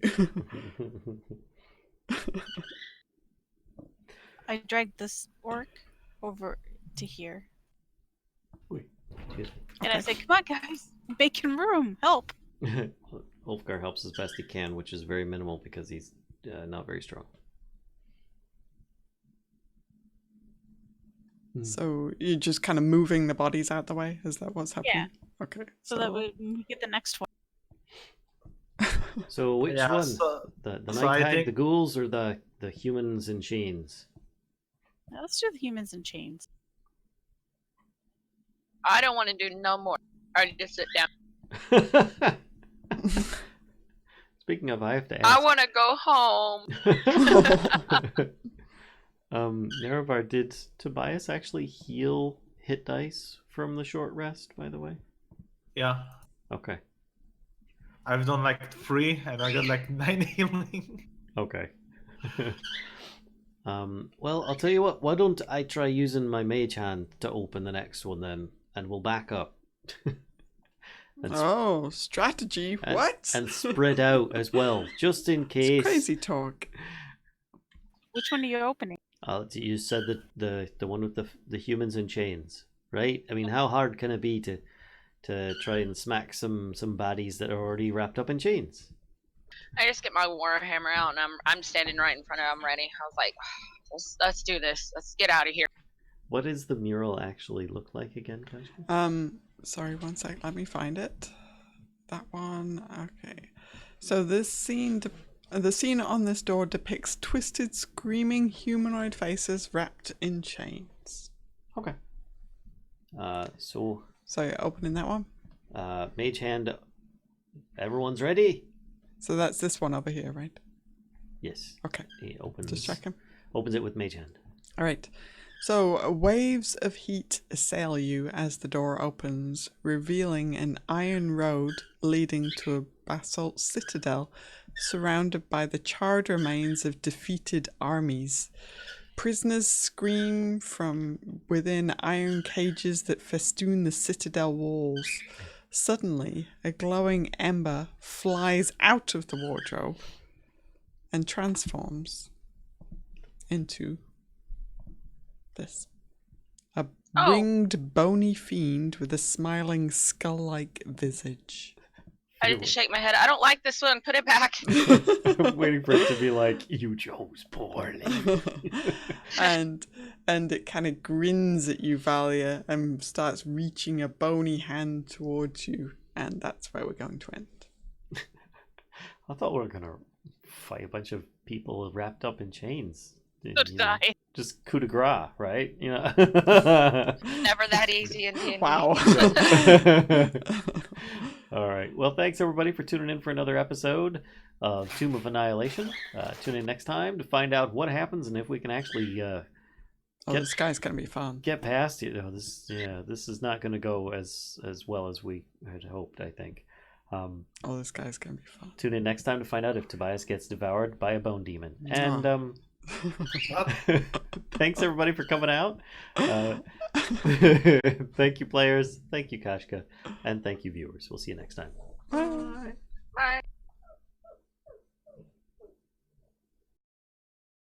I drag this orc over to here. Wait, excuse me. And I say, come on guys, I'm making room, help. Ulfgar helps as best he can, which is very minimal because he's not very strong. So you're just kind of moving the bodies out the way? Is that what's happening? Yeah. Okay. So that we get the next one. So which Yeah, one? so- The so I night hag, think- the ghouls, or the humans in chains? Now let's do the humans in chains. I don't want to do no more. I just sit down. Speaking of, I have to I ask. want to go home. Nerevar, did Tobias actually heal hit dice from the short rest, by the way? Yeah, Okay. I've done like 3 and I got like 9 healing. Okay. Well, I'll tell you what, why don't I try using my mage hand to open the next one then, and we'll back up. And Oh, strategy. What? And spread out as well, just in case. It's crazy talk. Which one are you opening? You said that the one with the humans in chains, right? I mean, how hard can it be to try and smack some bodies that are already wrapped up in chains? I just get my warhammer out, and I'm standing right in front of him, ready. I was like, let's do this. Let's get out of here. What does the mural actually look like again, Kashcah? Sorry, one sec. Let me find it. That one. Okay. So this scene, the scene on this door depicts twisted, screaming humanoid faces wrapped in chains. Okay. So you're opening that one? Mage Hand, everyone's ready? So that's this one over here, right? Yes. Okay. He opens. Just checking. Opens it with Mage Hand. All right. So waves of heat assail you as the door opens, revealing an iron road leading to a basalt citadel surrounded by the charred remains of defeated armies. Prisoners scream from within iron cages that festoon the citadel walls. Suddenly, a glowing ember flies out of the wardrobe and transforms into this. A winged, bony fiend with a smiling, skull-like visage. I didn't shake my head. I don't like this one. Put it back. I'm waiting for it to be like, you chose poorly. and it kind of grins at you, Valia, and starts reaching a bony hand towards you. And that's where we're going to end. I thought we were going to fight a bunch of people wrapped up in chains. So did I. Just coup de grace, right? You know. Never that easy in D&D. Wow. All right. Well, thanks everybody for tuning in for another episode of Tomb of Annihilation. Tune in next time to find out what happens and if we can actually this guy's gonna be fun. Get past it. This is not going to go as well as we had hoped, I think. This guy's gonna be fun. Tune in next time to find out if Tobias gets devoured by a bone demon. And thanks everybody for coming out. Thank you players, thank you Kashcah, and thank you viewers. We'll see you next time. Bye.